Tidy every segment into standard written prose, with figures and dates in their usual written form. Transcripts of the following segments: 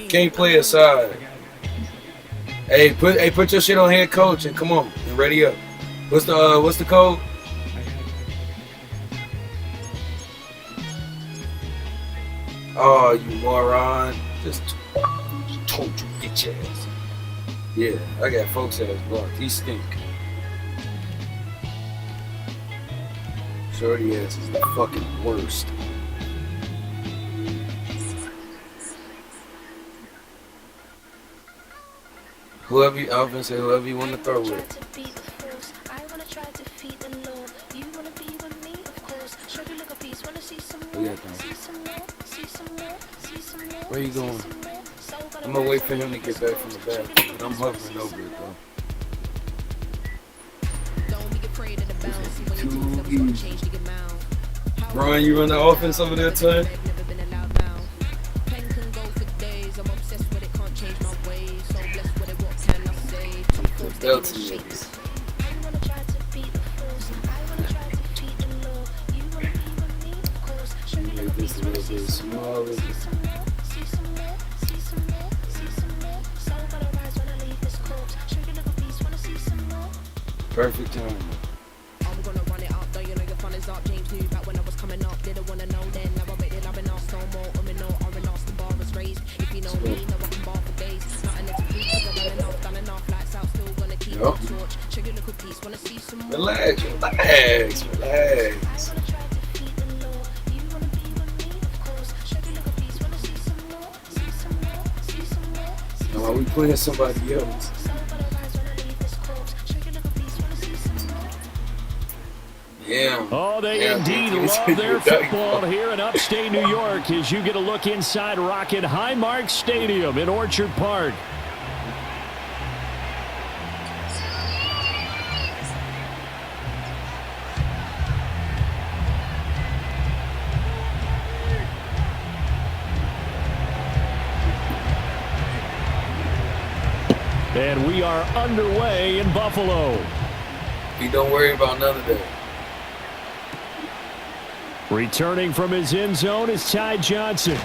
Can't play aside. Hey, put your shit on head coach and come on and ready up. What's the code? Oh, you moron! Just told you, bitch ass. Yeah, I got folks ass blocked. He stink. Shorty ass is the fucking worst. Whoever you want to throw with. Where you going? I'm gonna wait for him to get back from the bathroom, but I'm hovering over it though. Too easy. Brian, you run the offense over there, son? Delta niggas. Make this a little bit smaller. Perfect time. I'm gonna run it up, though you know your fun is up. James knew back when I was coming up, didn't wanna know then. Now I rated I've been asked no more. The bar was raised. If you know me, now I can bar for days. Nothing left to preach, I've done enough, lights out, still gonna keep the torch. Sugar little piece, wanna see some more. Relax. Now are we playing somebody else? Yeah. Oh, they indeed love their football here in upstate New York as you get a look inside Rocket Highmark Stadium in Orchard Park. And we are underway in Buffalo. You don't worry about none of that. Returning from his end zone is Ty Johnson.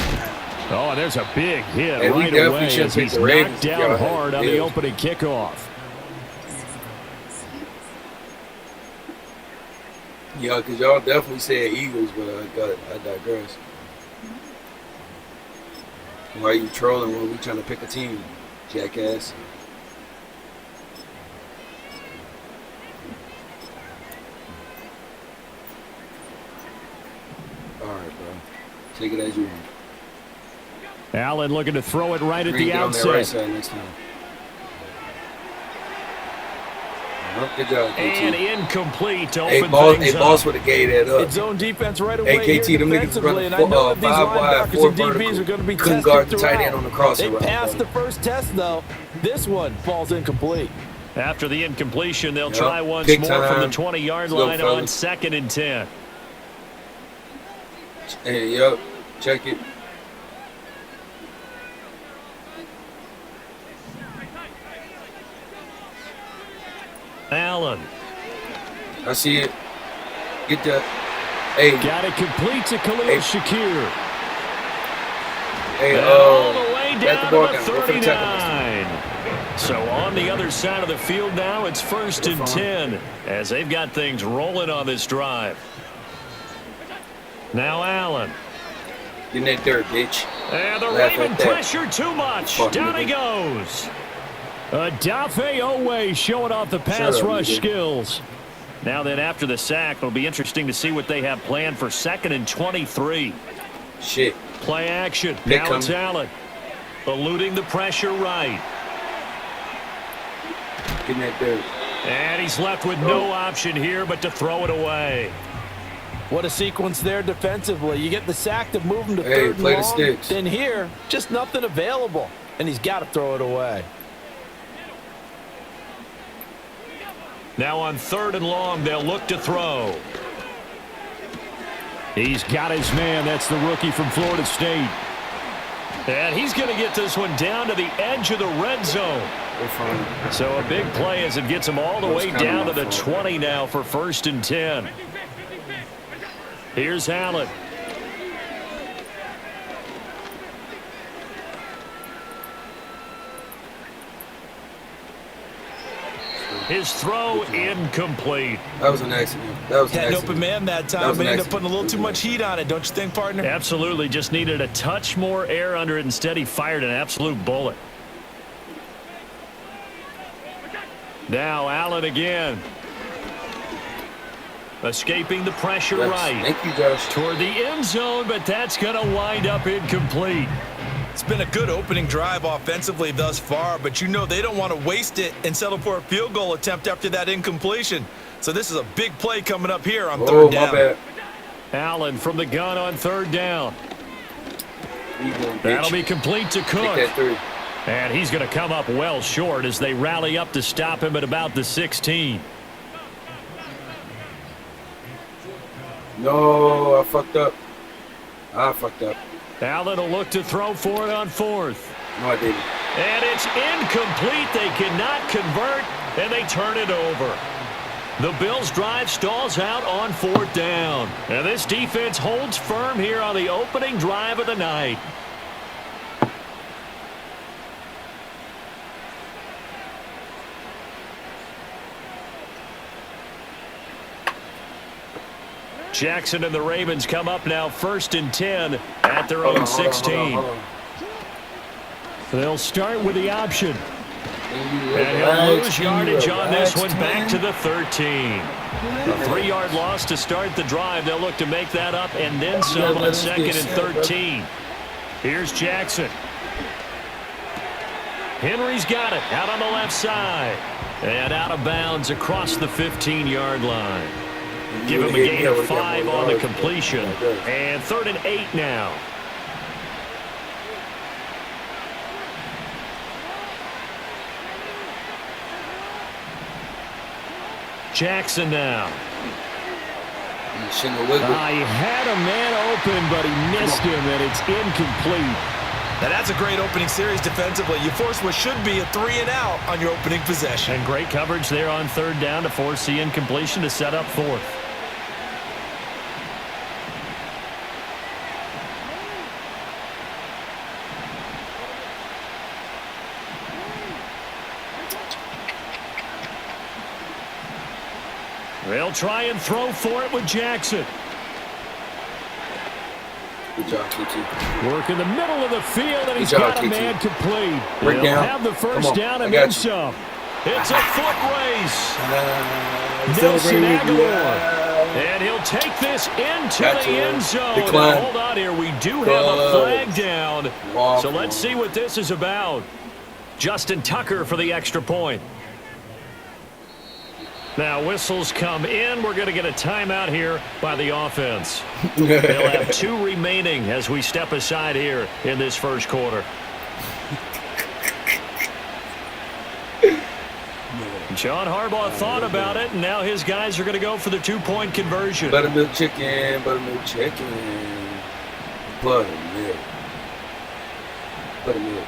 Oh, there's a big hit right away as he's knocked down hard on the opening kickoff. Yeah, because y'all definitely said Eagles, but I digress. Why are you trolling when we trying to pick a team, jackass? Take it as you want. Allen looking to throw it right at the outset. Right side next time. Good job, KT. And incomplete to open things up. Boss would have gave that up. It's zone defense right away. Hey, KT, them niggas running 5 wide, 4 vertical. Couldn't guard the tight end on the crosser. They passed the first test, though. This one falls incomplete. After the incompletion, they'll try once more from the 20-yard line on 2nd and 10. Hey, check it. Allen. I see it. Get that. Hey. Got it complete to Khalil Shakir. Hey, all the way down to the 39. So on the other side of the field now, it's 1st and 10 as they've got things rolling on this drive. Now Allen. Get in that dirt, bitch. And the Raven pressure too much. Down he goes. Adafe Owe showing off the pass rush skills. Now then, after the sack, it'll be interesting to see what they have planned for 2nd and 23. Shit. Play action. Now it's Allen. Eluding the pressure right. Get in that dirt. And he's left with no option here but to throw it away. What a sequence there defensively. You get the sack to move him to 3rd and long. Sticks. Then here, just nothing available. And he's got to throw it away. Now on 3rd and long, they'll look to throw. He's got his man. That's the rookie from Florida State. And he's going to get this one down to the edge of the red zone. So a big play as it gets him all the way down to the 20 now for 1st and 10. Here's Allen. His throw incomplete. That was an accident. That was an Had an accident. open man that time, but ended up putting a little too much heat on it, don't you think, partner? Absolutely. Just needed a touch more air under it. Instead, he fired an absolute bullet. Now Allen again. Escaping the pressure right. Thank you, Josh. Toward the end zone, but that's going to wind up incomplete. It's been a good opening drive offensively thus far, but you know they don't want to waste it and settle for a field goal attempt after that incompletion. So this is a big play coming up here on third down. My bad. Allen from the gun on third down. That'll be complete to Cook. Take that 3. And he's going to come up well short as they rally up to stop him at about the 16. No, I fucked up. Allen will look to throw for it on fourth. No, I didn't. And it's incomplete. They cannot convert, and they turn it over. The Bills' drive stalls out on fourth down. And this defense holds firm here on the opening drive of the night. Jackson and the Ravens come up now 1st and 10 at their own 16. Hold on. They'll start with the option. And he'll lose yardage on this one back to the 13. A 3-yard loss to start the drive. They'll look to make that up and then some on 2nd and 13. Here's Jackson. Henry's got it out on the left side. And out of bounds across the 15-yard line. Give him a gain of 5 on the completion. And 3rd and 8 now. Jackson now. He had a man open, but he missed him, and it's incomplete. Now that's a great opening series defensively. You force what should be a 3-and-out on your opening possession. And great coverage there on third down to force the incompletion to set up fourth. They'll try and throw for it with Jackson. Good job, TT. Work in the middle of the field, and he's got a man complete. He'll have the first down and then some. It's a foot race. Nelson Aguilar. And he'll take this into the end zone. Hold on here. We do have a flag down. So let's see what this is about. Justin Tucker for the extra point. Now whistles come in. We're going to get a timeout here by the offense. They'll have 2 remaining as we step aside here in this first quarter. John Harbaugh thought about it, and now his guys are going to go for the 2-point conversion. Buttermilk chicken, buttermilk chicken. Buttermilk. Buttermilk.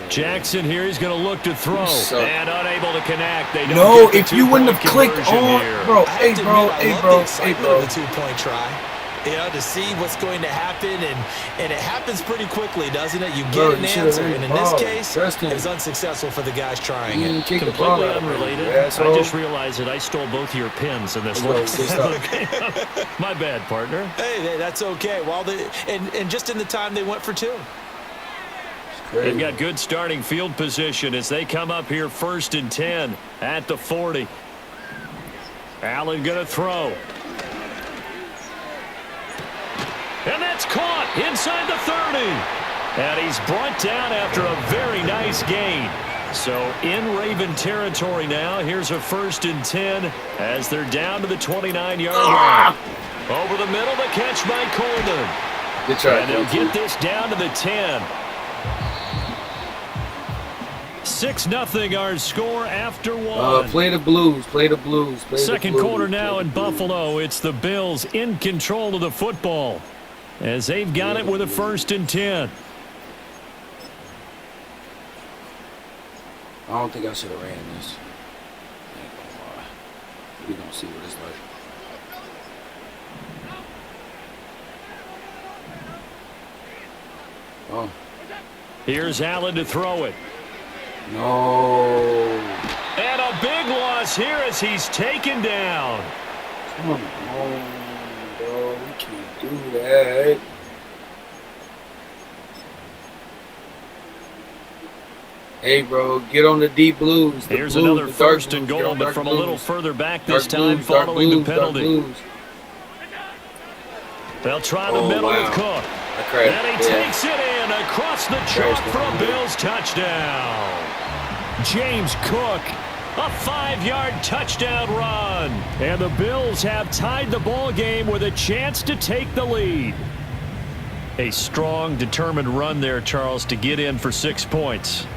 Jackson here, he's going to look to throw and unable to connect. They don't no, if you wouldn't have clicked on, bro, hey, bro. The 2-point try. You know, to see what's going to happen, and it happens pretty quickly, doesn't it? You get an answer, and in this case, it was unsuccessful for the guys trying it. Completely unrelated. I just realized that I stole both of your pins in this list. My bad, partner. Hey, that's okay. Well, and just in the time they went for 2. They've got good starting field position as they come up here 1st and 10 at the 40. Allen going to throw. And that's caught inside the 30. And he's brought down after a very nice gain. So in Raven territory now. Here's a 1st and 10 as they're down to the 29-yard line. Over the middle, the catch by Coleman. Good try, and they'll get this down to the 10. 6-0 our score after 1. Play the Blues. Play the Blues. Second quarter now in Buffalo. It's the Bills in control of the football as they've got it with a 1st and 10. I don't think I should have ran this. We're going to see what it's like. Oh. Here's Allen to throw it. No. And a big loss here as he's taken down. Come on, bro. We can't do that. Hey, bro, get on the deep blues. Here's another first and goal, but from a little further back this time following the penalty. They'll try the middle with Cook. And he takes it in across the chalk for a Bills touchdown. James Cook, a 5-yard touchdown run. And the Bills have tied the ball game with a chance to take the lead. A strong, determined run there, Charles, to get in for 6 points.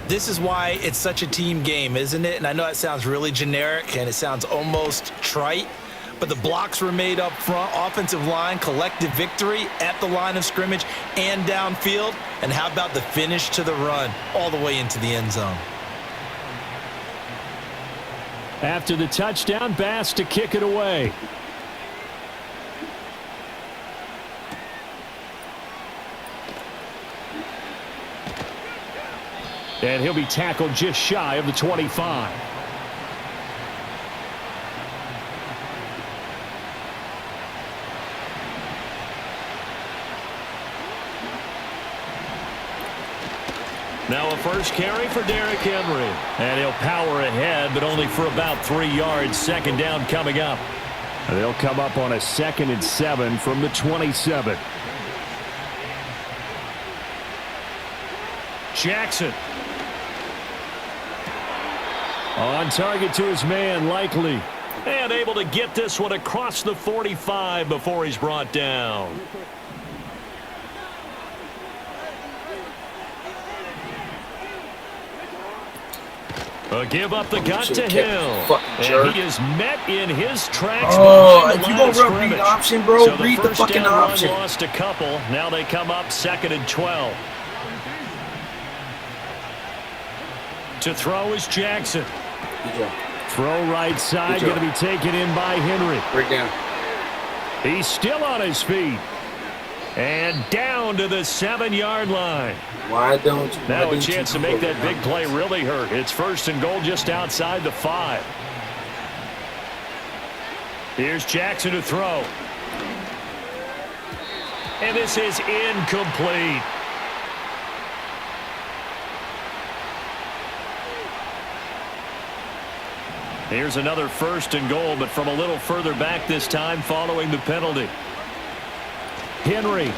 This is why it's such a team game, isn't it? And I know it sounds really generic and it sounds almost trite, but the blocks were made up front, offensive line, collective victory at the line of scrimmage and downfield. And how about the finish to the run all the way into the end zone? After the touchdown, Bass to kick it away. And he'll be tackled just shy of the 25. Now a first carry for Derrick Henry. And he'll power ahead, but only for about 3 yards. Second down coming up. And they'll come up on a 2nd and 7 from the 27. Jackson. On target to his man, Likely. And able to get this one across the 45 before he's brought down. Give up the gut to Hill. And he is met in his tracks. Oh, if you're going to run read option, bro, so read the fucking option. Lost a couple. Now they come up 2nd and 12. To throw is Jackson. Throw right side, going to be taken in by Henry. Break down. He's still on his feet. And down to the 7-yard line. Why don't you? Now a chance to make that big play really hurt. It's 1st and goal just outside the 5. Here's Jackson to throw. And this is incomplete. Here's another 1st and goal, but from a little further back this time following the penalty. Henry.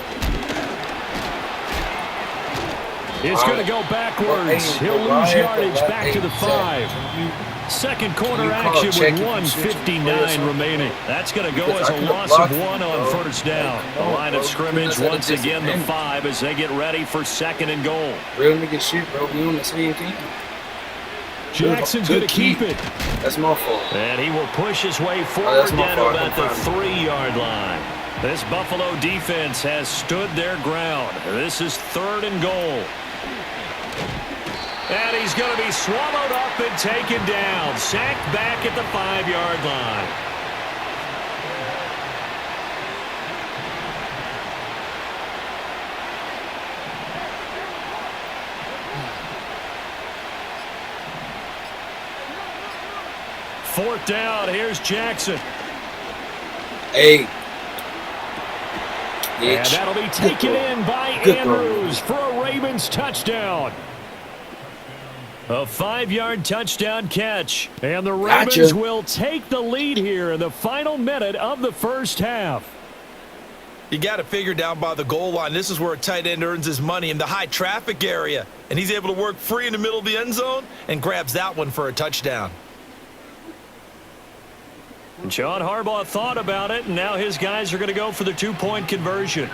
It's going to go backwards. He'll lose yardage back to the 5. Second quarter action with 1:59 remaining. That's going to go as a loss of 1 on first down. The line of scrimmage once again the 5 as they get ready for 2nd and goal. Real nigga shit, bro. We on the same team. Jackson's going to keep it. That's my fault. And he will push his way forward down to about the 3-yard line. This Buffalo defense has stood their ground. This is 3rd and goal. And he's going to be swallowed up and taken down. Sacked back at the 5-yard line. Fourth down. Here's Jackson. Hey. And that'll be taken in by Andrews for a Ravens touchdown. A 5-yard touchdown catch. And the Ravens will take the lead here in the final minute of the first half. You got to figure down by the goal line. This is where a tight end earns his money in the high traffic area. And he's able to work free in the middle of the end zone and grabs that one for a touchdown. John Harbaugh thought about it, and now his guys are going to go for the 2-point conversion.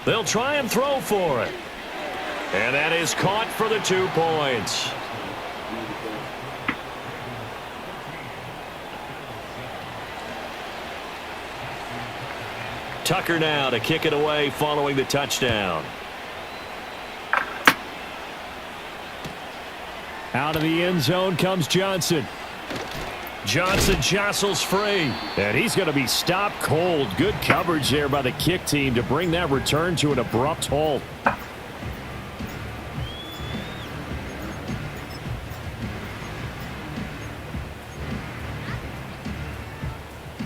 They'll try and throw for it. And that is caught for the 2 points. Tucker now to kick it away following the touchdown. Out of the end zone comes Johnson. Johnson jostles free, and he's going to be stopped cold. Good coverage there by the kick team to bring that return to an abrupt halt.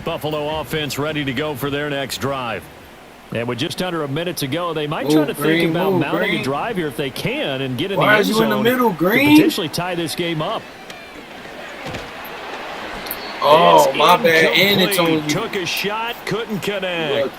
Buffalo offense ready to go for their next drive. And with just under a minute to go, they might try to think about mounting a drive here if they can and get in the end zone. Why are you in the middle, Green? To potentially tie this game up. Oh, my bad. And it's on you. Took a shot, couldn't connect.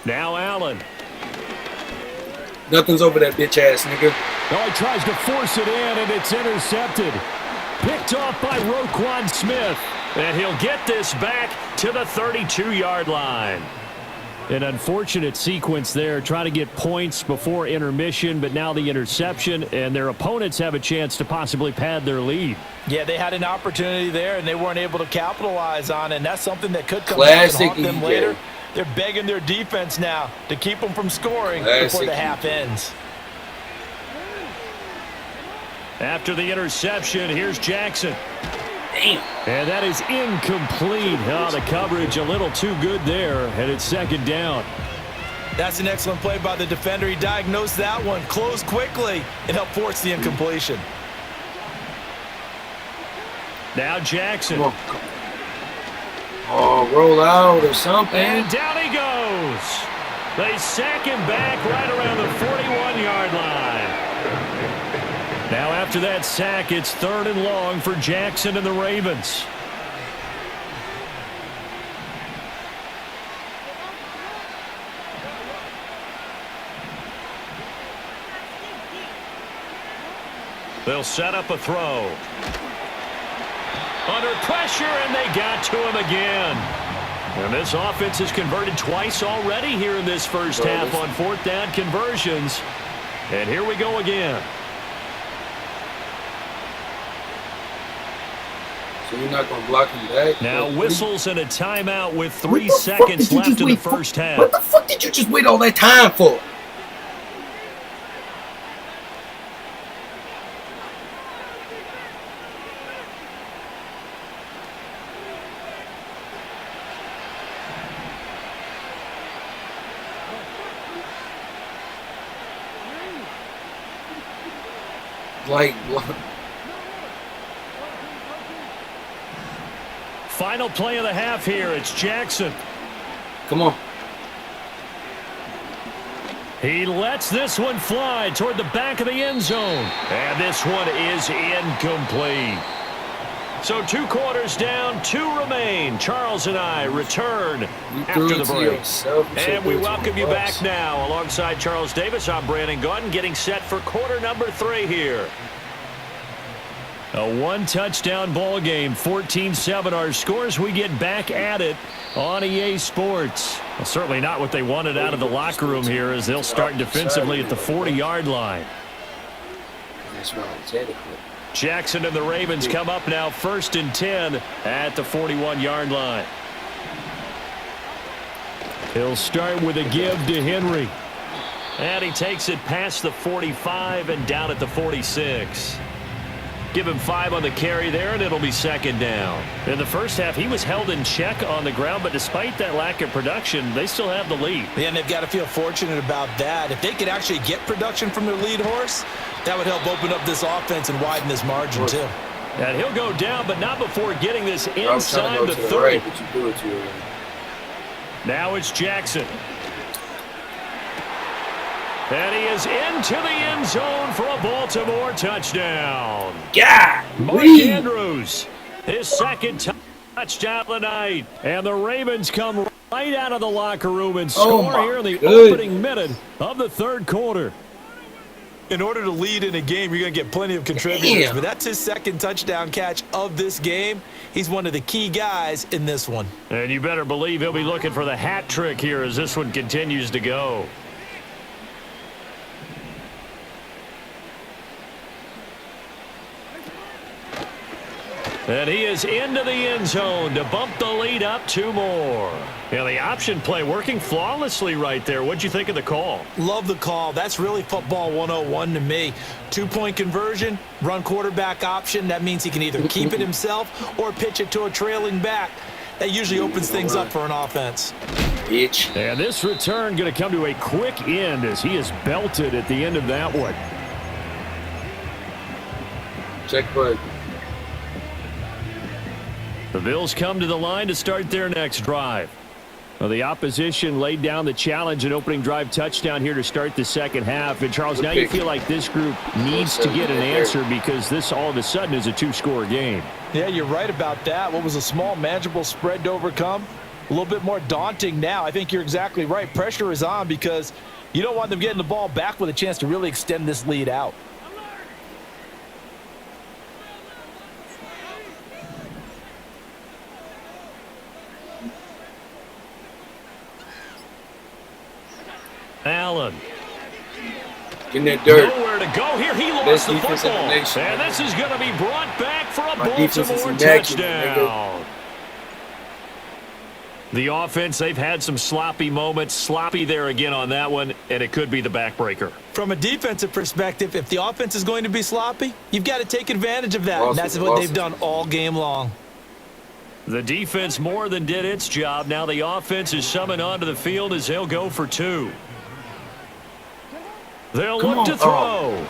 Now Allen. Nothing's over that bitch ass nigga. Oh, he tries to force it in, and it's intercepted. Picked off by Roquan Smith. And he'll get this back to the 32-yard line. An unfortunate sequence there, trying to get points before intermission, but now the interception, and their opponents have a chance to possibly pad their lead. Yeah, they had an opportunity there, and they weren't able to capitalize on it, and that's something that could come back and haunt them later. They're begging their defense now to keep them from scoring before the half ends. After the interception, here's Jackson. Damn. And that is incomplete. Oh, the coverage a little too good there, and it's second down. That's an excellent play by the defender. He diagnosed that one, closed quickly, and helped force the incompletion. Now Jackson. Oh, roll out or something. And down he goes. They sack him back right around the 41-yard line. Now after that sack, it's 3rd and long for Jackson and the Ravens. They'll set up a throw. Under pressure, and they got to him again. And this offense has converted twice already here in this first half on 4th down conversions. And here we go again. So you're not going to block him back? Now whistles and a timeout with 3 seconds left in the first half. What the fuck did you just wait all that time for? Final play of the half here. It's Jackson. Come on. He lets this one fly toward the back of the end zone. And this one is incomplete. So 2 quarters down, 2 remain. Charles and I return after the break. And we welcome you back now. Alongside Charles Davis, I'm Brandon Gordon, getting set for quarter number 3 here. A 1-touchdown ball game, 14-7 our scores. We get back at it on EA Sports. Well, certainly not what they wanted out of the locker room here, as they'll start defensively at the 40-yard line. Jackson and the Ravens come up now 1st and 10 at the 41-yard line. He'll start with a give to Henry. And he takes it past the 45 and down at the 46. Give him 5 on the carry there, and it'll be 2nd down. In the first half, he was held in check on the ground, but despite that lack of production, they still have the lead. Yeah, and they've got to feel fortunate about that. If they could actually get production from their lead horse, that would help open up this offense and widen this margin, too. And he'll go down, but not before getting this inside the 30. Now it's Jackson. And he is into the end zone for a Baltimore touchdown. Yeah, Mark Andrews, his 2nd touchdown of the night. And the Ravens come right out of the locker room and score here in the opening minute of the 3rd quarter. In order to lead in a game, you're going to get plenty of contributors. But that's his 2nd touchdown catch of this game. He's one of the key guys in this one. And you better believe he'll be looking for the hat trick here as this one continues to go. And he is into the end zone to bump the lead up 2 more. Yeah, the option play working flawlessly right there. What'd you think of the call? Love the call. That's really football 101 to me. 2-point conversion, run quarterback option. That means he can either keep it himself or pitch it to a trailing back. That usually opens things up for an offense. Bitch. And this return going to come to a quick end as he is belted at the end of that one. Check play. The Bills come to the line to start their next drive. Well, the opposition laid down the challenge and opening drive touchdown here to start the second half. And, Charles, now you feel like this group needs to get an answer because this all of a sudden is a 2-score game. Yeah, you're right about that. What was a small, manageable spread to overcome? A little bit more daunting now. I think you're exactly right. Pressure is on because you don't want them getting the ball back with a chance to really extend this lead out. Allen. In that dirt. Nowhere to go here. He lost the football. And this is going to be brought back for a Baltimore touchdown. The offense, they've had some sloppy moments. Sloppy there again on that one, and it could be the backbreaker. From a defensive perspective, if the offense is going to be sloppy, you've got to take advantage of that. And that's what they've done all game long. The defense more than did its job. Now the offense is summoned onto the field as they'll go for 2. They'll look to throw.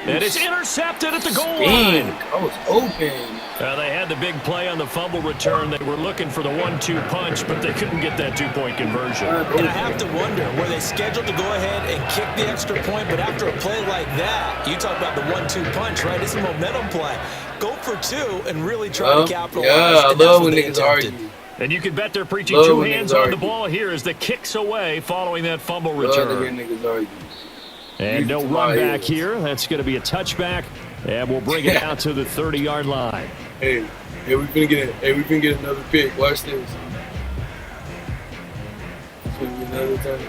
And it's intercepted at the goal line. I was open. They had the big play on the fumble return. They were looking for the 1-2 punch, but they couldn't get that 2-point conversion. And I have to wonder, were they scheduled to go ahead and kick the extra point? But after a play like that, you talk about the 1-2 punch, right? It's a momentum play. Go for 2 and really try to capitalize. Yeah, I love when niggas argue. And you can bet they're preaching 2 hands on the ball here as the kicks away following that fumble return. And no run back here. That's going to be a touchback, and we'll bring it out to the 30-yard line. Hey, we finna get another pick. Watch this. It's gonna be another time.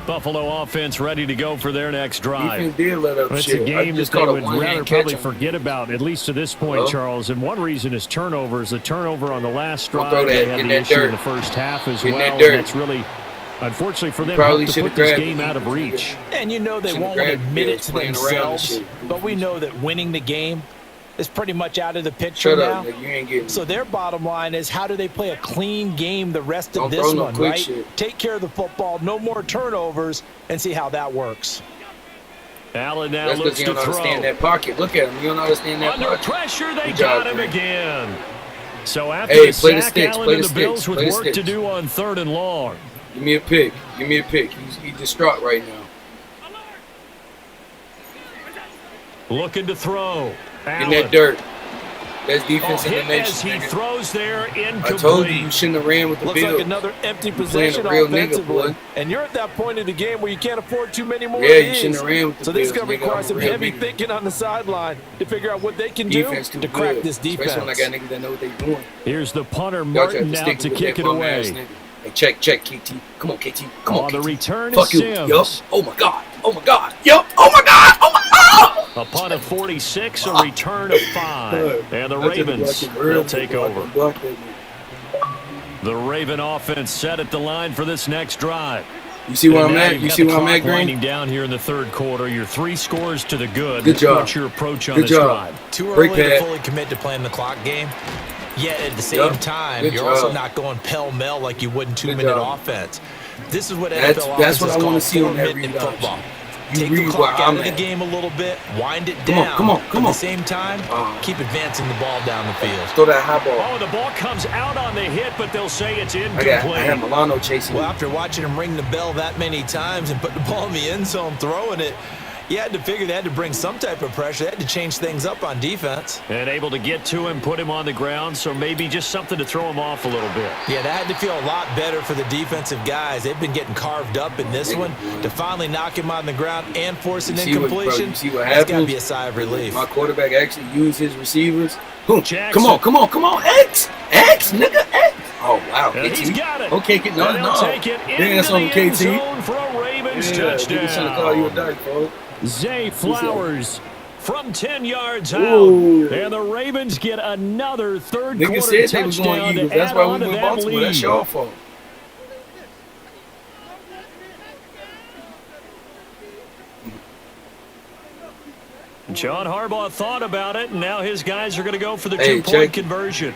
Buffalo offense ready to go for their next drive. Defense did let up it's shit. a game that they would rather probably forget about, at least to this point, Charles. And one reason is turnovers. The turnover on the last drive, they had the issue in the first half as well. And that's really, unfortunately for them, to put this game out of reach. And you know they won't admit it to themselves, but we know that winning the game is pretty much out of the picture now. So their bottom line is, how do they play a clean game the rest of this one, right? Take care of the football, no more turnovers, and see how that works. Allen now looks to throw. You don't understand that pocket. Look at him. You don't understand that pocket. Under pressure, they got him again. So after the sack, Allen and the Bills with work to do on 3rd and long. Give me a pick. Give me a pick. He's distraught right now. Looking to throw. In that dirt. That's defense in the nation. As he throws there, incomplete. I told you shouldn't have ran with the Bills. Looks like another empty possession offensively. And you're at that point of the game where you can't afford too many more of these. You shouldn't have ran with the Bills. So this is going to require some heavy thinking on the sideline to figure out what they can do to crack this defense. Especially when I got niggas that know what they're doing. Here's the punter, Martin, now to kick it away. Hey, check, KT. Come on, KT. Come on, KT. The return is Sims. Yup. Oh, my God. Oh, my God. Yup. Oh, my God. Oh, my God. A punt of 46, a return of 5. And the Ravens will take over. The Raven offense set at the line for this next drive. You see where I'm at? You see where I'm at, Green? Winding down here in the 3rd quarter. You're 3 scores to the good. Good job. What's your approach on this drive? Too early to fully commit to playing the clock game. Yet at the same time, you're also not going pell-mell like you would in 2-minute offense. This is what NFL that's what I want to see on that read football. Take the clock out of the game a little bit, wind it down. Come on. At the same time, keep advancing the ball down the field. Throw that high ball. Oh, the ball comes out on the hit, but they'll say it's incomplete. I had Milano chasing. Well, after watching him ring the bell that many times and put the ball in the end zone, throwing it, you had to figure they had to bring some type of pressure. They had to change things up on defense. And able to get to him, put him on the ground, so maybe just something to throw him off a little bit. Yeah, that had to feel a lot better for the defensive guys. They've been getting carved up in this one. To finally knock him on the ground and force an incompletion, that's got to be a sigh of relief. My quarterback actually used his receivers. Boom. Come on. X, nigga, X. Oh, wow. He's got it. Okay, no. Take it into the end zone for a Ravens Bills touchdown. Trying to call you a dyke, folks. Zay Flowers from 10 yards out. Ooh. And the Ravens get another third Niggas quarter said they was going touchdown Eagles. to That's add why on we to went that Baltimore. lead. That's your fault. John Harbaugh thought about it, and now his guys are going to go for the two-point conversion.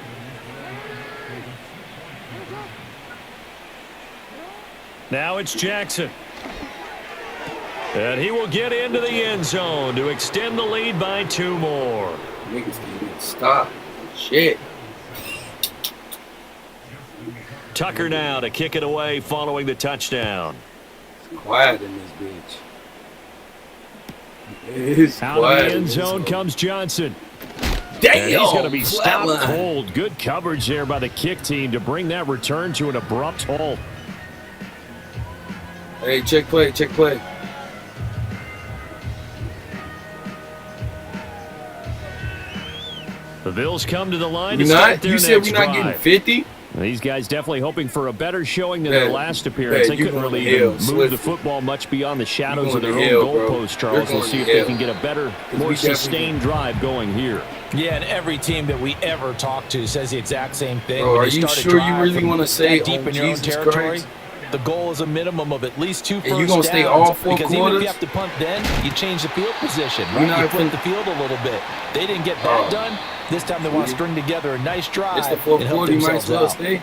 Now it's Jackson. And he will get into the end zone to extend the lead by 2 more. Niggas can't even stop. Shit. Tucker now to kick it away following the touchdown. It's quiet in this bitch. It's out quiet of the end zone comes Johnson. Damn, and he's going to be stopped line. cold. Good coverage there by the kick team to bring that return to an abrupt halt. Hey, check play, check play. The Bills come to the line You to start their you said next we're not drive. getting 50? These guys definitely hoping for a better showing than their last appearance. They you couldn't going really to even hell, move Swift. the football much beyond the shadows of their going own to hell, goalpost, bro. Charles. You're We'll see going if to they can hell. get a better, 'Cause more we definitely sustained drive going here. Yeah, and every team that we ever talk to says the exact same thing. Bro, When are you you start a sure you drive really from want to say that deep on in your own Jesus territory? Christ? The goal is a minimum of at least 2 first And you gonna stay downs, all 4 because even if quarters? you have to punt then, you change the field position, You're right? not You flip fin- the field a little bit. They didn't get that done. This time they want to string together a nice drive It's the and fourth help quarter, you might themselves as well out. stay.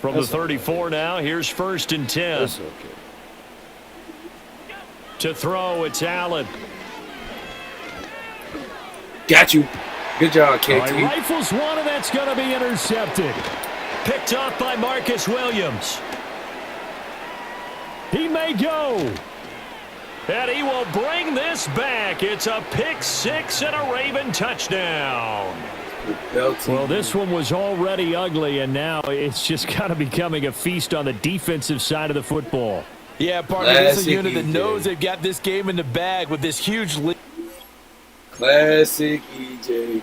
From the 34 now, here's 1st and 10. That's okay. To throw, it's Allen. Got you. Good job, KT. All right, rifles one, and that's going to be intercepted. Picked off by Marcus Williams. He may go. And he will bring this back. It's a pick 6 and a Raven touchdown. Well, this one was already ugly, and now it's just kind of becoming a feast on the defensive side of the football. Yeah, partner, this is a unit that EJ. knows they've got this game in the bag with this huge lead. Classic EJ.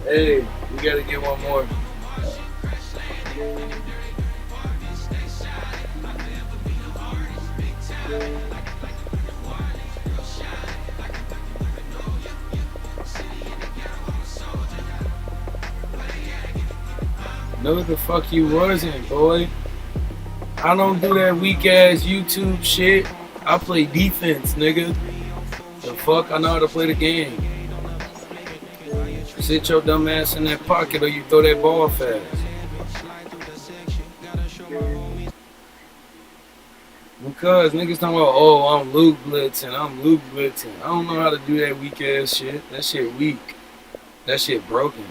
Hey, we gotta get one more. No, the fuck you wasn't, boy. I don't do that weak ass YouTube shit. I play defense, nigga. The fuck, I know how to play the game. Sit your dumb ass in that pocket or you throw that ball fast. Because niggas talking about, oh, I'm Luke Blitzing, I don't know how to do that weak ass shit. That shit weak. That shit broken.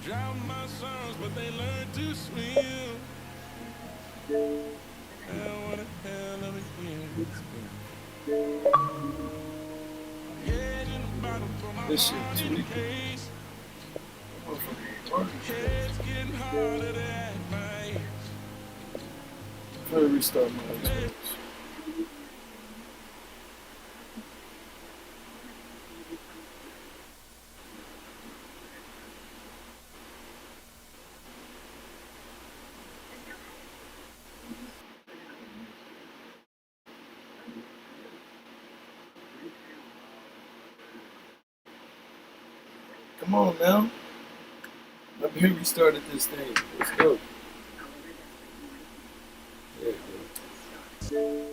Drown my sons, but they learn to swim. And what a hell of a year it's been. Head in the bottom for my This heart shit in the tweaking. case. Motherfucker, Head's getting harder to act right. I'm gonna restart my Xbox. Come on now. I've been restarted this thing. Let's go. There you go.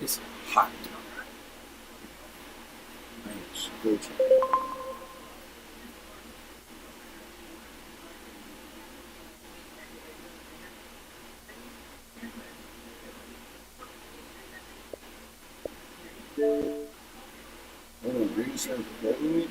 It's hot. Nice. Good. Oh, bring yourself together with me.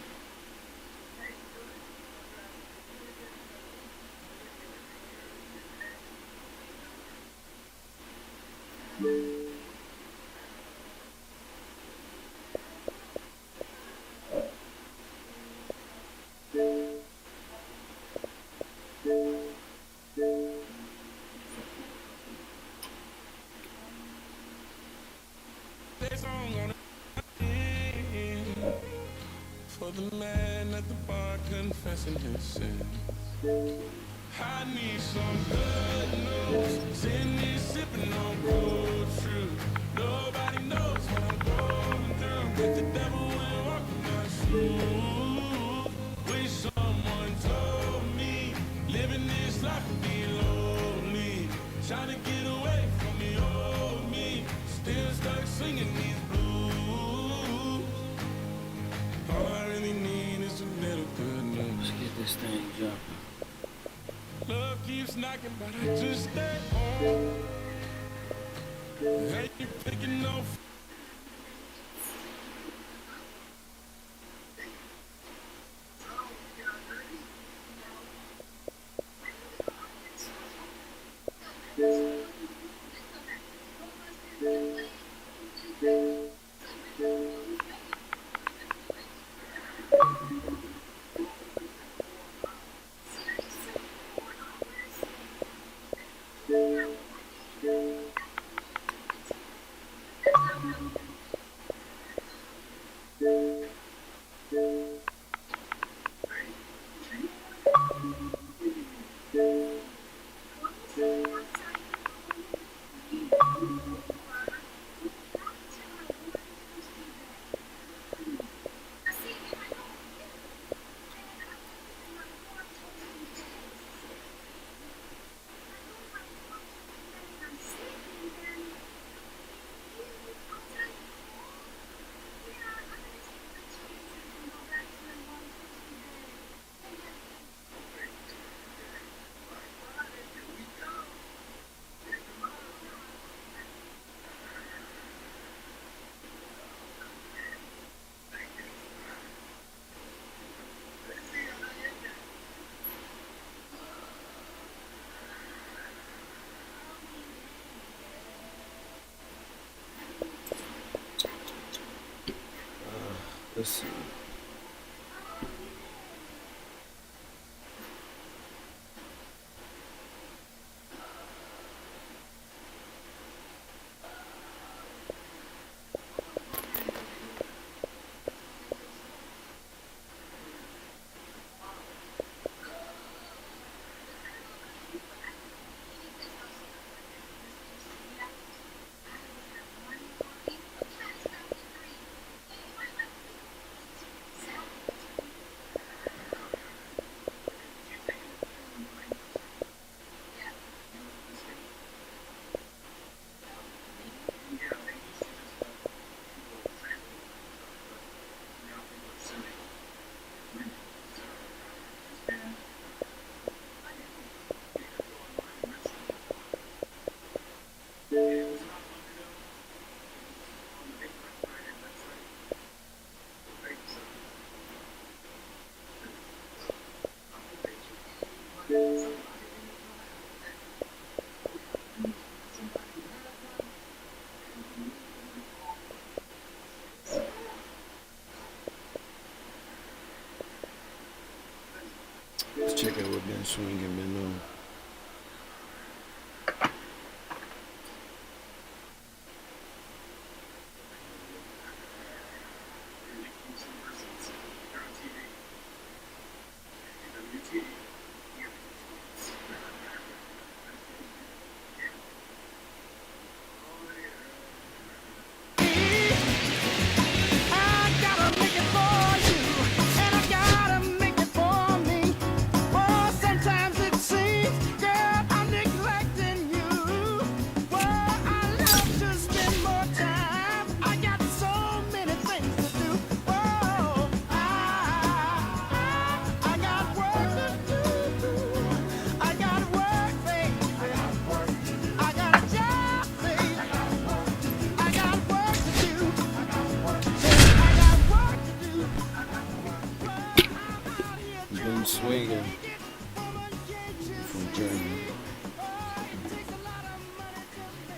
For the man at the bar confessing his sins. I need some good news. Send me sipping on cold truth. Nobody knows what I'm going through. But the devil will walk in my shoes. Wish someone told me living this life would be lonely. Trying to get away from the old me. Still stuck singing these blues. All I really need is a little good news. Let's get this thing jumping. Love keeps knocking, but I just stay home. Hey, you picking no Let's see.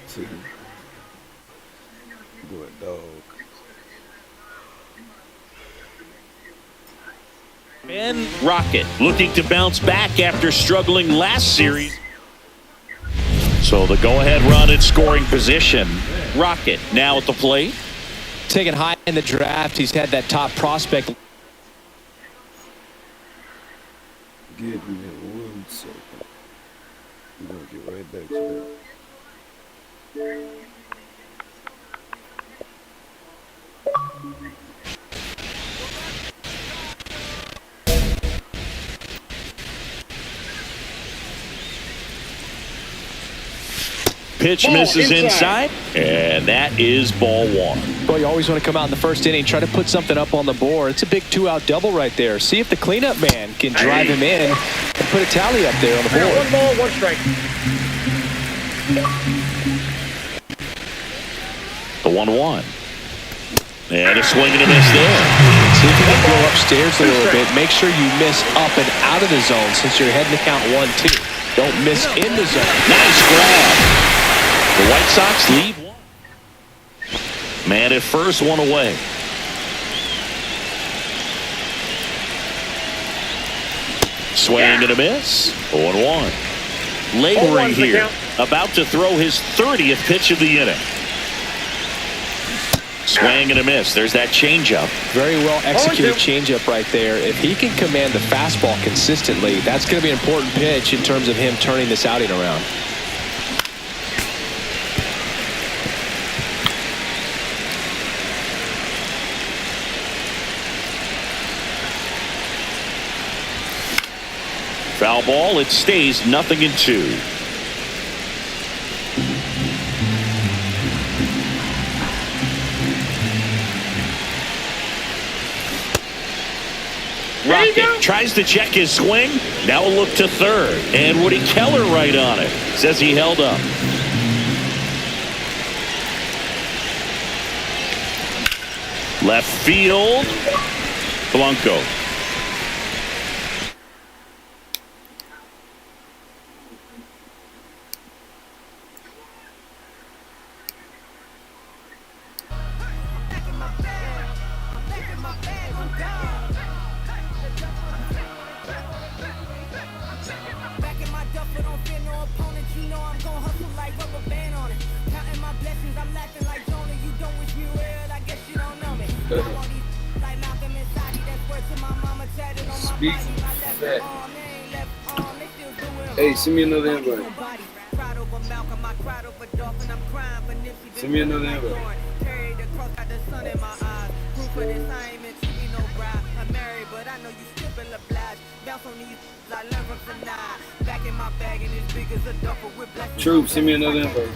See. Good dog. And Rocket looking to bounce back after struggling last series. So the go-ahead run in scoring position. Rocket now at the plate. Taken high in the draft. He's had that top prospect. Give me 1 second. We're going to get right back to that. Pitch misses inside, and that is ball 1. Well, you always want to come out in the first inning, try to put something up on the board. It's a big 2-out double right there. See if the cleanup man can drive him in and put a tally up there on the board. 1 ball, 1 strike. The 1-1. And a swing and a miss there. See if you can go upstairs a little bit. Make sure you miss up and out of the zone since you're heading to count 1-2. Don't miss in the zone. Nice grab. The White Sox lead 1. Man at first, 1 away. Swing and a miss. 0-1. Laboring here. About to throw his 30th pitch of the inning. Swing and a miss. There's that changeup. Very well executed changeup right there. If he can command the fastball consistently, that's going to be an important pitch in terms of him turning this outing around. Foul ball. It stays 0-2. Rocket tries to check his swing. Now a look to third. And Woody Keller right on it. Says he held up. Left field. Blanco. Hey, send me another invite. Send me another invite. Troop, send me another invite.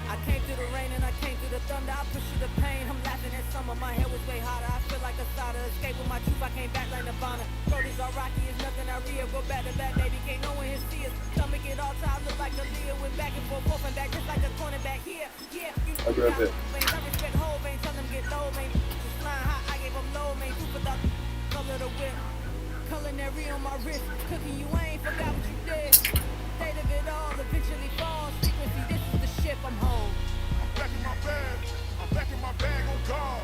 I came through the rain and I came through the thunder. I pushed through the pain. I'm laughing at summer. My head was way hotter. I feel like a starter. Escape with my truth. I came back like Nirvana. Brody's all rocky. It's nothing I real. Go back to back, baby. Can't no one here see us. Stomach it all time. Look like the Leah. Went back and forth and back just like a cornerback here. Yeah, you know I respect whole vein. Tell them get low, man. Just flying high. I gave them low, man. Two for the color the whip. Culinary on my wrist. Cooking you ain't forgot what you did. State of it all. Eventually falls. Frequency. This is the ship. I'm home. Back in my bag, I'm back in my bag on guard.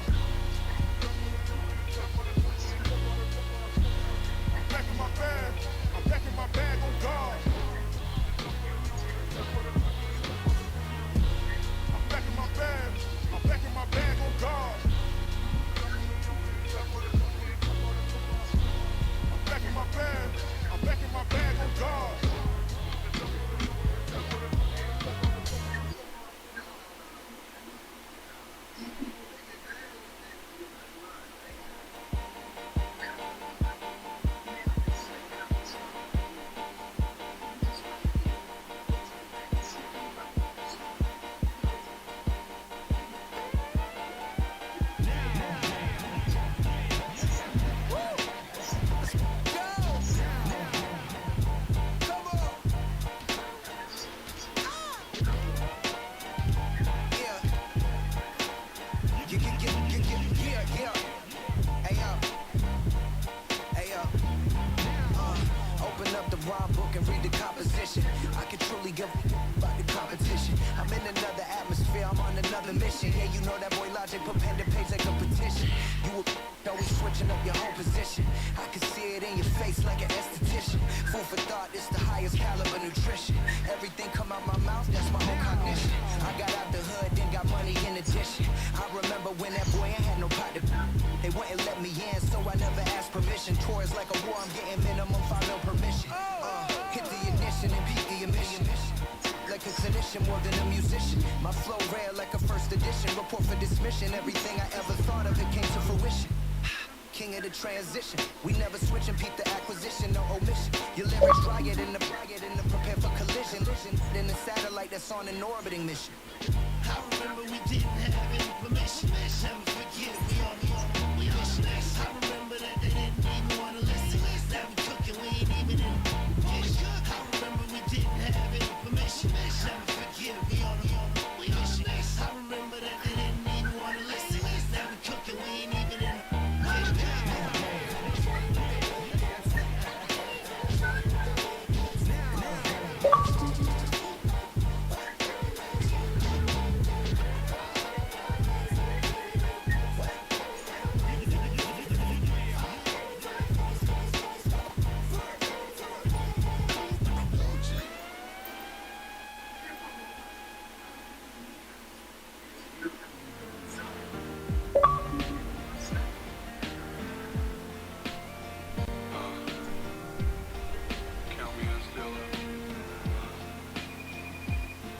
I'm back in my bag, I'm back in my bag on guard. I'm back in my bag, I'm back in my bag on guard. I'm back in my bag, I'm back in my bag on guard. I'm in another atmosphere, I'm on another mission. Yeah, you know that boy Logic put pen to page like a petition. You always switching up your whole position. I can see it in your face like an esthetician. Food for thought, it's the highest caliber nutrition. Everything come out my mouth, that's my own cognition. I got out the hood, then got money in addition. I remember when that boy ain't had no pot to. They wouldn't let me in, so I never asked permission. Tours like a war, I'm getting minimum 5 mil permission. Hit the ignition and beat the emission. Like a clinician more than a musician. My flow rare like a first edition. Report for dismission. Everything I ever thought of, it came to fruition. King of the transition. We never switch and peep the acquisition, no omission. Your lyrics riot in the prepare for collision. Then the satellite that's on an orbiting mission. I remember we didn't have any permission. Never forget we on next. I remember that they didn't even want to listen. Now we cooking, we ain't even in the kitchen. I remember we didn't have any permission. Never forget we on next. I remember that they didn't even want to listen. Now we cooking, we ain't even in the kitchen.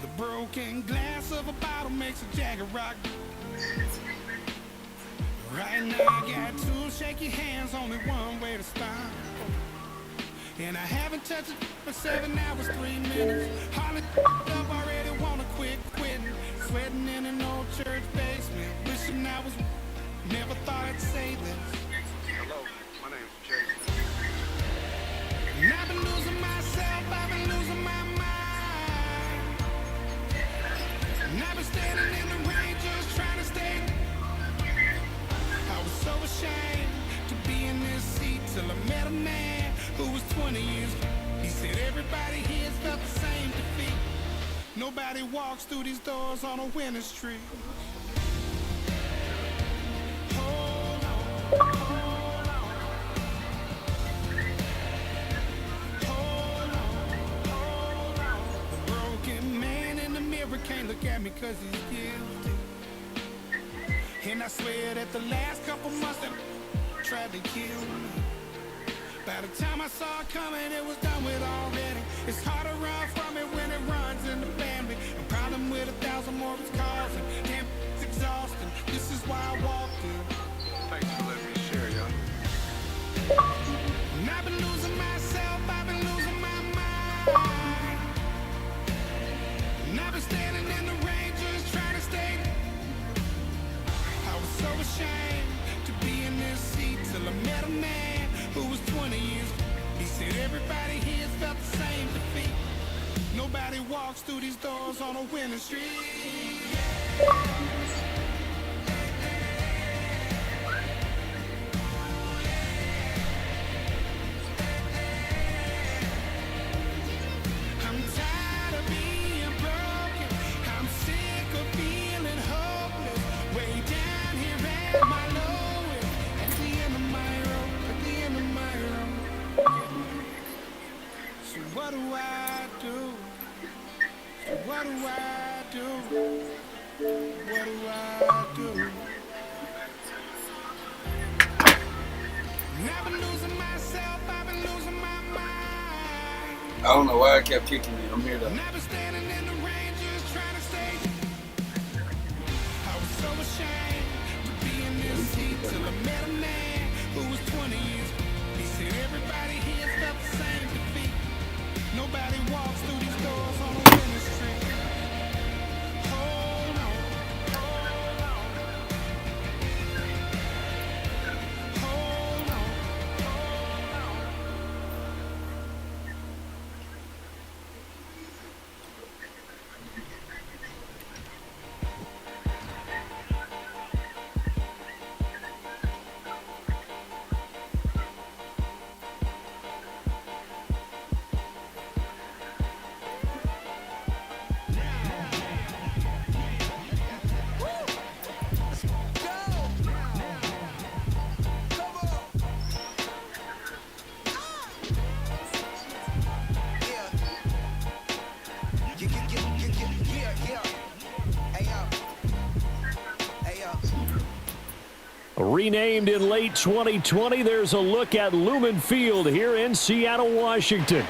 The broken glass of a bottle makes a Jagger rock. Right now I got 2 shaky hands, only one way to stop. And I haven't touched it for 7 hours, 3 minutes. Hardly up, already wanna quitting. Sweating in an old church basement. Wishing I was, never thought I'd say this. Hello, my name's Jason. And I've been losing myself, I've been losing my mind. And I've been standing in the rain just trying to stay. I was so ashamed to be in this seat till I met a man who was 20 years. He said everybody here's felt the same defeat. Nobody walks through these doors on a winning streak. Hold on, hold on. Hold on, hold on. The broken man in the mirror can't look at me 'cause he's guilty. And I swear that the last couple months that tried to kill me. By the time I saw it coming, it was done with already. It's hard to run from it when it runs in the family. A problem with 1,000 more it's causing. Damn, it's exhausting. This is why I walked in. Thanks for letting me share, y'all. And I've been losing myself, I've been losing my mind. And I've been standing in the rain just trying to stay. I was so ashamed to be in this seat till I met a man who was 20 years. He said everybody here's felt the same defeat. Nobody walks through these doors on a winning streak. I'm tired of being broken. I'm sick of feeling hopeless. Way down here at my lowest. At the end of my rope, at the end of my rope. So what do I do? So what do I do? What do I do? And I've been losing myself, I've been losing my mind. I don't know why I kept kicking me. I'm here though. And I've been standing in the rain just trying to stay. I was so ashamed to be in this seat till I met a man who was 20 years. He said everybody here's felt the same defeat. Nobody walks through these doors on a winning streak. Hold on, hold on. Hold on, hold on. Renamed in late 2020, there's a look at Lumen Field here in Seattle, Washington.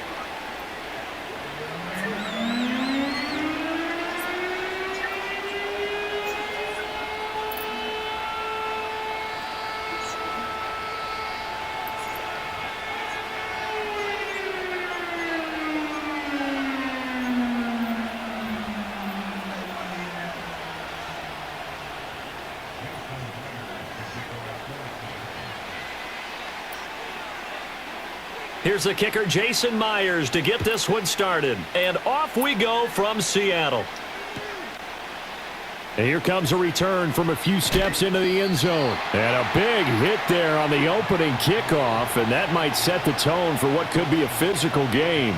Here's the kicker, Jason Myers, to get this one started. And off we go from Seattle. And here comes a return from a few steps into the end zone. And a big hit there on the opening kickoff, and that might set the tone for what could be a physical game.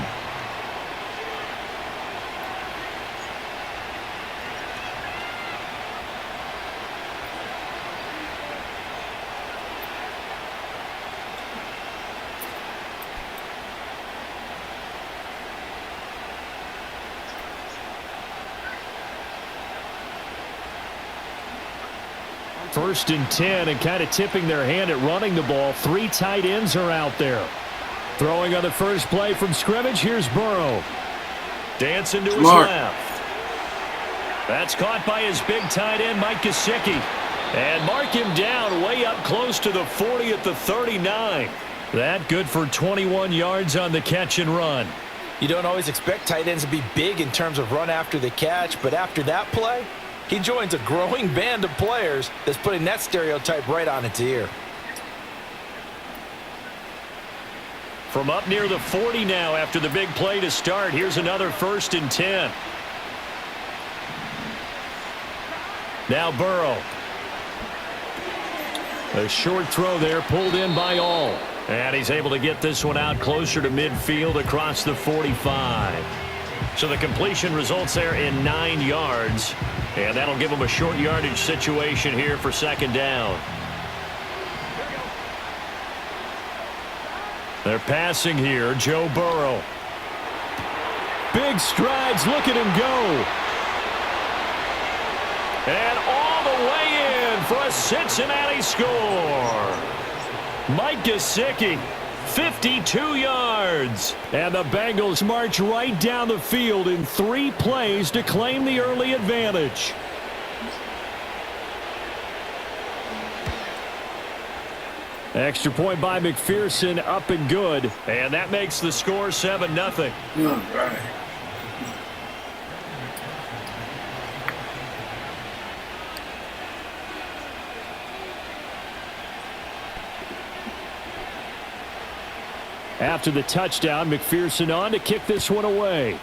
First and 10, and kind of tipping their hand at running the ball. 3 tight ends are out there. Throwing on the first play from scrimmage, here's Burrow. Dancing to his left. That's caught by his big tight end, Mike Gesicki. And mark him down way up close to the 40 at the 39. That good for 21 yards on the catch and run. You don't always expect tight ends to be big in terms of run after the catch, but after that play, he joins a growing band of players that's putting that stereotype right on its ear. From up near the 40 now after the big play to start, here's another first and 10. Now Burrow. A short throw there pulled in by All. And he's able to get this one out closer to midfield across the 45. So the completion results there in 9 yards. And that'll give him a short yardage situation here for second down. They're passing here, Joe Burrow. Big strides, look at him go. And all the way in for a Cincinnati score. Mike Gesicki, 52 yards. And the Bengals march right down the field in 3 plays to claim the early advantage. Extra point by McPherson, up and good. And that makes the score 7-0. All right. After the touchdown, McPherson on to kick this one away.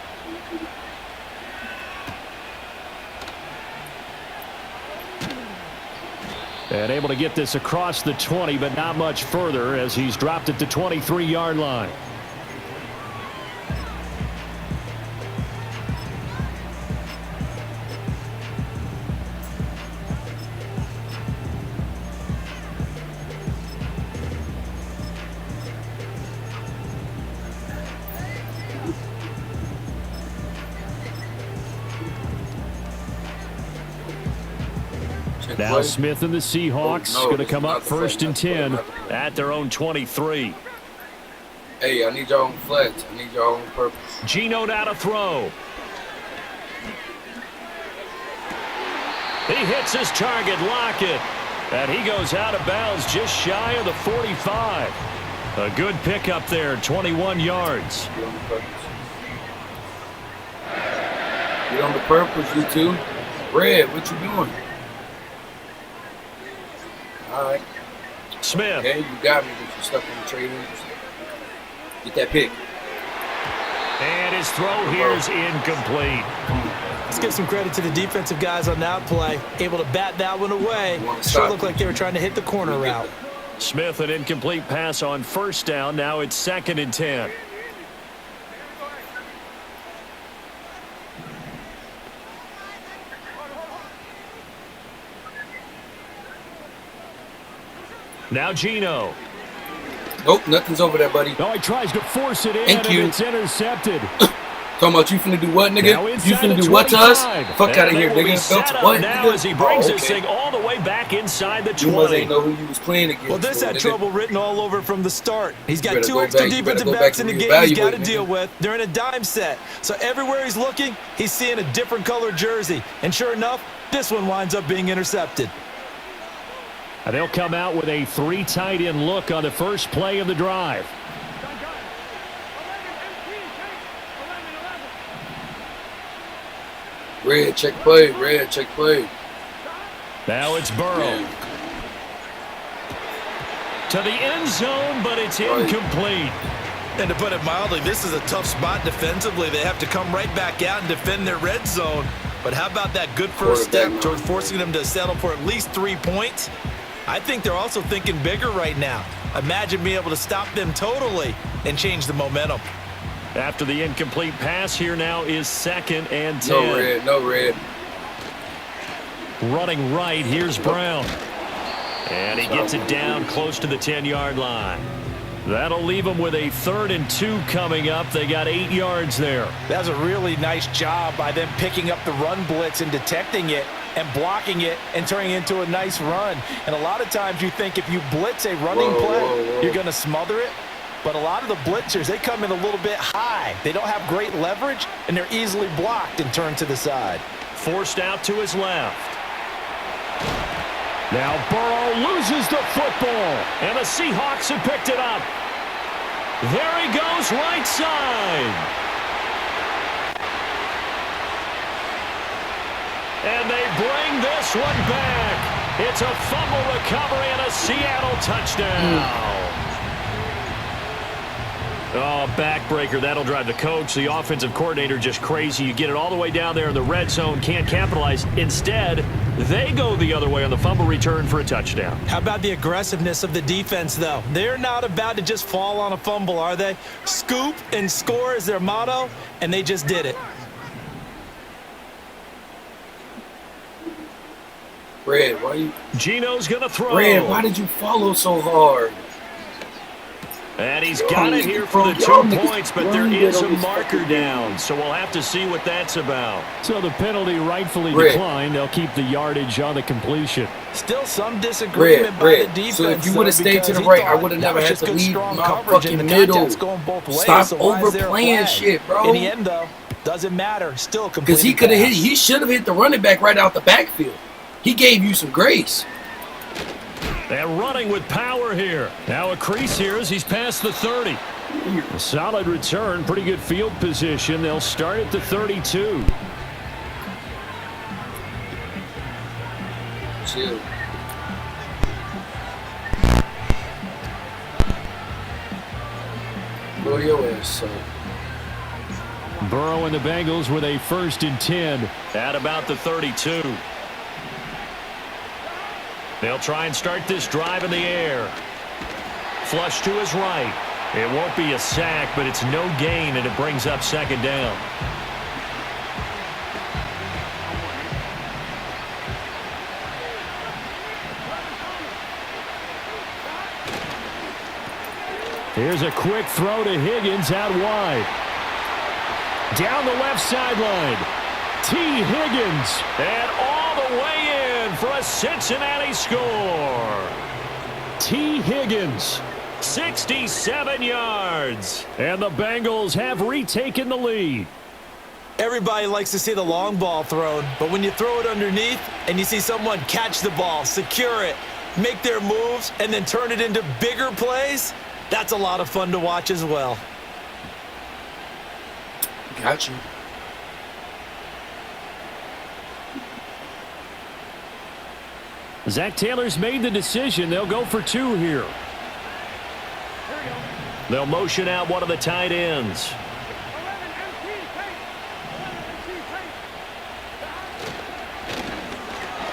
And able to get this across the 20, but not much further as he's dropped at the 23-yard line. Now Smith and the Seahawks going to come up first and 10 at their own 23. Hey, I need y'all on flex. I need y'all on purpose. Geno now to throw. He hits his target, Lockett. And he goes out of bounds just shy of the 45. A good pickup there, 21 yards. Get on the purpose. Get on the purpose, you two. Red, what you doing? All right. Smith. Okay, you got me, but you stuck in the trade. Get that pick. And his throw here is incomplete. Let's give some credit to the defensive guys on that play. Able to bat that one away. Sure looked like they were trying to hit the corner route. Smith, an incomplete pass on first down. Now it's 2nd and 10. Now Geno. Nope, nothing's over there, buddy. No, he tries to force it in, Thank you. and it's intercepted. Talking about you finna do what, nigga? You finna do what to us? Fuck out of here, nigga. What? Now as he brings this thing all the way way back inside the You must 20. ain't know who you was playing against. Well, this had nigga. trouble written all over from the start. He's got better two go extra back- you better defensive go back backs in and the game he's got to reevaluate, deal nigga. with. They're in a dime set. So everywhere he's looking, he's seeing a different color jersey. And sure enough, this one winds up being intercepted. And they'll come out with a 3 tight end look on the first play of the drive. Red, check play. Red, check play. Now it's Burrow. To the end zone, but it's incomplete. And to put it mildly, this is a tough spot defensively. They have to come right back out and defend their red zone. But how about that good first step towards forcing them to settle for at least 3 points? I think they're also thinking bigger right now. Imagine being able to stop them totally and change the momentum. After the incomplete pass, here now is 2nd and 10. No red, no red. Running right, here's Brown. And he gets it down close to the 10-yard line. That'll leave them with a 3rd and 2 coming up. They got 8 yards there. That was a really nice job by them picking up the run blitz and detecting it and blocking it and turning it into a nice run. And a lot of times you think if you blitz a running play, you're going to smother it. But a lot of the blitzers, they come in a little bit high. They don't have great leverage, and they're easily blocked and turned to the side. Forced out to his left. Now Burrow loses the football, and the Seahawks have picked it up. There he goes, right side. And they bring this one back. It's a fumble recovery and a Seattle touchdown. Oh, backbreaker. That'll drive the coach, the offensive coordinator, just crazy. You get it all the way down there in the red zone, can't capitalize. Instead, they go the other way on the fumble return for a touchdown. How about the aggressiveness of the defense, though? They're not about to just fall on a fumble, are they? Scoop and score is their motto, and they just did it. Red, why you? Gino's going to throw. Red, why did you follow so hard? And he's got it here for the 2 points, but there is a marker down, so we'll have to see what that's about. So the penalty rightfully declined. They'll keep the yardage on the completion. Still some disagreement by the defense. So if you would have stayed to the right, I would have never had to leave my fucking middle. Stop overplaying shit, bro. In the end, though, doesn't matter. Still complete. Because he could have hit. He should have hit the running back right out the backfield. He gave you some grace. They're running with power here. Now a crease here as he's past the 30. A solid return, pretty good field position. They'll start at the 32. Chill. Blow your ass up. Burrow and the Bengals with a 1st and 10 at about the 32. They'll try and start this drive in the air. Flush to his right. It won't be a sack, but it's no gain, and it brings up 2nd down. Here's a quick throw to Higgins out wide. Down the left sideline. T. Higgins. And all the way in for a Cincinnati score. T. Higgins. 67 yards. And the Bengals have retaken the lead. Everybody likes to see the long ball thrown, but when you throw it underneath and you see someone catch the ball, secure it, make their moves, and then turn it into bigger plays, that's a lot of fun to watch as well. Got you. Zach Taylor's made the decision. They'll go for 2 here. They'll motion out one of the tight ends.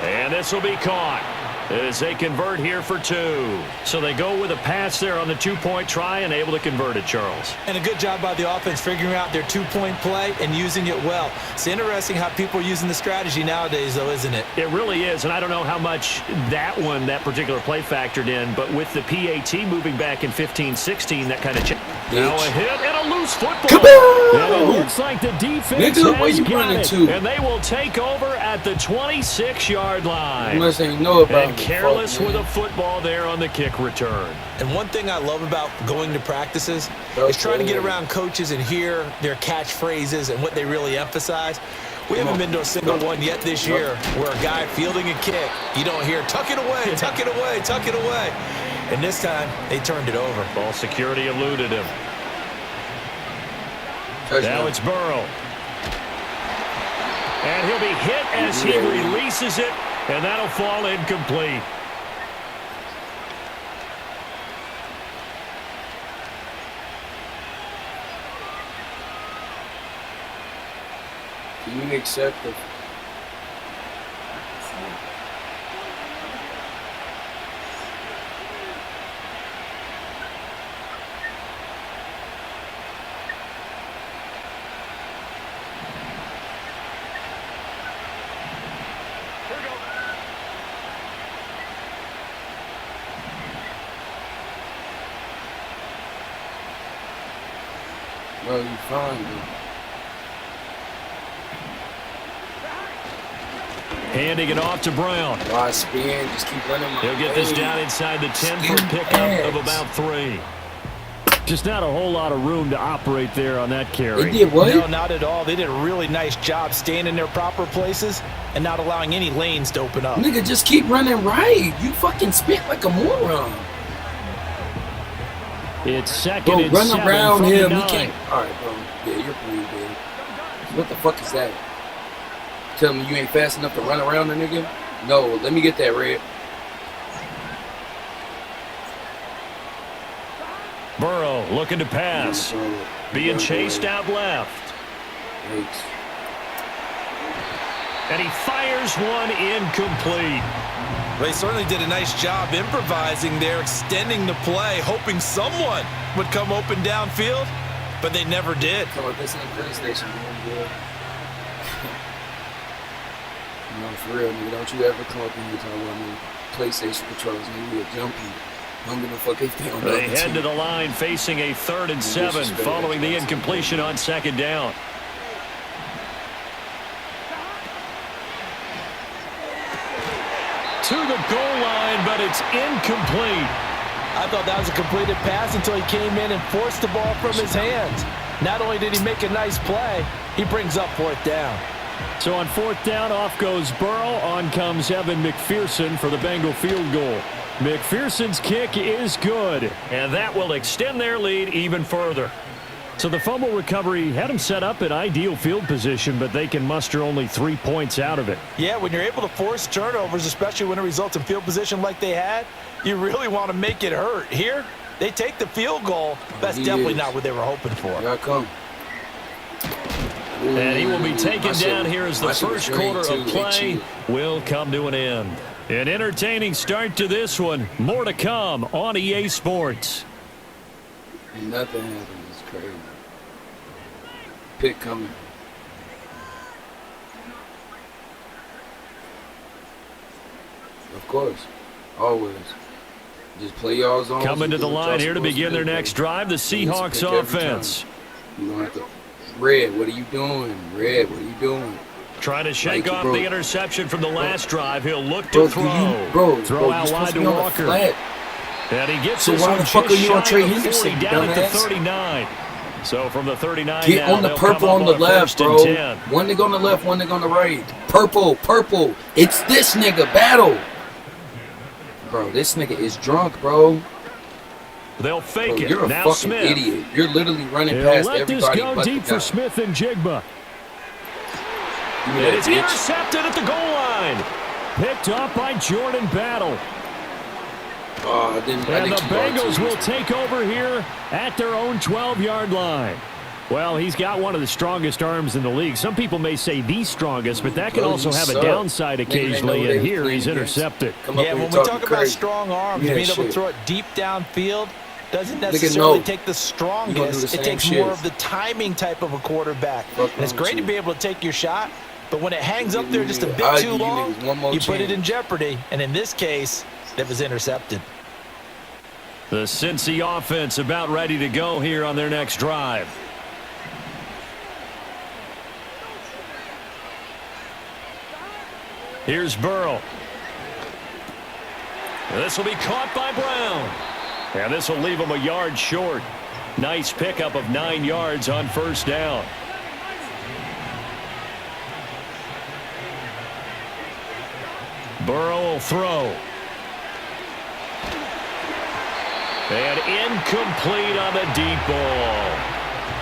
And this will be caught as they convert here for 2. So they go with a pass there on the 2-point try and able to convert it, Charles. And a good job by the offense figuring out their 2-point play and using it well. It's interesting how people are using the strategy nowadays, though, isn't it? It really is, and I don't know how much that particular play factored in, but with the PAT moving back in 15-16, that kind of changed. Now a hit and a loose football. Kaboom! And it looks like the defense Nigga, where has you got running it. to? And they will take over at the 26-yard line. You must ain't know about And me, careless fuck, with man. a football there on the kick return. And one thing I love about going to practices is trying to get around coaches and hear their catchphrases and what they really emphasize. We haven't been to a single one yet this year where a guy fielding a kick, you don't hear, tuck it away, tuck it away, tuck it away. And this time, they turned it over. Ball security eluded him. Touchdown. Now it's Burrow. And he'll be hit as he releases it, and that'll fall incomplete. Can you accept it? Bro, you fine, dude. Handing it off to Brown. Why spin? Just keep running my He'll get this way. down inside the 10 for a Spin pickup pass. of about 3. Just not a whole lot of room to operate there on that carry. They did what? No, not at all. They did a really nice job staying in their proper places and not allowing any lanes to open up. Nigga, just keep running right. You fucking spit like a moron. It's second Bro, and run 7 around from the him. He 9. can't. Alright, bro. Yeah, you're playing, baby. What the fuck is that? Tell me you ain't fast enough to run around the nigga? No, let me get that red. Burrow looking to pass. Being chased out left. Thanks. And he fires one incomplete. They certainly did a nice job improvising there, extending the play, hoping someone would come open downfield, but they never did. Come on, this in the PlayStation, man, boy. No, for real, nigga. Don't you ever come up and you talk about me. PlayStation controls, nigga. You a junkie. I don't give a fuck if they on the They other head to team. the line facing a 3rd and 7 following the incompletion on 2nd down. To the goal line, but it's incomplete. I thought that was a completed pass until he came in and forced the ball from his hands. Not only did he make a nice play, he brings up 4th down. So on 4th down, off goes Burrow. On comes Evan McPherson for the Bengal field goal. McPherson's kick is good, and that will extend their lead even further. So the fumble recovery had them set up in ideal field position, but they can muster only 3 points out of it. Yeah, when you're able to force turnovers, especially when it results in field position like they had, you really want to make it hurt. Here, they take the field goal. That's definitely not what they were hoping for. Here I come. And he will be taken My shit- down here as the my shit was first green, quarter too. of They play cheated. will come to an end. An entertaining start to this one. More to come on EA Sports. Nothing happened. It's crazy. Pick coming. Of course. Always. Just play y'all zones. Coming to and the do what line y'all here to supposed begin their do, next bro. drive, the It's Seahawks pick every offense. time. You don't have to. Red, what are you doing? Red, what are you doing? Trying to shake Like, off bro. the interception from the last drive. He'll look Bro, to throw. Throw bro, out you're wide supposed to be on the Walker. flat. And he gets So this why one the fuck just are you on shy Trey of Henderson, 40, down at the dumbass? 39. So from the 39 Get now, on the they'll purple come on up the a left, 1st and bro. 10. One nigga on the left, one nigga on the right. Purple. It's this nigga. Battle. Bro, this nigga is drunk, bro. They'll fake Bro, it. you're a Now fucking Smith. idiot. You're literally running He'll past let this everybody go but deep the for guy. Smith and Jigba. Give me It that, is bitch. intercepted at the goal line. Picked up by Jordan Battle. Oh, I didn't And the keep on Bengals to will this. take over here at their own 12-yard line. Well, he's got one of the strongest arms in the league. Some people may say the strongest, but that can Bro, also you have a suck. downside Nigga, they know occasionally, they and was here playing he's against. intercepted. Come up Yeah, here when we talking talk about crazy. strong arms, Yeah, being able to shit. throw it deep downfield doesn't Nigga, necessarily no. take the You gonna do strongest. the It same takes shit. more of the timing type of a quarterback. Fuck And it's wrong great with to be you? able to take your shot, but when it hangs up there just a bit I'll too give you long, niggas one more you put it chance. in jeopardy. And in this case, it was intercepted. The Cincy offense about ready to go here on their next drive. Here's Burrow. This will be caught by Brown. And this will leave him a yard short. Nice pickup of 9 yards on first down. Burrow will throw. And incomplete on the deep ball.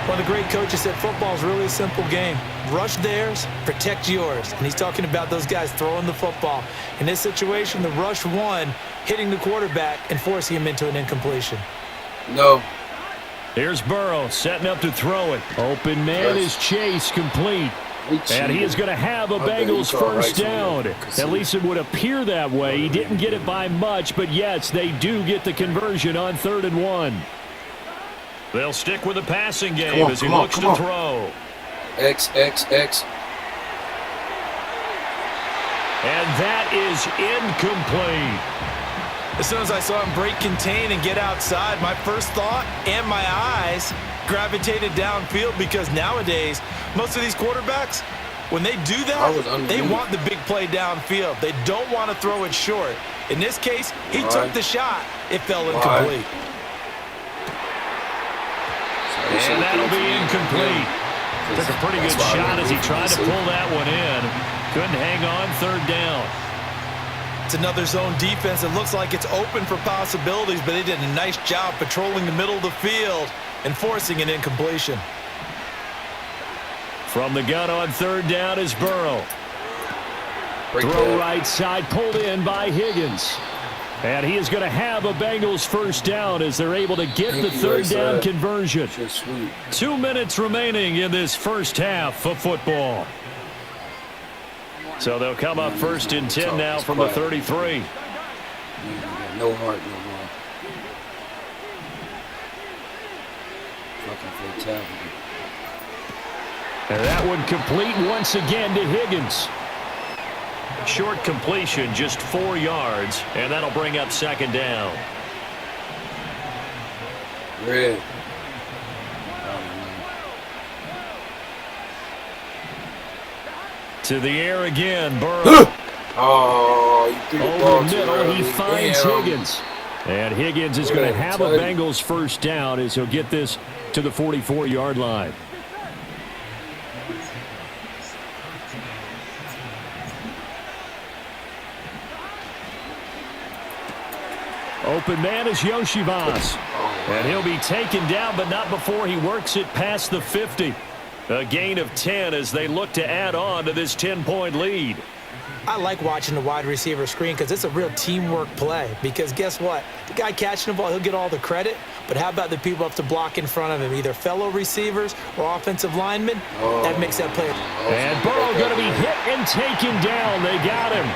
One of the great coaches said football is really a simple game. Rush theirs, protect yours. And he's talking about those guys throwing the football. In this situation, the rush one, hitting the quarterback and forcing him into an incompletion. No. Here's Burrow setting up to throw it. Open man is Chase, complete. And he is going to have a Bengals first down. At least it would appear that way. He didn't get it by much, but yes, they do get the conversion on 3rd and 1. They'll stick with the passing game as he looks to throw. X. And that is incomplete. As soon as I saw him break contain and get outside, my first thought and my eyes gravitated downfield, because nowadays, most of these quarterbacks, when they do that, they want the big play downfield. They don't want to throw it short. In this case, he took the shot. It fell incomplete. And that'll be incomplete. Took a pretty good shot as he tried to pull that one in. Couldn't hang on 3rd down. It's another zone defense. It looks like it's open for possibilities, but they did a nice job patrolling the middle of the field and forcing an incompletion. From the gun on 3rd down is Burrow. Throw right side, pulled in by Higgins. And he is going to have a Bengals first down as they're able to get the 3rd down conversion. 2 minutes remaining in this first half of football. So they'll come up 1st and 10 now from the 33. No heart no more. Fucking fatality. And that one complete once again to Higgins. Short completion, just 4 yards, and that'll bring up 2nd down. Red. To the air again, Burrow. Oh, you threw the ball over too middle, early. he finds Higgins. And Higgins is going to have a Bengals first down as he'll get this to the 44-yard line. Open man is Yoshivas. And he'll be taken down, but not before he works it past the 50. A gain of 10 as they look to add on to this 10-point lead. I like watching the wide receiver screen because it's a real teamwork play. Because guess what? The guy catching the ball, he'll get all the credit. But how about the people up to block in front of him? Either fellow receivers or offensive linemen. That makes that play. And Burrow going to be hit and taken down. They got him.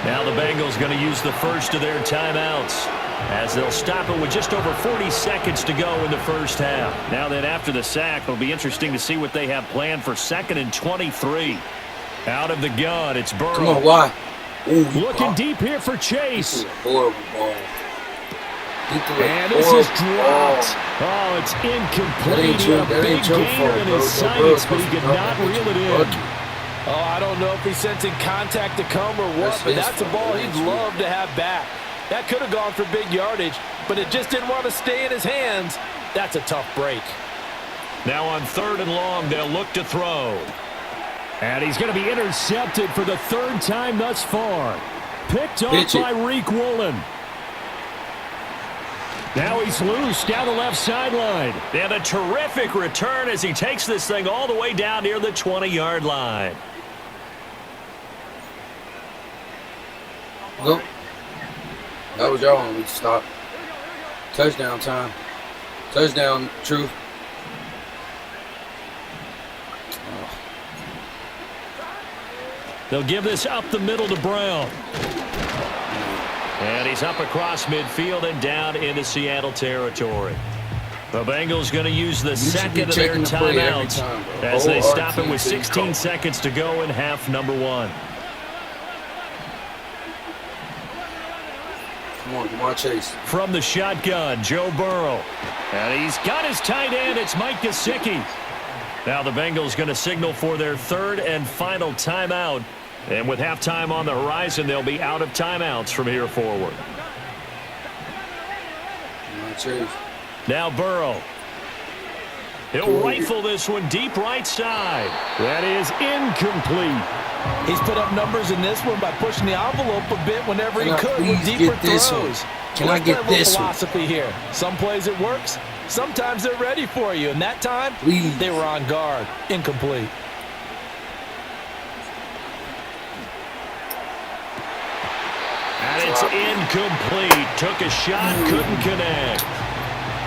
Now the Bengals going to use the first of their timeouts as they'll stop it with just over 40 seconds to go in the first half. Now then, after the sack, it'll be interesting to see what they have planned for 2nd and 23. Out of the gun, it's Burrow. Come on, why? Ooh, looking deep here for Chase. Horrible ball. And this is dropped. Oh, it's incomplete. He had a big gainer in his sights, but he could not reel it in. Oh, I don't know if he's sensing contact to come or what, but that's a ball he'd love to have back. That could have gone for big yardage, but it just didn't want to stay in his hands. That's a tough break. Now on 3rd and long, they'll look to throw. And he's going to be intercepted for the 3rd time thus far. Picked off by Reek Woolen. Now he's loose down the left sideline. And a terrific return as he takes this thing all the way down near the 20-yard line. Nope. That was y'all when we stopped. Touchdown time. Touchdown, Truth. They'll give this up the middle to Brown. And he's up across midfield and down into Seattle territory. The Bengals going to use the second of their timeouts as they stop it with 16 seconds to go in half number 1. Come on, Chase. From the shotgun, Joe Burrow. And he's got his tight end. It's Mike Gesicki. Now the Bengals going to signal for their third and final timeout. And with halftime on the horizon, they'll be out of timeouts from here forward. Come on, Chase. Now Burrow. He'll rifle this one deep right side. That is incomplete. He's put up numbers in this one by pushing the envelope a bit whenever he could with deeper throws. Can I get this one? Philosophy here. Some plays it works. Sometimes they're ready for you. And that time, they were on guard. Incomplete. And it's incomplete. Took a shot, couldn't connect.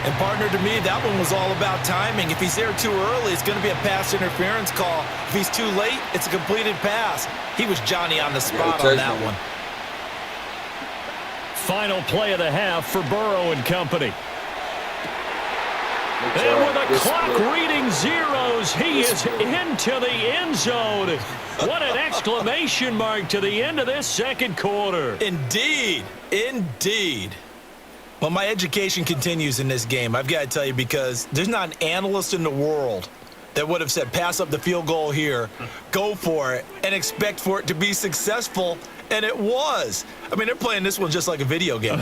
And partner, to me, that one was all about timing. If he's there too early, it's going to be a pass interference call. If he's too late, it's a completed pass. He was Johnny on the spot on that one. Final play of the half for Burrow and company. And with the clock reading zeros, he is into the end zone. What an exclamation mark to the end of this second quarter. Indeed. Indeed. Well, my education continues in this game, I've got to tell you, because there's not an analyst in the world that would have said pass up the field goal here, go for it, and expect for it to be successful, and it was. I mean, they're playing this one just like a video game.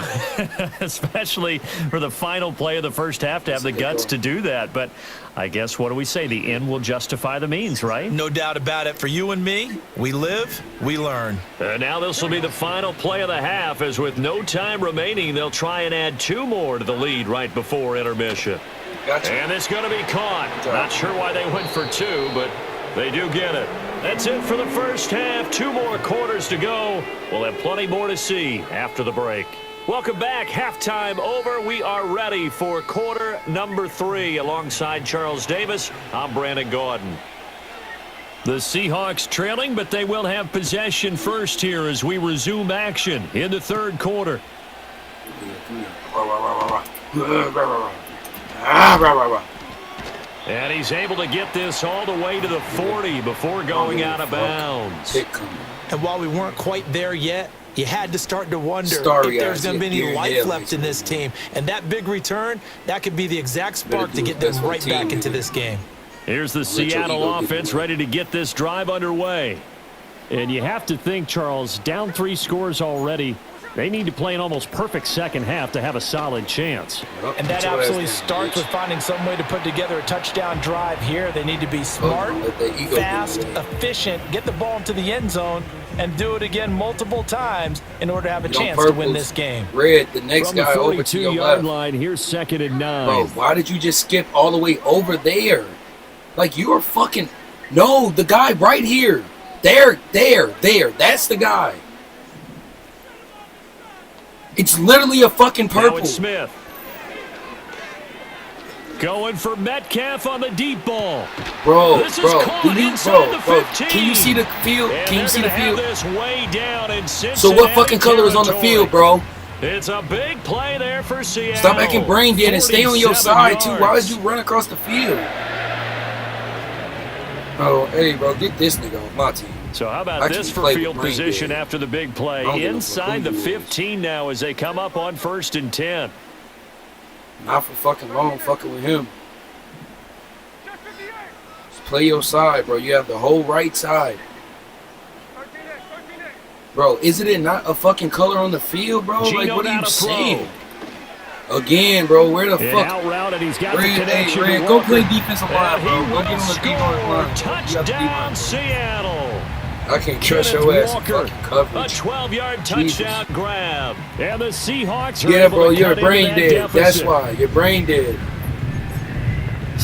Especially for the final play of the first half to have the guts to do that. But I guess, what do we say? The end will justify the means, right? No doubt about it. For you and me, we live, we learn. Now this will be the final play of the half, as with no time remaining, they'll try and add 2 more to the lead right before intermission. Gotcha. And it's going to be caught. Not sure why they went for 2, but they do get it. That's it for the first half. 2 more quarters to go. We'll have plenty more to see after the break. Welcome back. Halftime over. We are ready for quarter number 3. Alongside Charles Davis, I'm Brandon Gaudin. The Seahawks trailing, but they will have possession first here as we resume action in the third quarter. And he's able to get this all the way to the 40 before going out of bounds. And while we weren't quite there yet, you had to start to wonder if there's going to be any life left in this team. And that big return, that could be the exact spark to get them right back into this game. Here's the Seattle offense ready to get this drive underway. And you have to think, Charles, down 3 scores already. They need to play an almost perfect second half to have a solid chance. And that absolutely starts with finding some way to put together a touchdown drive here. They need to be smart, fast, efficient, get the ball into the end zone, and do it again multiple times in order to have a chance to win this game. Red, the next From the guy over to your 42-yard left. line, here's 2nd and 9. Bro, why did you just skip all the way over there? Like, you are fucking... No, the guy right here. There. That's the guy. It's literally a fucking purple. Now it's Smith. Going for Metcalf on the deep ball. Bro, this is caught inside the 15. Can you see the field? And Can you see the field? This way down in So what fucking color is on the field, bro? It's a big play there for Seattle. Stop acting brain dead and stay on your side, too. Why did you run across the field? Oh, hey, bro, get this nigga on my team. So how about this for field position after the big play? Inside the 15 now as they come up on 1st and 10. Not for fucking long, fucking with him. Just play your side, bro. You have the whole right side. Bro, isn't it not a fucking color on the field, bro? Like, what are you saying? Again, bro, where the fuck? Out route, and he's got Red, the connection. Red, go play defensive line, bro. Go get on the defensive line. Touchdown, Seattle. I can't trust your ass in fucking A coverage. 12-yard touchdown grab. And the Seahawks are Yeah, able bro, to you're cut brain into that dead. deficit. That's why. You're brain dead.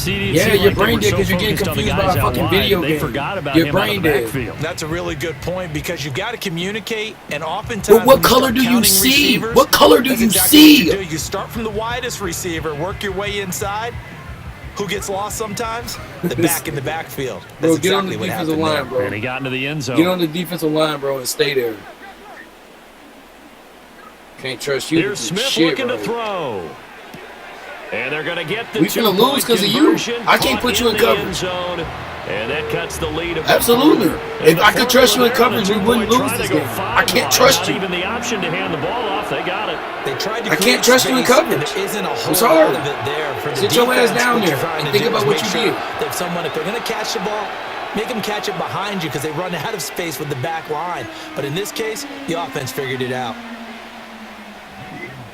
Yeah, you're brain dead because you're getting confused by a fucking video game. They forgot about you're him out of brain the dead. backfield. That's a really good point, because you got to communicate, and oftentimes But what color do you see? What color do you see? You start from the widest receiver, work your way inside. Who gets lost sometimes? The back in the backfield. That's Bro, get on exactly the what defensive happened line, there. bro. And he got into the end zone. Get on the defensive line, bro, and stay there. Can't trust you. Here's Smith shit, looking bro. to throw. And they're going to get the We finna lose because of you. I can't put you in coverage. And that cuts the lead. Absolutely. If I could trust you in coverage, we wouldn't lose this game. I can't trust you. Not even the option to hand the ball off. They got it. They tried to I can't trust you in coverage. There isn't a whole It's hard. lot of it there for the Sit your ass defense. down What there you're trying and to think do about is what make you sure did. that if they're going to catch the ball, make them catch it behind you because they run out of space with the back line. But in this case, the offense figured it out.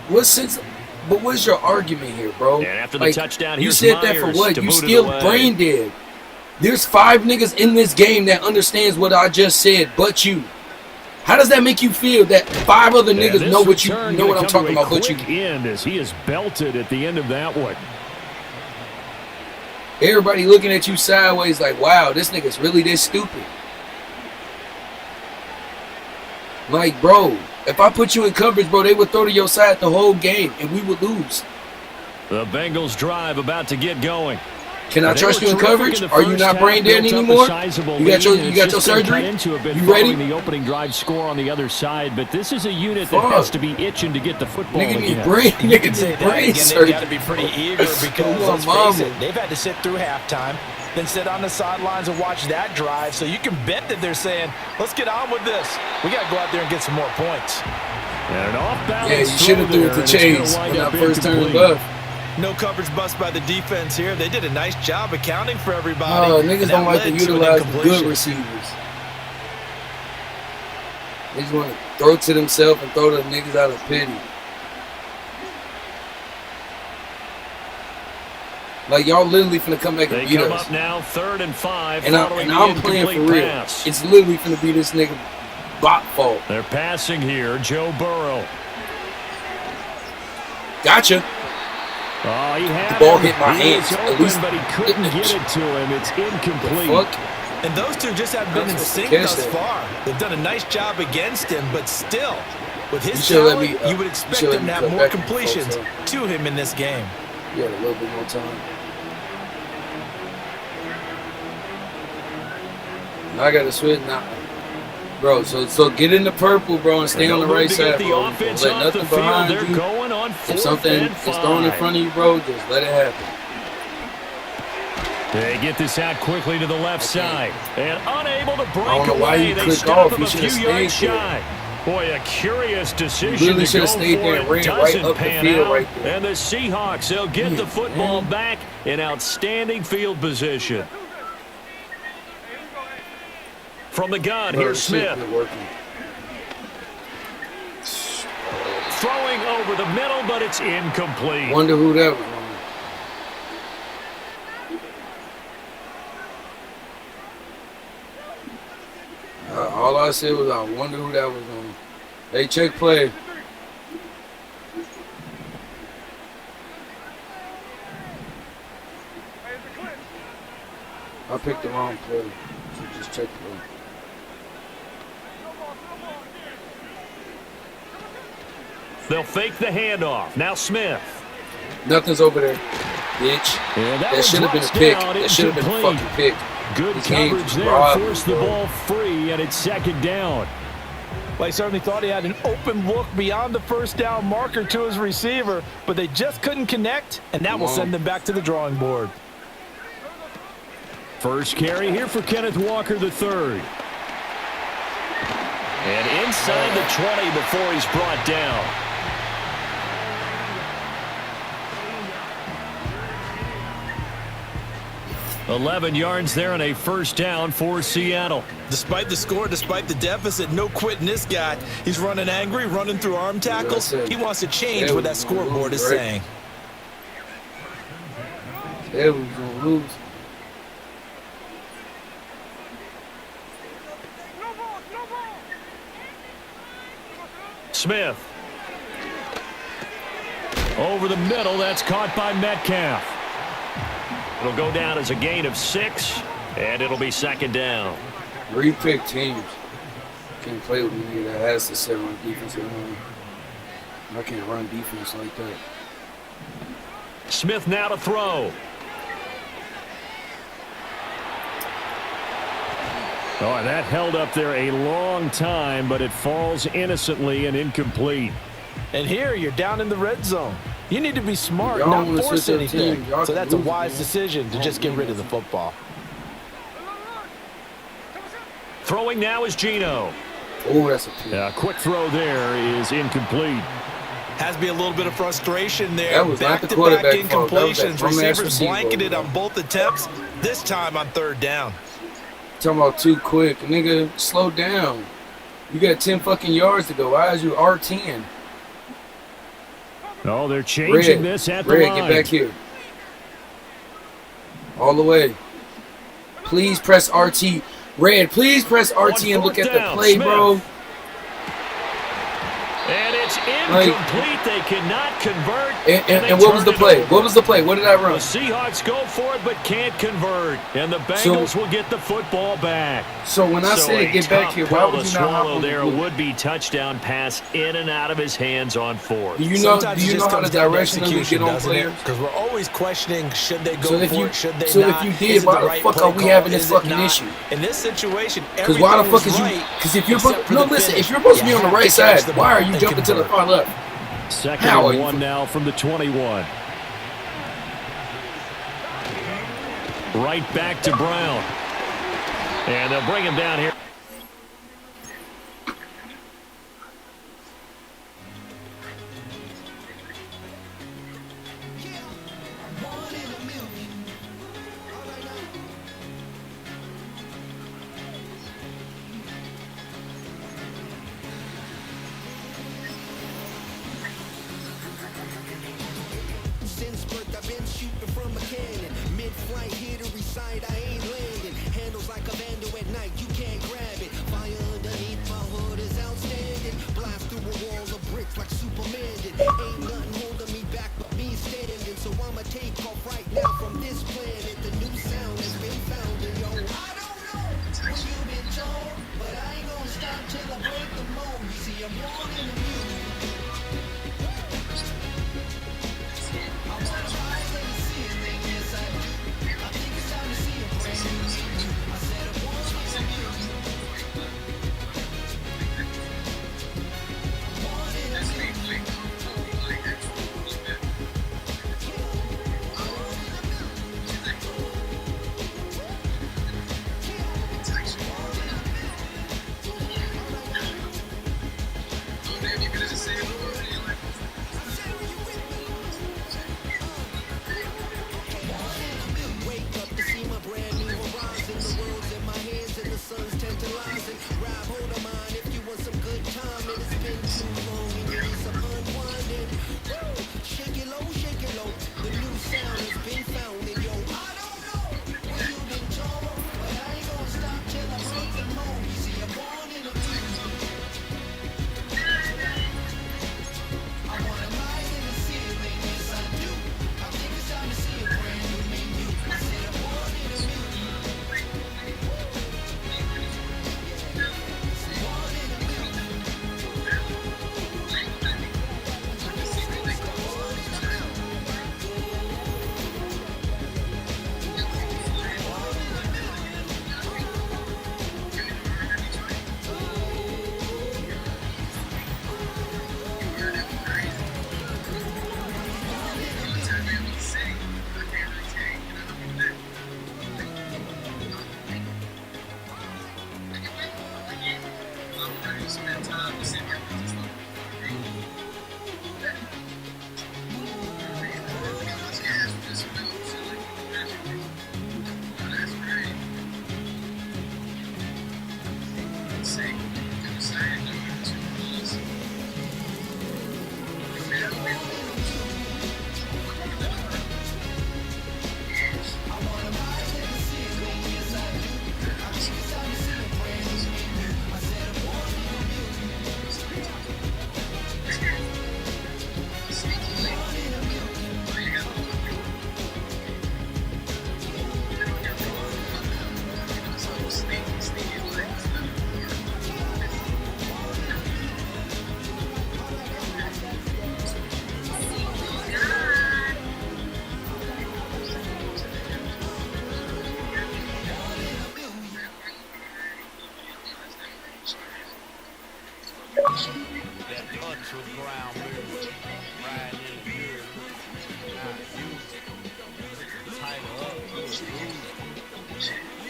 But what's your argument here, bro? And after the touchdown, you here's said that for Myers what? to You boot it still away. brain dead. There's 5 niggas in this game that understands what I just said, but you. How does that make you feel that 5 other niggas know what I'm talking about, but you? End as he is belted at the end of that one. Everybody looking at you sideways like, wow, this nigga's really this stupid. Like, bro, if I put you in coverage, bro, they would throw to your side the whole game, and we would lose. The Bengals drive about to get going. Can I trust you in coverage? Are you not brain dead anymore? You got your surgery? You ready? The opening drive score on the other side, but this is a unit that has to be itching to get the football Nigga again. need brain surgery. They've got to be pretty eager because, let's face it, they've had to sit through halftime, then sit on the sidelines and watch that drive. So you can bet that they're saying, let's get on with this. We got to go out there and get some more points. And an off-balance Yeah, you should have threw it to Chase when I first turned left. No coverage bust by the defense here. They did a nice job accounting for everybody. Oh, niggas don't like to utilize the good receivers. They just want to throw to themselves and throw the niggas out of pity. Like, y'all literally finna come back and beat us. Up now, 3rd and 5. And I'm playing for real. Pass. It's literally finna be this nigga bot fault. They're passing here. Joe Burrow. Gotcha. Oh, he had the ball hit my hands. Open, at least, but he couldn't get it to him. It's incomplete. And those two just haven't been in sync thus far. They've done a nice job against him, but still, with his talent, you would expect him to have more completions to him in this game. You had a little bit more time. I got to switch now. Bro, so get in the purple, bro, and stay on the right side, bro. Don't let nothing behind you. If something is thrown in front of you, bro, just let it happen. They get this out quickly to the left side. And unable to break I don't know why away. you They clicked stop off. him You a should few have yards stayed shy. Boy, a curious decision You really to should go have stayed there and for ran it. right Doesn't up the pan field out. right there. And the Seahawks, they'll get the football back in outstanding field position. From the gun, here's Smith. Throwing over the middle, but it's incomplete. Wonder who that was. All I said was, I wonder who that was on. Hey, check play. I picked the wrong play, so just check play. They'll fake the handoff. Now Smith. Nothing's over there, bitch. Yeah, that should have been a pick. That should have been a fucking pick. Good coverage there. Force the ball free, and it's 2nd down. Well, he certainly thought he had an open look beyond the first down marker to his receiver, but they just couldn't connect, and that will send them back to the drawing board. First carry here for Kenneth Walker III. And inside the 20 before he's brought down. $11 yards there and a first down for Seattle. Despite the score, despite the deficit, no quitting this guy. He's running angry, running through arm tackles. He wants to change what that scoreboard is saying. Yeah, we're going to lose. Smith. Over the middle, that's caught by Metcalf. It'll go down as a gain of 6, and it'll be 2nd down. Repick teams. Can't play with me that has to sit on defensive line. I can't run defense like that. Smith now to throw. Oh, that held up there a long time, but it falls innocently and incomplete. And here you're down in the red zone. You need to be smart, not force anything. So that's a wise decision to just get rid of the football. Throwing now is Gino. Oh, that's a pick. A quick throw there is incomplete. Has to be a little bit of frustration there. That was not the quarterback fault. Incompletions. Receivers receiver blanketed on both attempts. This time on third down. Talking about too quick. Nigga, slow down. You got 10 fucking yards to go. Why is you R10? Oh, they're changing this at the line. Red, get back here. All the way. Please press RT. Red, please press RT and look at the play, bro. And it's incomplete. They cannot convert. And what was the play? What was the play? What did I run? The Seahawks go for it but can't convert. And the Bengals will get the football back. So when I said get back here, why would you not hop on there? A would-be touchdown pass in and out of his hands on fourth. Do you know how the direction we get on players? Because we're always questioning, should they go for it, should they not? So if you did, why the fuck are we having this fucking issue? In this situation, because why the fuck is you? Because if you're if you're supposed to be on the right side, why are you jumping to the far left? Second and one now from the 21. Right back to Brown. And they'll bring him down here. Since birth, I've been shooting from a cannon. Mid-flight, here to recite, I ain't landing. Handles like a vandal at night, you can't grab it. Fire underneath my hood is outstanding. Blast through a wall of bricks like Superman did. Ain't nothing holding me back but me standing. So I'ma take off right now from this planet. The new sound has been found in yo. I don't know what you've been told, but I ain't gonna stop till I break the mold. You see, I'm born in the music.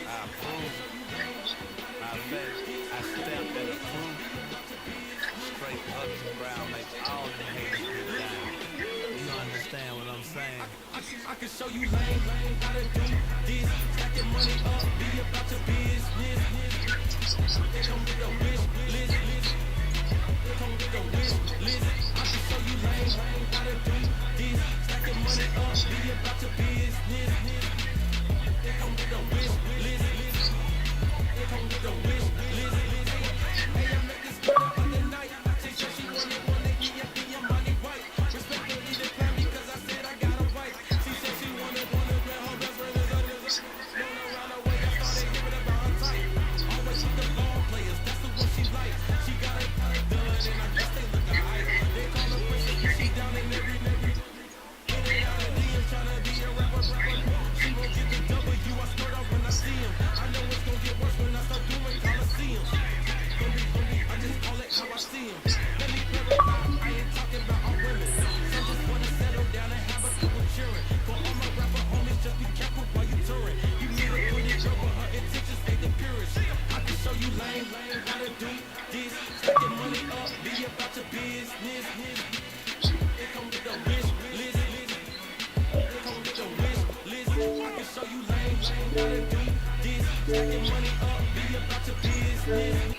I approve. I Brown makes all the haters get down. You understand what I'm saying? I can show you lame how to do this. Stack your money up, be about your business. They come with a wish list. They come with a wish list. I can show you lame how to do this. Stack your money up, be about your business. They come with a wish list. They come with a wish list. Hey, I met this girl the other night. She said she wanted give your money right. Respectfully declined because I said I got a wife. She said she wanted her best friend is going around the way. I started giving about her type. Always with the ball players, that's the one she like. She got it done and I guess they look alright. They call her Princess, she down in every in and out of DM trying to be a rapper. She won't get the W, I squirt up when I see him. I know it's gonna get worse when I start doing Coliseum. I just call it how I see him. Let me clarify, I ain't talking about all women. Some just wanna settle down and have a couple children. For all my rapper homies, just be careful while you touring. You need a pretty girl, but her intentions ain't the purest. I can show you lame how to do this. Stack your money up, be about your business. They come with a wish list. They come with a wish list. I can show you lame how to do this. Stack your money up, be about your business.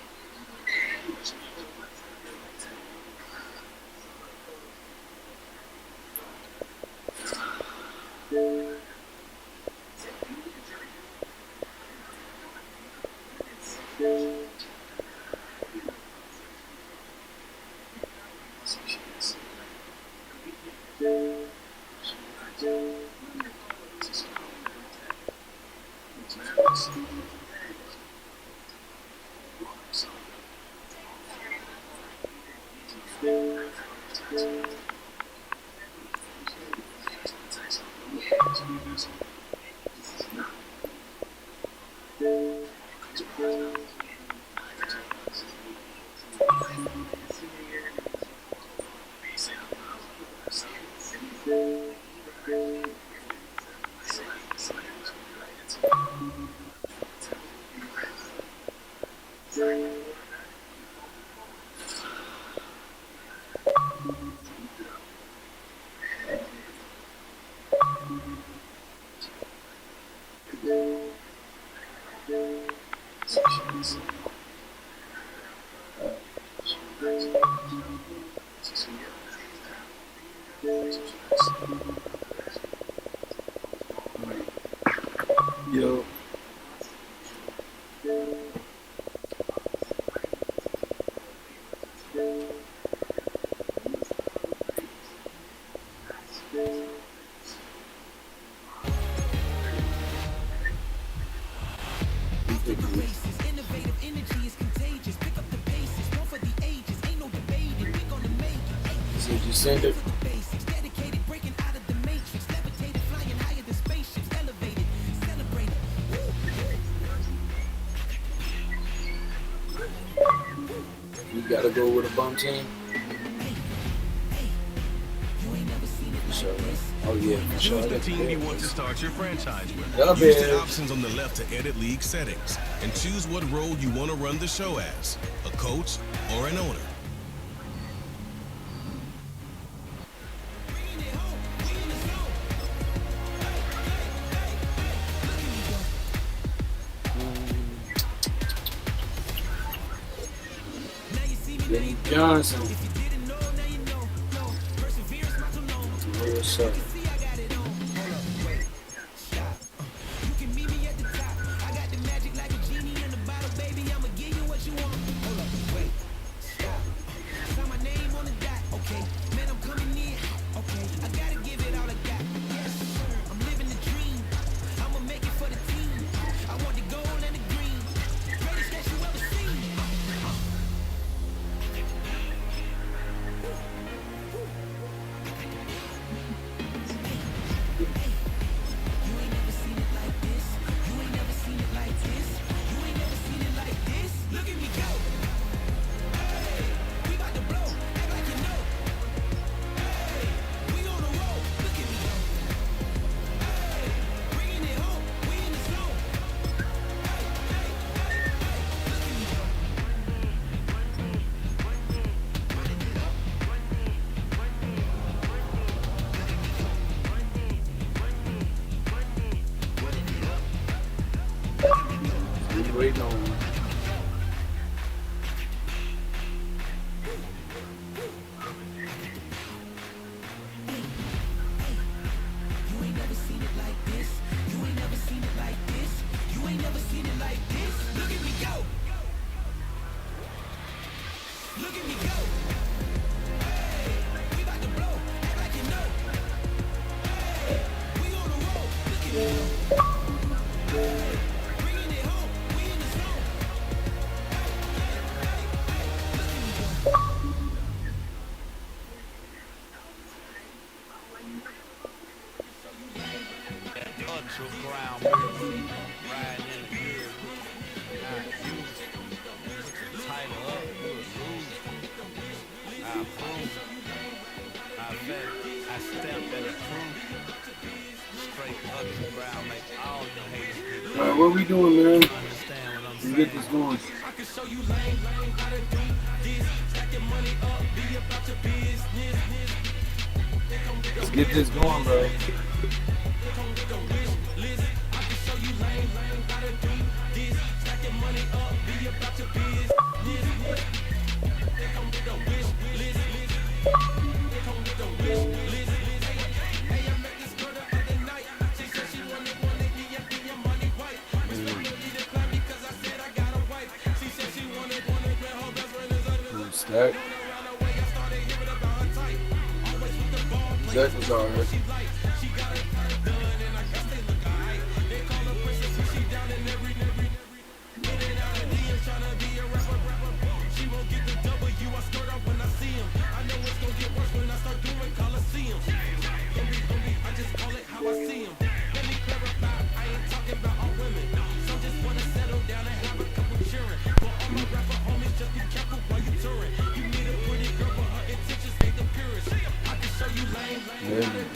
Yo. Innovative energy is contagious. Pick up the bases. One for the ages. Ain't no debating. We're gonna make it. So you send it. Basics. Dedicated. Breaking out of the matrix. Levitated. Flying higher than spaceships. Elevated. Celebrated. You gotta go with a bum team. For sure. Oh yeah, for sure. Choose the team you want to start your franchise with. Yeah, Use man. the options on the left to edit league settings and choose what role you want to run the show as, a coach or an owner. Benny Johnson. Real shot. natural ground movement. Riding in the good. Not used. Tighten up, you a loser. I approve. I bet I stamped at approve. Straight underground, make all you haters. Alright, what we doing, man? Understand what I'm We saying? get this going. I can show you lame, how to do this. Stack your money up, be about your business. Let's get this going, bro. Stack. That was alright.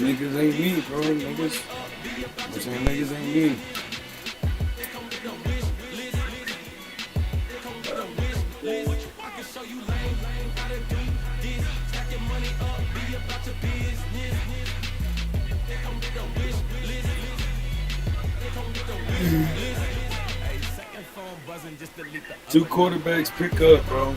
Niggas ain't me, bro. Niggas. I'm saying niggas ain't me. Two quarterbacks pick up, bro.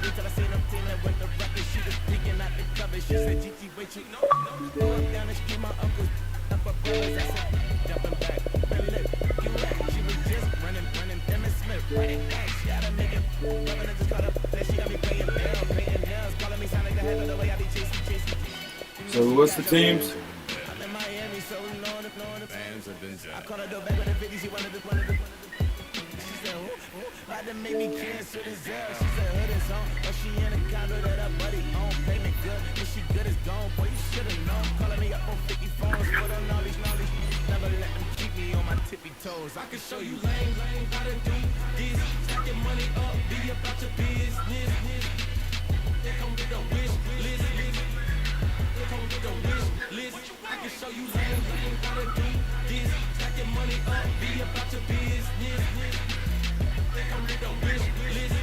So what's the teams? Fans have been judged. That make me cancel this L. She said hood is on, but she in a condo that her buddy on. Payment good, and she good as gone. Boy, you should've known. Calling me up on 50 phones, put on all these knowledge. Never let them keep me on my tippy toes. I can show you lame, how to do this. Stack your money up, be about your business. They come with a wish list. They come with a wish list. I can show you lame, how to do this. Stack your money up, be about your business. They come with a wish list.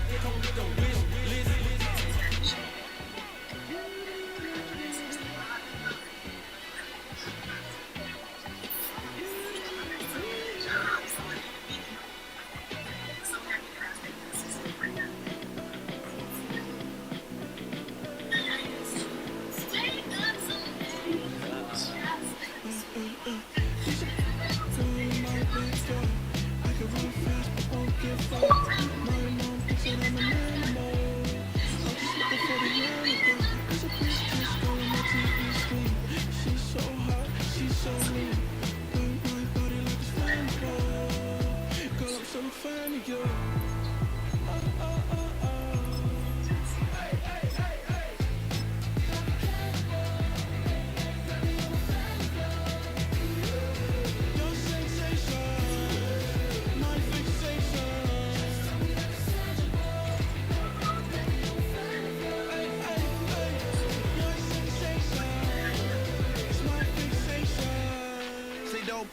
They come with a wish list.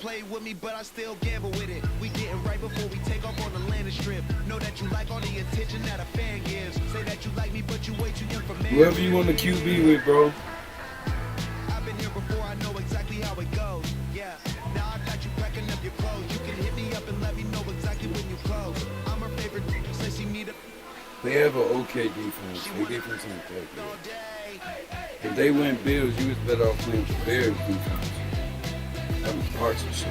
Play with me, but I still gamble with it. We getting right before we take off on the landing strip. Know that you like all the attention that a fan gives. Say that you like me, but you way too young for me. Whoever you want to QB with, bro. I've been here before, I know exactly how it goes. Yeah, now I got you packing up your clothes. You can hit me up and let me know exactly when you close. I'm her favorite, say she need a... They have an okay defense. Their defense ain't that good. If they win Bills, you was better off playing the Bears defense. That was parts of shit.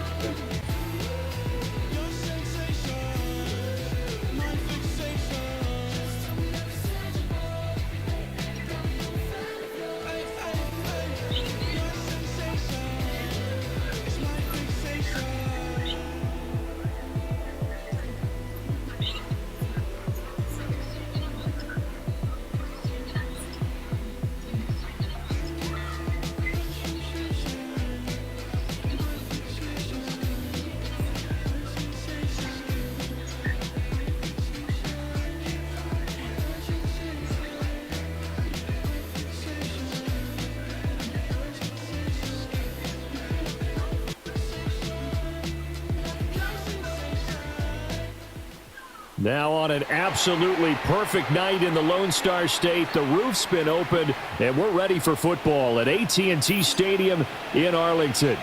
Now on an absolutely perfect night in the Lone Star State, the roof's been opened, and we're ready for football at AT&T Stadium in Arlington.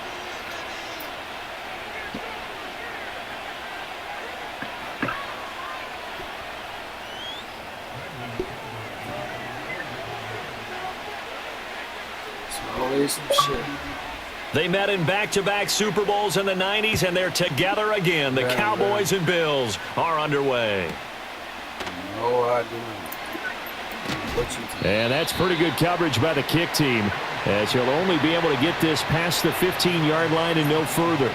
Always some shit. They met in back-to-back Super Bowls in the 90s, and they're together again. The Cowboys and Bills are underway. No idea. And that's pretty good coverage by the kick team, as he'll only be able to get this past the 15-yard line and no further.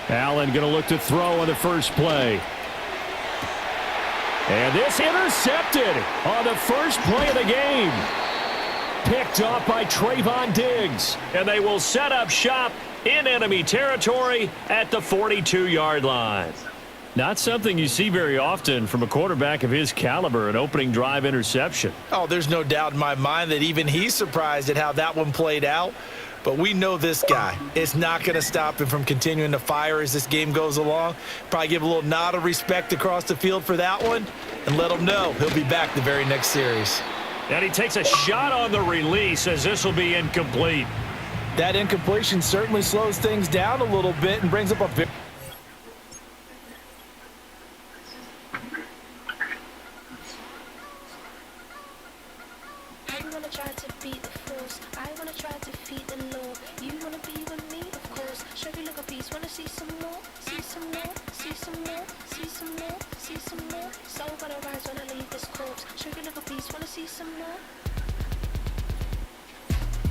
Allen going to look to throw on the first play. And this intercepted on the first play of the game. Picked off by Trayvon Diggs. And they will set up shop in enemy territory at the 42-yard line. Not something you see very often from a quarterback of his caliber, an opening drive interception. Oh, there's no doubt in my mind that even he's surprised at how that one played out. But we know this guy is not going to stop him from continuing to fire as this game goes along. Probably give a little nod of respect across the field for that one and let him know he'll be back the very next series. And he takes a shot on the release as this will be incomplete. That incompletion certainly slows things down a little bit and brings up a big...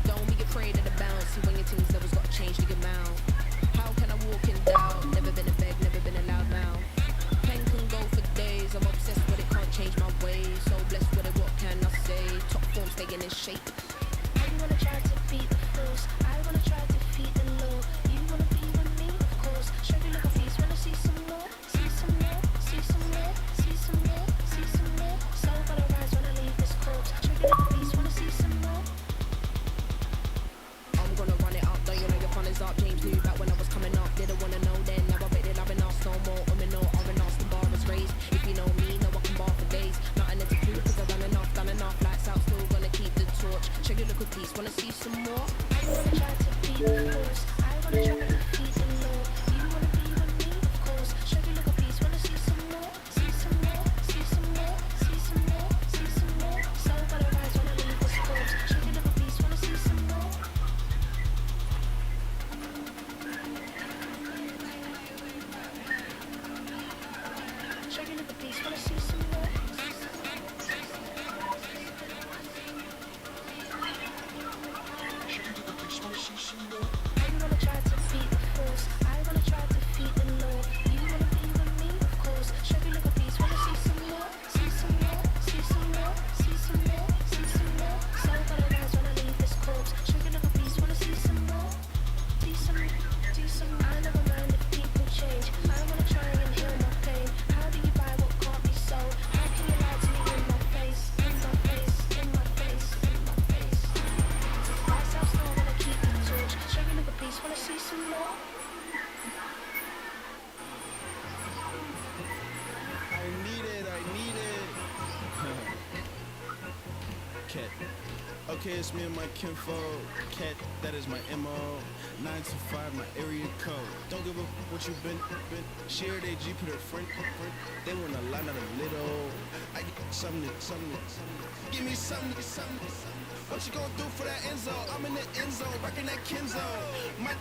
Don't be afraid of the bounce. See when your team's levels got changed to your mouth. How can I walk in doubt? Never been a beg, never been a loud mouth. Pen can go for days. I'm obsessed with it, can't change my ways. So blessed with it, what can I say? Top form staying in shape. I wanna try to beat the force. I wanna try to defeat the law. You wanna be with me, of course. Show you look at these. Wanna see some more? See some more? See some more? See some more? See some more? So gonna rise when I leave this corpse. Show you look at these. Wanna see some more? I'm gonna run it up, though you know your fun is up. James knew back when I was coming up, didn't wanna know then. Now I bet that I've been asked no more. No, I've asked the bar was raised. If you know me, know I can bar for days. Nothing to do because I've done enough. Lights out, still gonna keep the torch. Check your look at these, wanna see some more? I wanna try to beat the force. I wanna try to defeat the law. You wanna be with me, of course. Show you look at these. Wanna see some more? See some more? See some more? See some more? See some more? So gonna rise when I leave this corpse. Show you look at these. Wanna see some more? Show you look at these. Wanna see some more? I wanna try to beat the force. I wanna try to defeat the law. You wanna be with me, of course. Show you look at these. Wanna see some more? See some more? See some more? See some more? See some more? So gonna rise when I leave this corpse. Show you look at these. Wanna see some more? See some? See some? I never mind if people change. I wanna try and heal my pain. How do you buy what can't be sold? How can you lie to me in my face? In my face? In my face? In my face? Myself still wanna keep the torch. Show you look at these. Wanna see some more? I need it. Cat. Okay, it's me and my kinfolk. Cat, that is my MO. 9 to 5, my area code. Don't give a what you been. Share they G, put her friend. They want a lot, not a little. I get something. Give me something. What you gonna do for that end zone? I'm in the end zone, rocking that Kenzo. My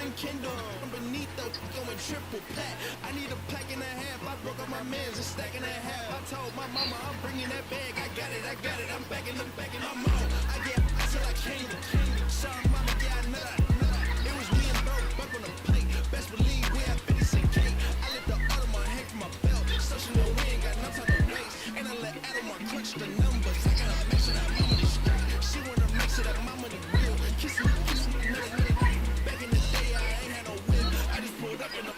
and Kindle. I'm beneath though, going triple pack. I need a pack and a half. I broke up my mans and stacking that half. I told my mama I'm bringing that bag. I got it. I'm backing them. I'm on. I get till I came. Sorry, mama, yeah, I know. It was me and Bro Buck on the plate. Best believe we had 50 cent cake. I let the Audemars hang from my belt. So she know we ain't got no time to waste. And I let Audemars crunch the numbers. I gotta make sure that my money straight. She wanna make sure that my money real. Kiss me, back in the day I ain't had no whip. I just pulled up in the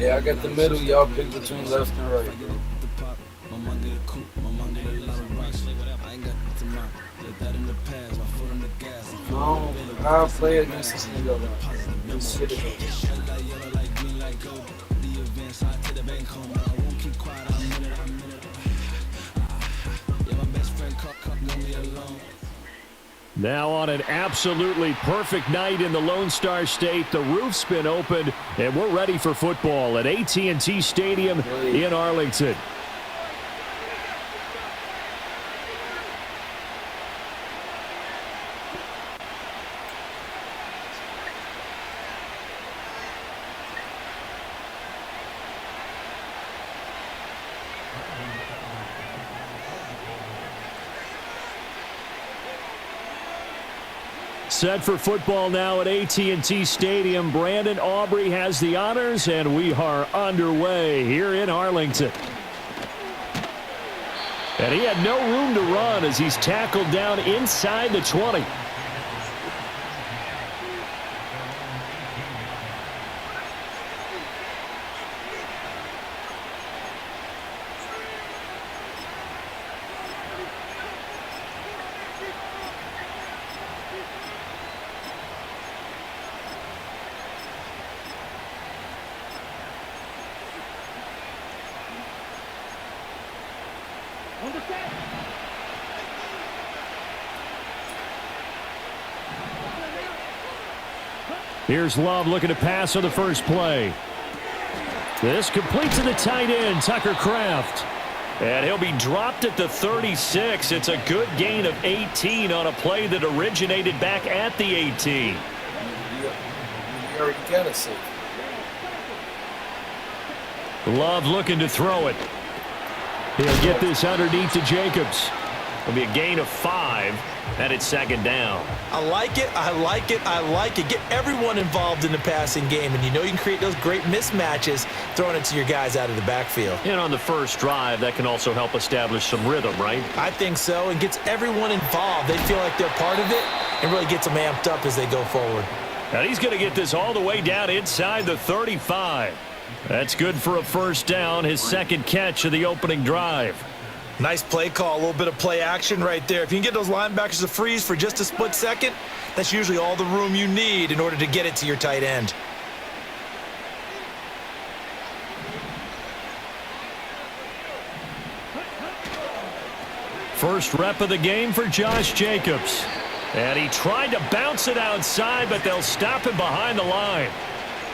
Yeah, I got the middle. Y'all pick between left and right, bro. I'll play against this nigga. Now on an absolutely perfect night in the Lone Star State, the roof's been opened, and we're ready for football at AT&T Stadium in Arlington. Set for football now at AT&T Stadium. Brandon Aubrey has the honors, and we are underway here in Arlington. And he had no room to run as he's tackled down inside the 20. Here's Love looking to pass on the first play. This completes to the tight end, Tucker Kraft. And he'll be dropped at the 36. It's a good gain of 18 on a play that originated back at the 18. You already got it, safe. Love looking to throw it. He'll get this underneath to Jacobs. It'll be a gain of 5, and it's second down. I like it, I like it, I like it. Get everyone involved in the passing game, and you know you can create those great mismatches throwing it to your guys out of the backfield. And on the first drive, that can also help establish some rhythm, right? I think so, and gets everyone involved. They feel like they're part of it, and really gets them amped up as they go forward. And he's going to get this all the way down inside the 35. That's good for a first down, his second catch of the opening drive. Nice play call, a little bit of play action right there. If you can get those linebackers to freeze for just a split second, that's usually all the room you need in order to get it to your tight end. First rep of the game for Josh Jacobs. And he tried to bounce it outside, but they'll stop him behind the line.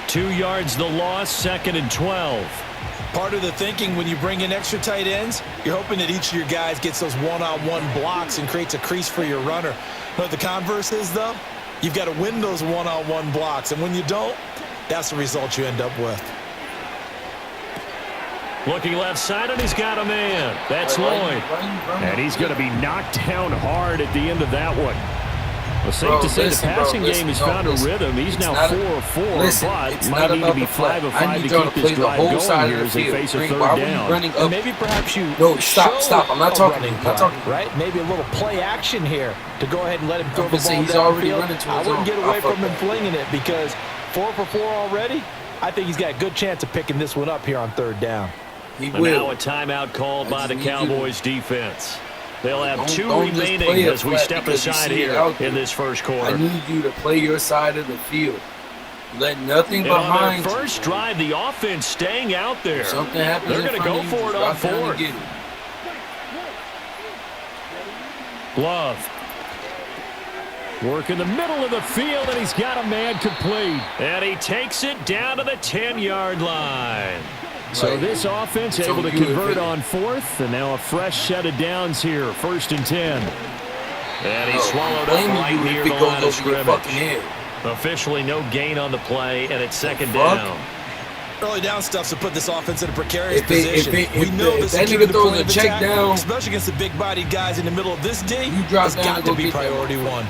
2 yards the loss, second and 12. Part of the thinking when you bring in extra tight ends, you're hoping that each of your guys gets those one-on-one blocks and creates a crease for your runner. But the converse is, though, you've got to win those one-on-one blocks. And when you don't, that's the result you end up with. Looking left side, and he's got a man. That's Lloyd. And he's going to be knocked down hard at the end of that one. Well, safe to say the passing game has found a rhythm. He's now 4 of 4, but might need to be 5 of 5 to keep this drive going here as they face a third down. And maybe perhaps you stop. I'm not talking. Right? Maybe a little play action here to go ahead and let him throw the ball downfield. I wouldn't get away from him flinging it because 4 for 4 already. I think he's got a good chance of picking this one up here on third down. And now a timeout called by the Cowboys defense. They'll have 2 remaining as we step aside here in this first quarter. I need you to play your side of the field. Let nothing behind you. On their first drive, the offense staying out there. If something happens, they're going to go for it on 4th. Love. Work in the middle of the field, and he's got a man complete. And he takes it down to the 10-yard line. So this offense able to convert on 4th, and now a fresh set of downs here, 1st and 10. And he swallowed up right near the line of scrimmage. Officially no gain on the play, and it's second down. Early down stuff to put this offense in a precarious position. We know this is the throws a check down, especially against the big-bodied guys in the middle of this D. It's got to be priority 1.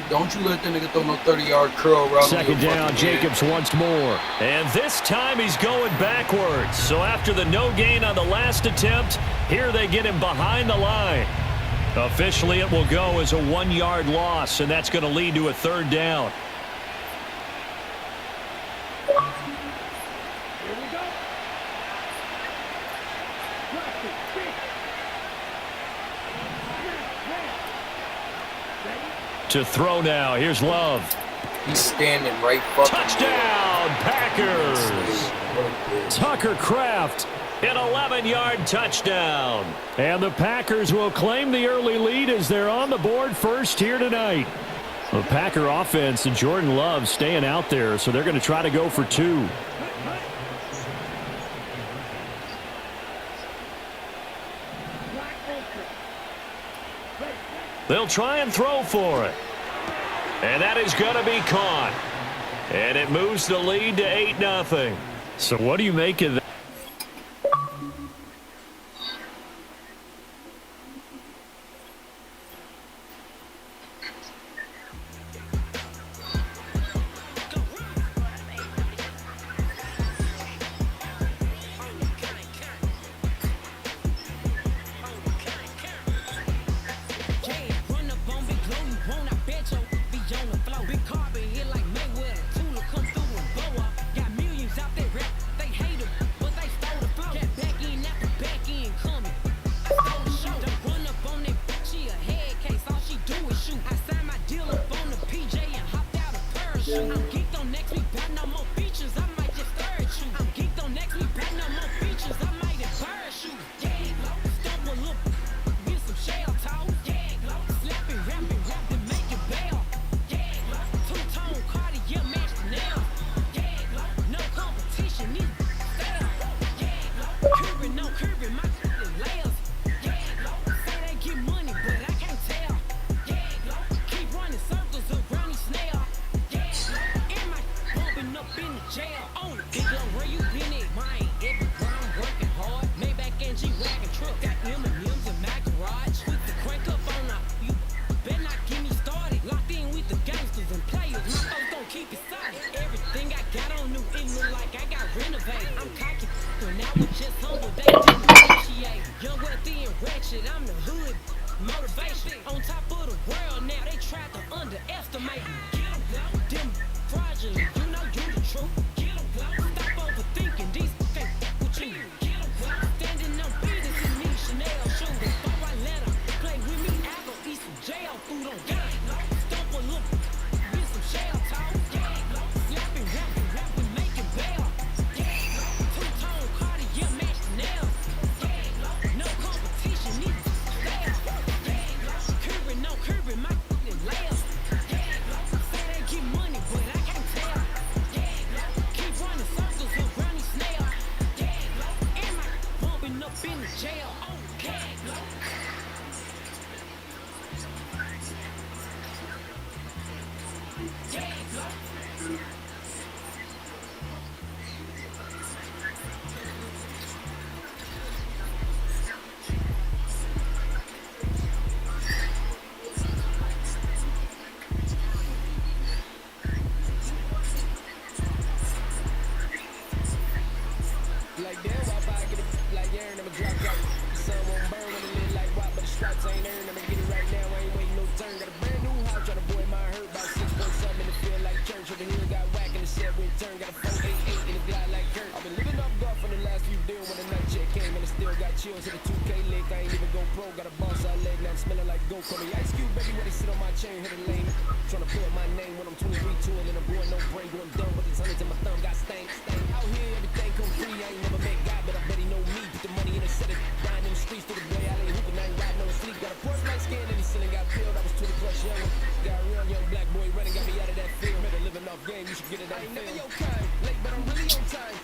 Don't you let that nigga throw no 30-yard curl route. Second down, Jacobs once more. And this time he's going backwards. So after the no gain on the last attempt, here they get him behind the line. Officially, it will go as a 1-yard loss, and that's going to lead to a third down. To throw now. Here's Love. He's standing right fucking Touchdown, Packers. Tucker Kraft, an 11-yard touchdown. And the Packers will claim the early lead as they're on the board first here tonight. The Packer offense and Jordan Love staying out there, so they're going to try to go for 2. They'll try and throw for it. And that is going to be caught. And it moves the lead to 8-0. So what do you make of that?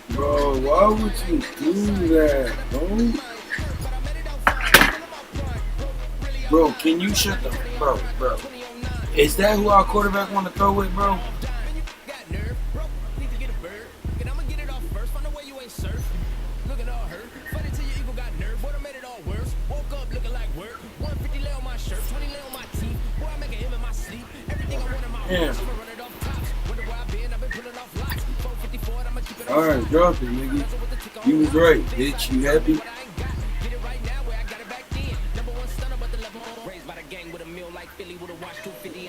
Bro, why would you do that, bro? Bro, can you shut the... Bro. Is that who our quarterback want to throw with, bro? Damn. Alright, drop it, nigga. You was right, bitch. You happy?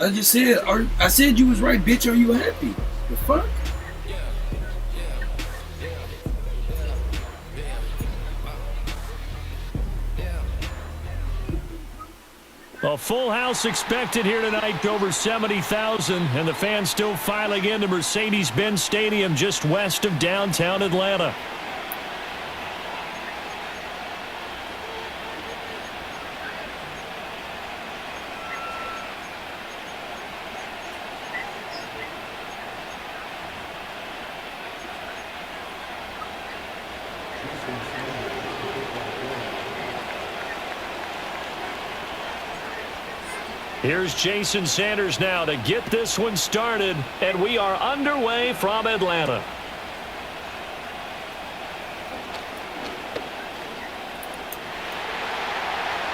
I just said, I said you was right, bitch. Are you happy? The fuck? Well, full house expected here tonight, over 70,000, and the fans still filing into Mercedes-Benz Stadium just west of downtown Atlanta. Here's Jason Sanders now to get this one started, and we are underway from Atlanta.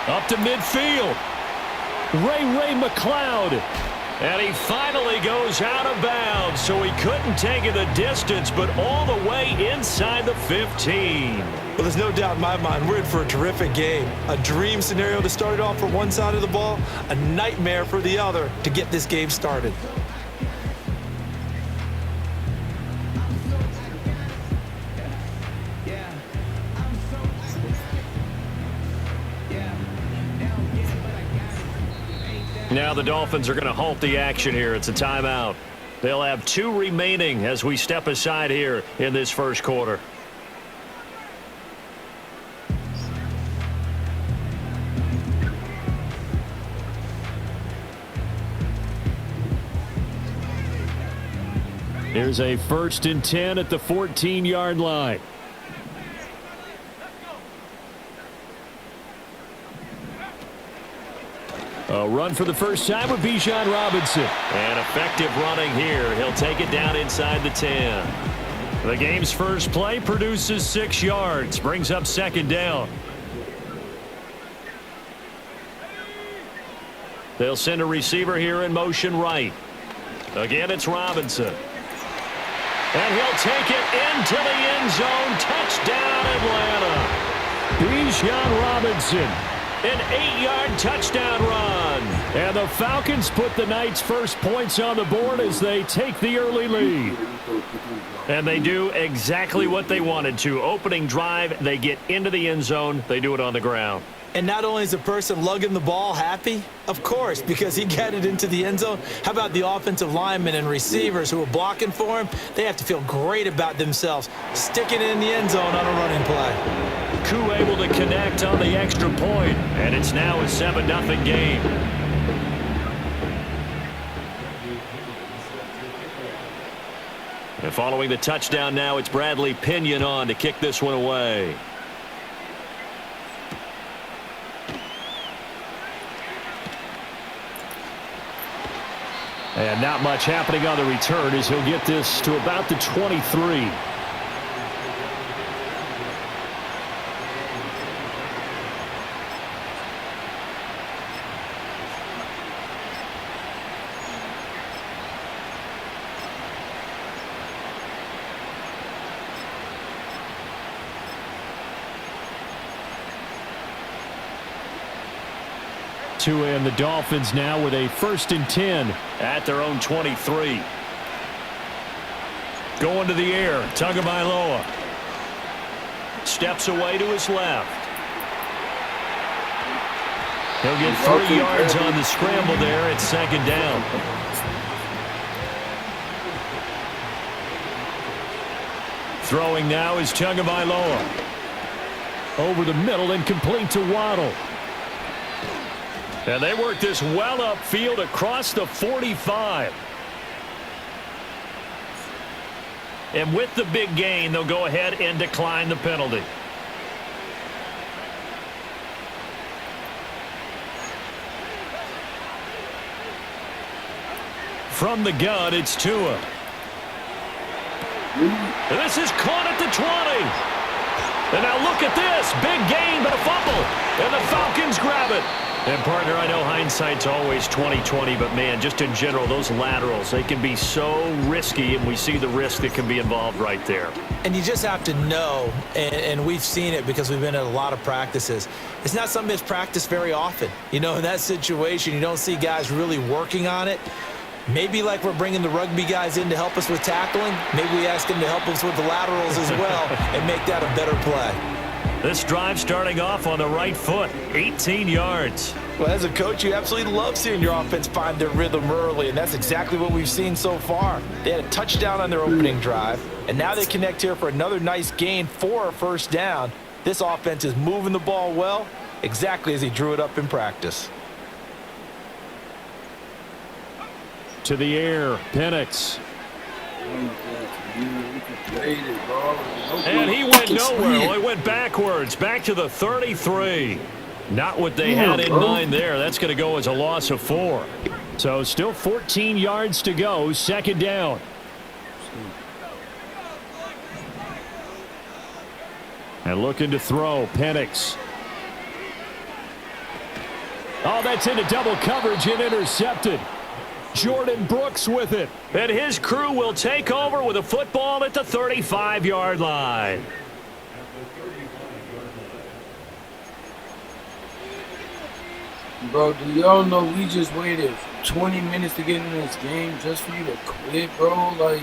Up to midfield. Ray McLeod. And he finally goes out of bounds, so he couldn't take it the distance, but all the way inside the 15. Well, there's no doubt in my mind we're in for a terrific game. A dream scenario to start it off for one side of the ball, a nightmare for the other to get this game started. Now the Dolphins are going to halt the action here. It's a timeout. They'll have 2 remaining as we step aside here in this first quarter. Here's a 1st and 10 at the 14-yard line. A run for the first time with Bijan Robinson. And effective running here. He'll take it down inside the 10. The game's first play produces 6 yards. Brings up 2nd down. They'll send a receiver here in motion right. Again, it's Robinson. And he'll take it into the end zone. Touchdown, Atlanta. Bijan Robinson. An 8-yard touchdown run. And the Falcons put the night's first points on the board as they take the early lead. And they do exactly what they wanted to. Opening drive, they get into the end zone. They do it on the ground. And not only is the person lugging the ball happy, of course, because he got it into the end zone. How about the offensive linemen and receivers who are blocking for him? They have to feel great about themselves, sticking it in the end zone on a running play. Koo able to connect on the extra point, and it's now a 7-0 game. And following the touchdown now, it's Bradley Pinion on to kick this one away. And not much happening on the return as he'll get this to about the 23. And the Dolphins now with a 1st and 10 at their own 23. Going to the air, Tagovailoa. Steps away to his left. He'll get 3 yards on the scramble there at 2nd down. Throwing now is Tagovailoa. Over the middle and complete to Waddle. And they work this well upfield across the 45. And with the big gain, they'll go ahead and decline the penalty. From the gun, it's Tua. And this is caught at the 20. And now look at this. Big gain, but a fumble. And the Falcons grab it. And, partner, I know hindsight's always 20/20, but, man, just in general, those laterals, they can be so risky, and we see the risk that can be involved right there. And you just have to know, and we've seen it because we've been at a lot of practices, it's not something that's practiced very often. You know, in that situation, you don't see guys really working on it. Maybe like we're bringing the rugby guys in to help us with tackling, maybe we ask them to help us with the laterals as well and make that a better play. This drive starting off on the right foot, 18 yards. Well, as a coach, you absolutely love seeing your offense find their rhythm early, and that's exactly what we've seen so far. They had a touchdown on their opening drive, and now they connect here for another nice gain for a first down. This offense is moving the ball well, exactly as he drew it up in practice. To the air, Penix. And he went nowhere. Well, he went backwards, back to the 33. Not what they had in mind there. That's going to go as a loss of 4. So still 14 yards to go, second down. And looking to throw, Penix. Oh, that's into double coverage and intercepted. Jordan Brooks with it. And his crew will take over with a football at the 35-yard line. Bro, do y'all know we just waited 20 minutes to get in this game just for you to quit, bro? Like,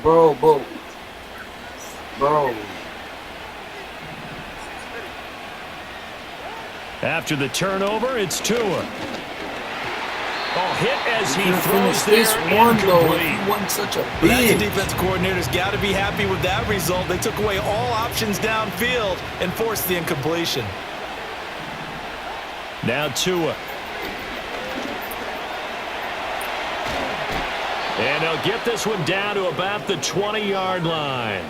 bro. After the turnover, it's Tua. Oh, hit as he throws this one, though. He wasn't such a bitch. That's the defense coordinator's got to be happy with that result. They took away all options downfield and forced the incompletion. Now Tua. And he'll get this one down to about the 20-yard line.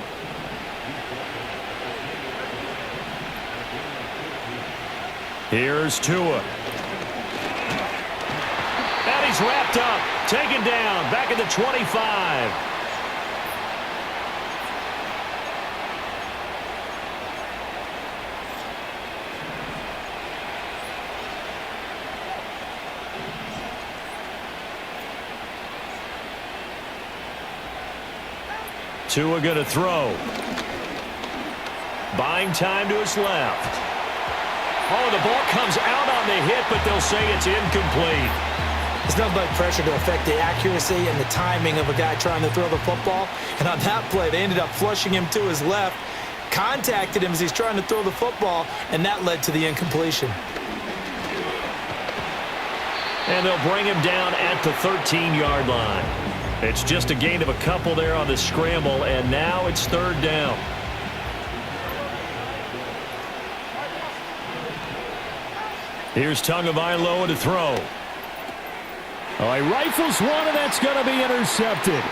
Here's Tua. And he's wrapped up, taken down, back at the 25. Tua going to throw. Buying time to his left. Oh, the ball comes out on the hit, but they'll say it's incomplete. There's nothing like pressure to affect the accuracy and the timing of a guy trying to throw the football. And on that play, they ended up flushing him to his left, contacted him as he's trying to throw the football, and that led to the incompletion. And they'll bring him down at the 13-yard line. It's just a gain of a couple there on the scramble, and now it's third down. Here's Tagovailoa to throw. Oh, he rifles one, and that's going to be intercepted.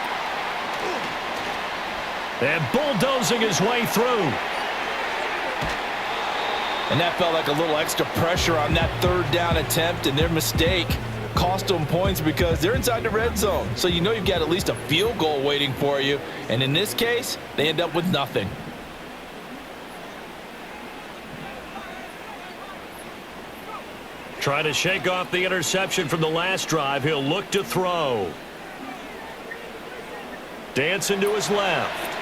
And bulldozing his way through. And that felt like a little extra pressure on that third down attempt, and their mistake cost them points because they're inside the red zone. So you know you've got at least a field goal waiting for you. And in this case, they end up with nothing. Trying to shake off the interception from the last drive. He'll look to throw. Dancing to his left.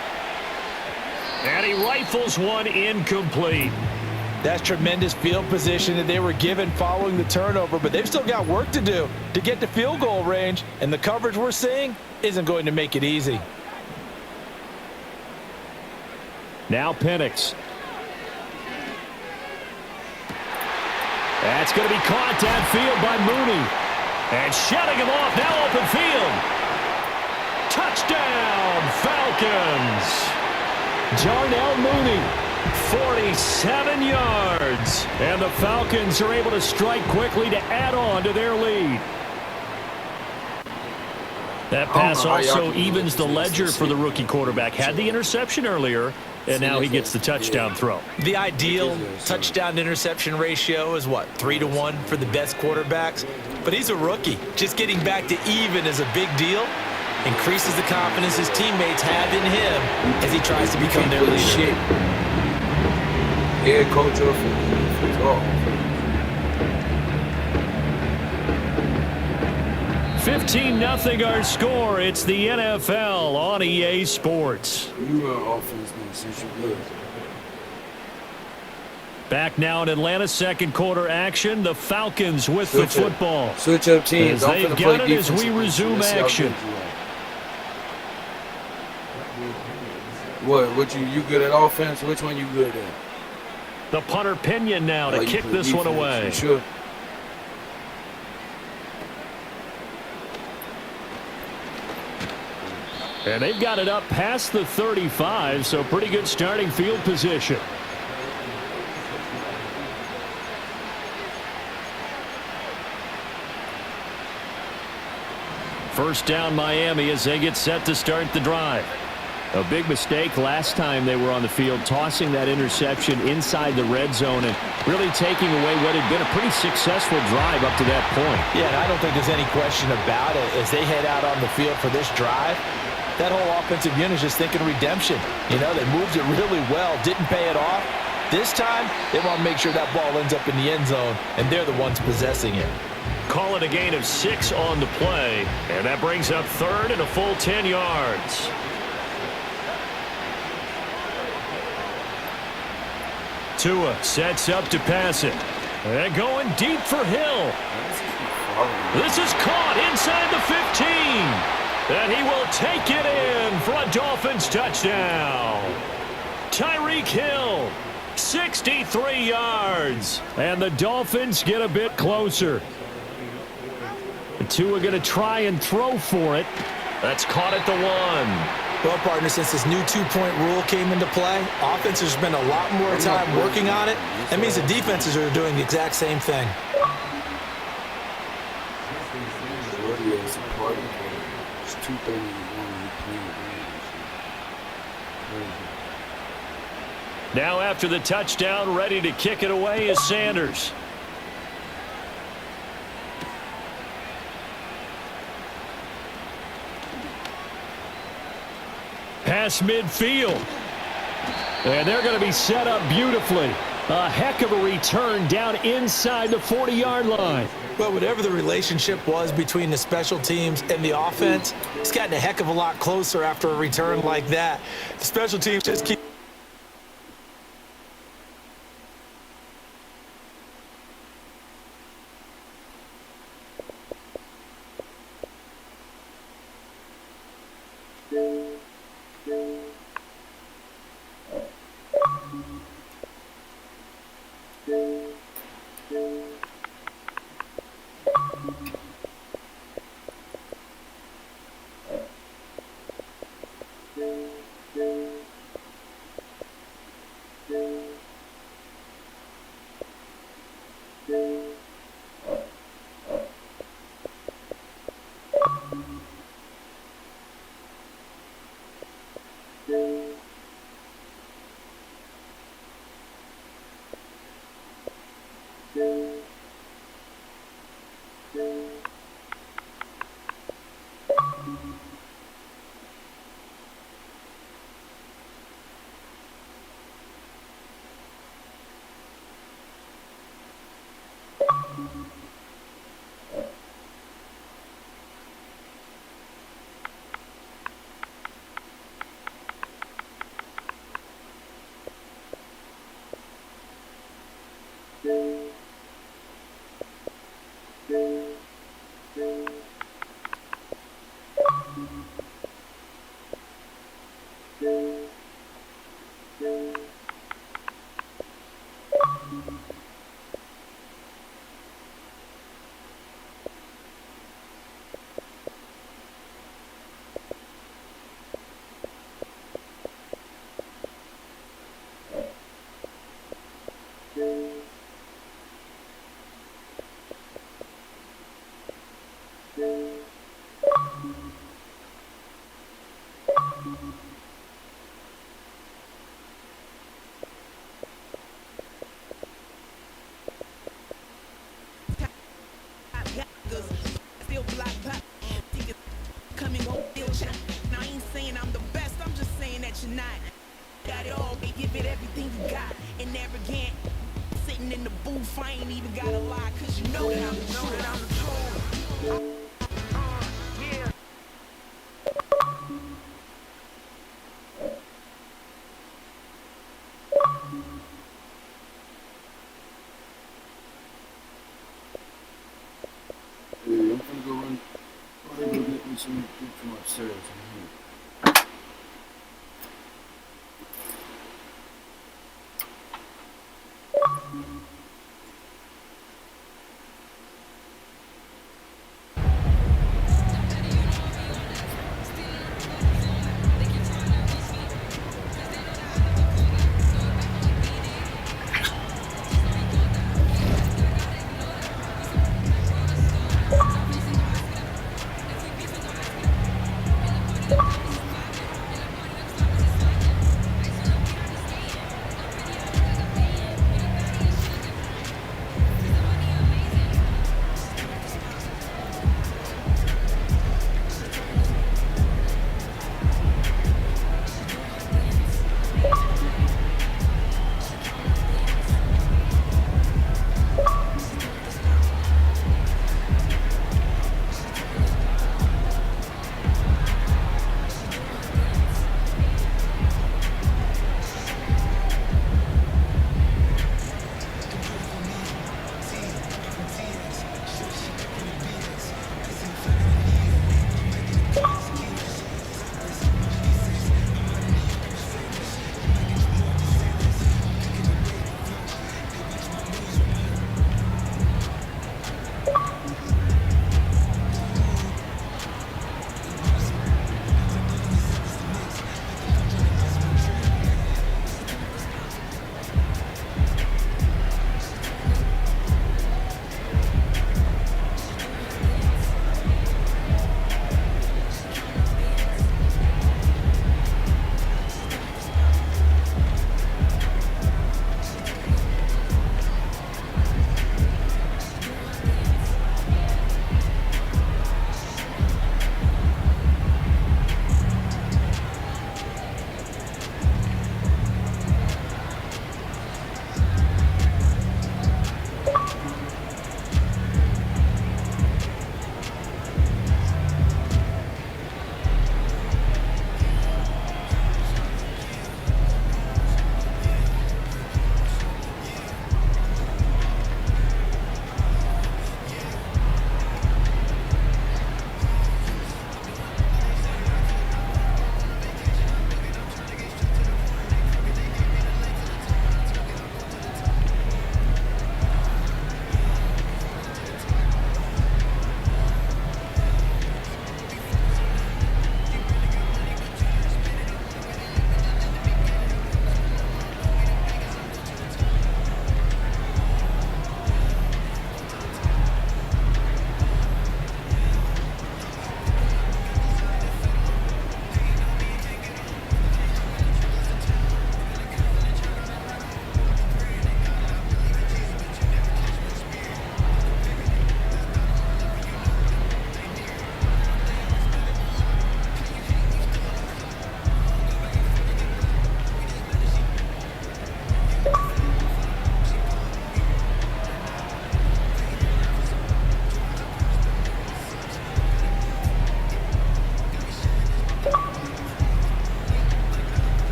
And he rifles one incomplete. That's tremendous field position that they were given following the turnover, but they've still got work to do to get to field goal range, and the coverage we're seeing isn't going to make it easy. Now Penix. That's going to be caught downfield by Mooney. And shutting him off, now open field. Touchdown, Falcons. Darnell Mooney. 47 yards. And the Falcons are able to strike quickly to add on to their lead. That pass also evens the ledger for the rookie quarterback. Had the interception earlier, and now he gets the touchdown throw. The ideal touchdown-interception ratio is, what, 3-to-1 for the best quarterbacks? But he's a rookie. Just getting back to even is a big deal. Increases the confidence his teammates have in him as he tries to become their leader. Head coach of football. 15-0 our score. It's the NFL on EA Sports. You run offense now since you good. Back now in Atlanta, second quarter action. The Falcons with the football. Switch up teams. As they've got it as we resume action. What you good at offense? Which one you good at? The punter Pinion now to kick this one away. Sure. And they've got it up past the 35, so pretty good starting field position. First down Miami as they get set to start the drive. A big mistake last time they were on the field, tossing that interception inside the red zone and really taking away what had been a pretty successful drive up to that point. Yeah, and I don't think there's any question about it. As they head out on the field for this drive, that whole offensive unit is just thinking redemption. You know, they moved it really well, didn't pay it off. This time, they want to make sure that ball ends up in the end zone, and they're the ones possessing it. Call it a gain of 6 on the play, and that brings up third and a full 10 yards. Tua sets up to pass it. And going deep for Hill. This is caught inside the 15. And he will take it in for a Dolphins touchdown. Tyreek Hill, 63 yards. And the Dolphins get a bit closer. Tua going to try and throw for it. That's caught at the 1. Well, partner, since this new two-point rule came into play, offenses spend a lot more time working on it. That means the defenses are doing the exact same thing. Now after the touchdown, ready to kick it away is Sanders. Pass midfield. And they're going to be set up beautifully. A heck of a return down inside the 40-yard line. But whatever the relationship was between the special teams and the offense, it's gotten a heck of a lot closer after a return like that. The special teams just keep...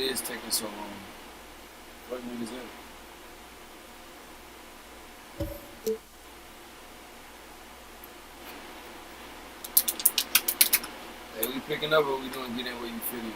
is taking so long? What niggas is? Hey, we picking up or we gonna get in where you fit in?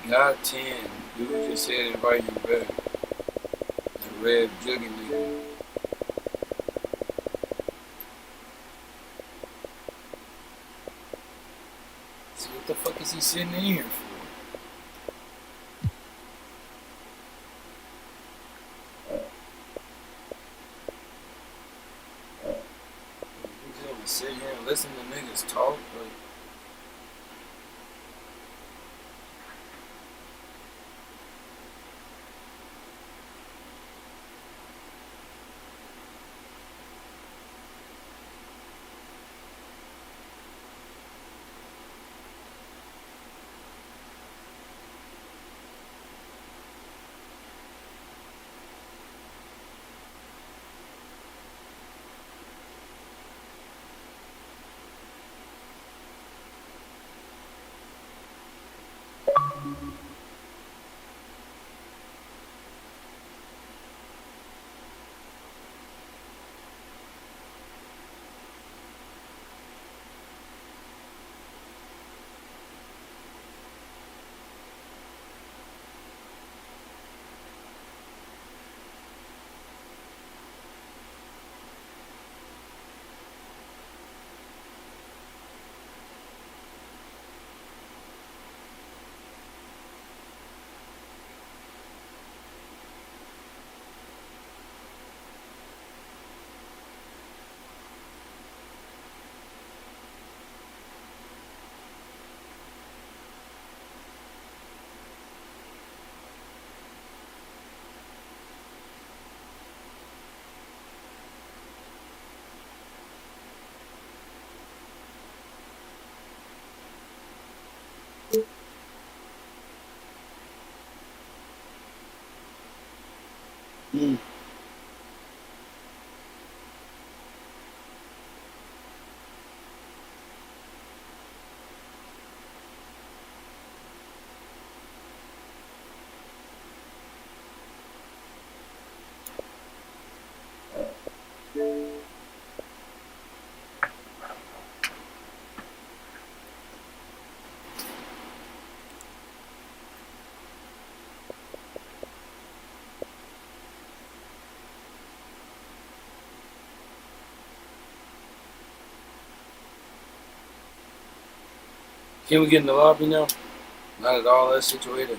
got 10. Dude just said invite him back. The red jugging nigga. So what the fuck is he sitting in here for? He's gonna sit here and listen to niggas talk? Like, can we get in the lobby now? Not at all that situated.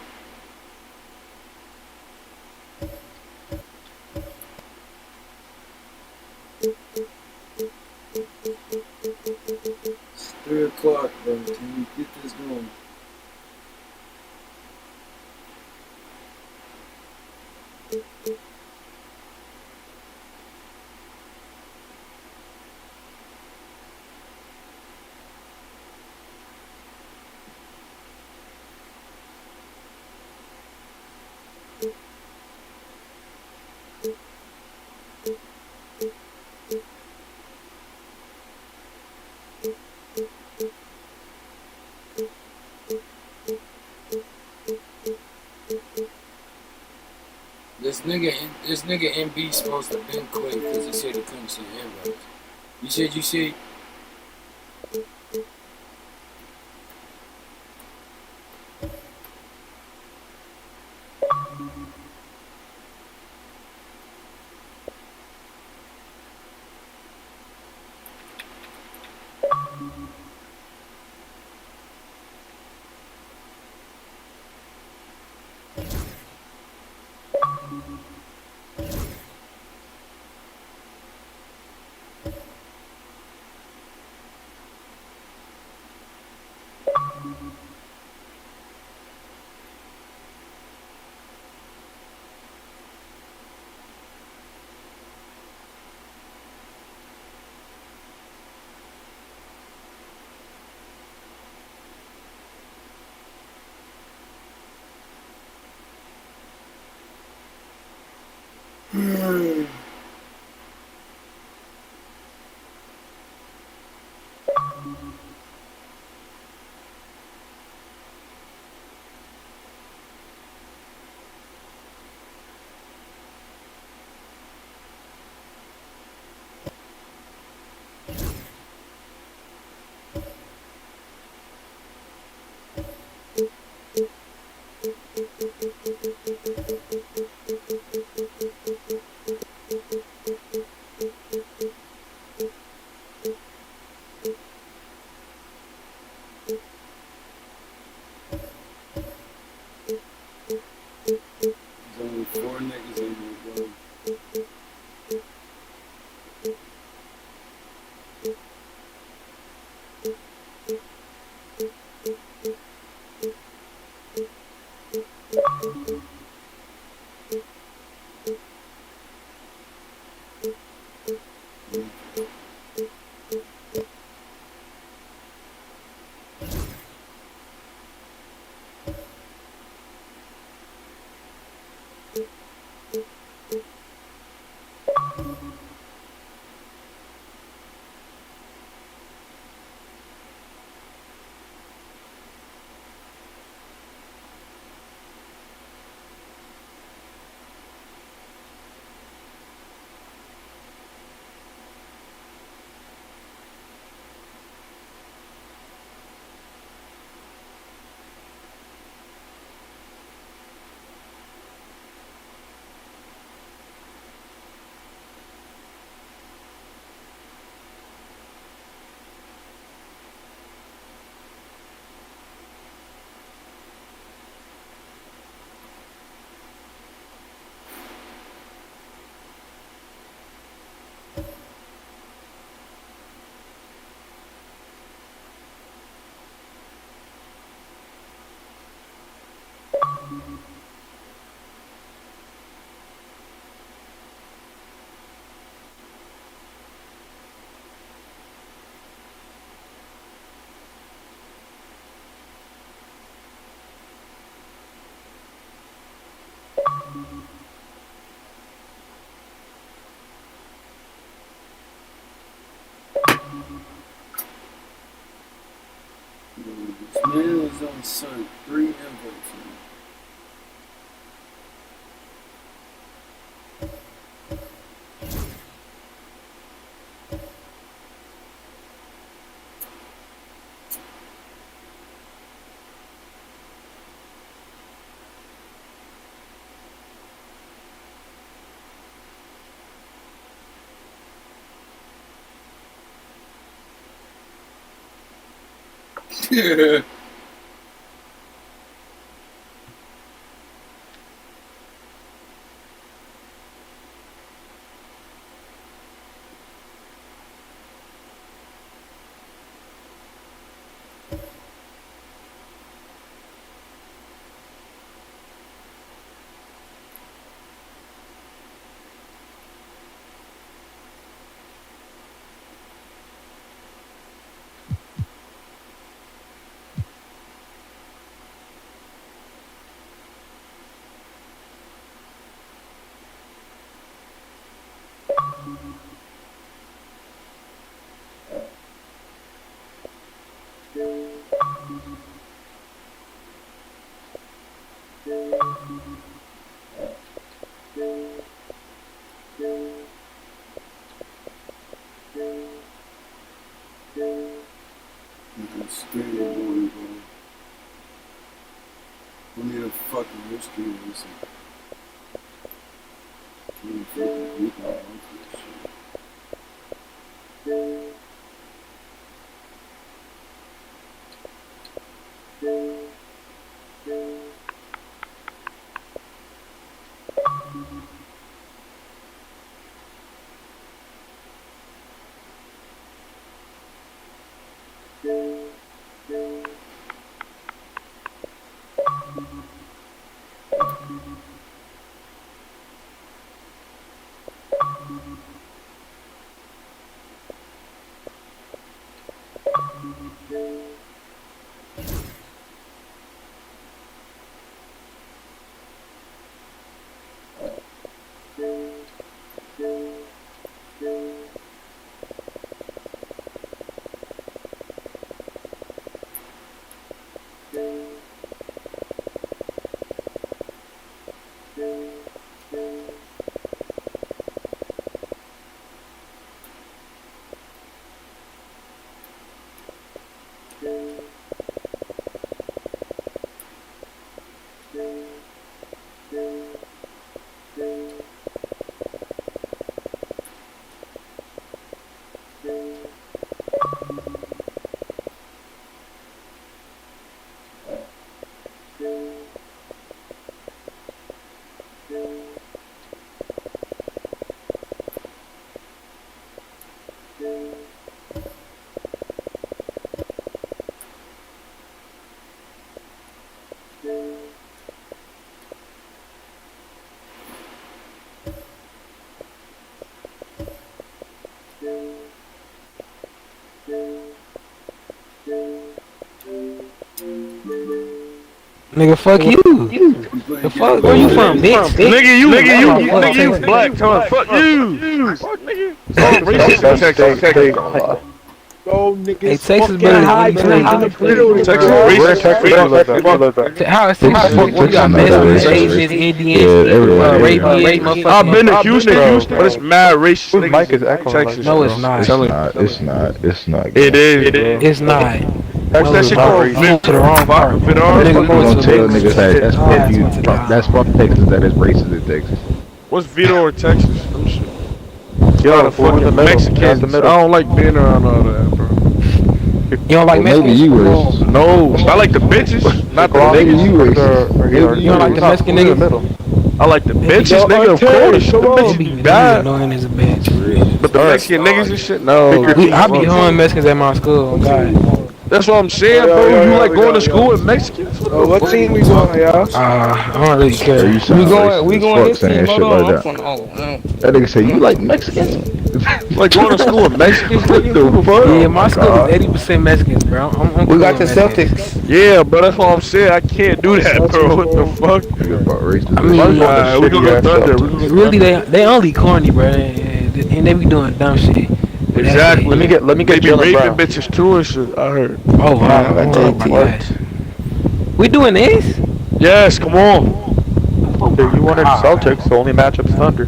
It's 3 o'clock, bro. Can we get this going? This nigga MB supposed to been quick because he said he couldn't see invites. You said. He's on son 3 invotes. Yeah. Skateboarding, bro. We need a fucking whiskey racing. We need a fucking beat my own shit. Nigga, fuck you. The fuck? Where you from, bitch? Nigga, you black. Fuck you. Fuck nigga. Racist in Texas. Go, niggas. Hey, Texas better hide Texas. How is Texas? We got Mexicans, Asians, Indians, Arabian, motherfuckers. I've been to Houston, but it's mad racist niggas. Mike is echoing. Texas. No, it's not. It's not. It is. It's not. That shit called to the wrong part. I'm gonna tell niggas that that's from Texas, that is racist in Texas. What's Vito or Texas? Some shit. Yo, fucking Mexicans. I don't like being around all that, bro. You don't like Mexicans? Maybe you racist. No, I like the bitches, not the Maybe niggas. you racist. You don't like the Mexican niggas? I like the bitches, nigga, of course. The bitches be bad. Annoying as a bitch. But the Mexican niggas and shit, no. I be hoeing Mexicans at my school. Oh, God. That's what I'm saying, bro. You like going to school with Mexicans? What team we going, y'all? I don't really care. We going this team. Hold on. That nigga say, you like Mexicans? Like going to school with Mexicans? Yeah, my school is 80% Mexicans, bro. We got the Celtics. Yeah, but that's what I'm saying. I can't do that, bro. What the fuck? I mean, we gonna go Thunder. Really, they only corny, bro. And they be doing dumb shit. Exactly. Let me get They be Jalen raping Brown. bitches too and shit, I heard. Oh, wow. We doing this? Yes, come on. You wanted Celtics, so only matchup's Thunder.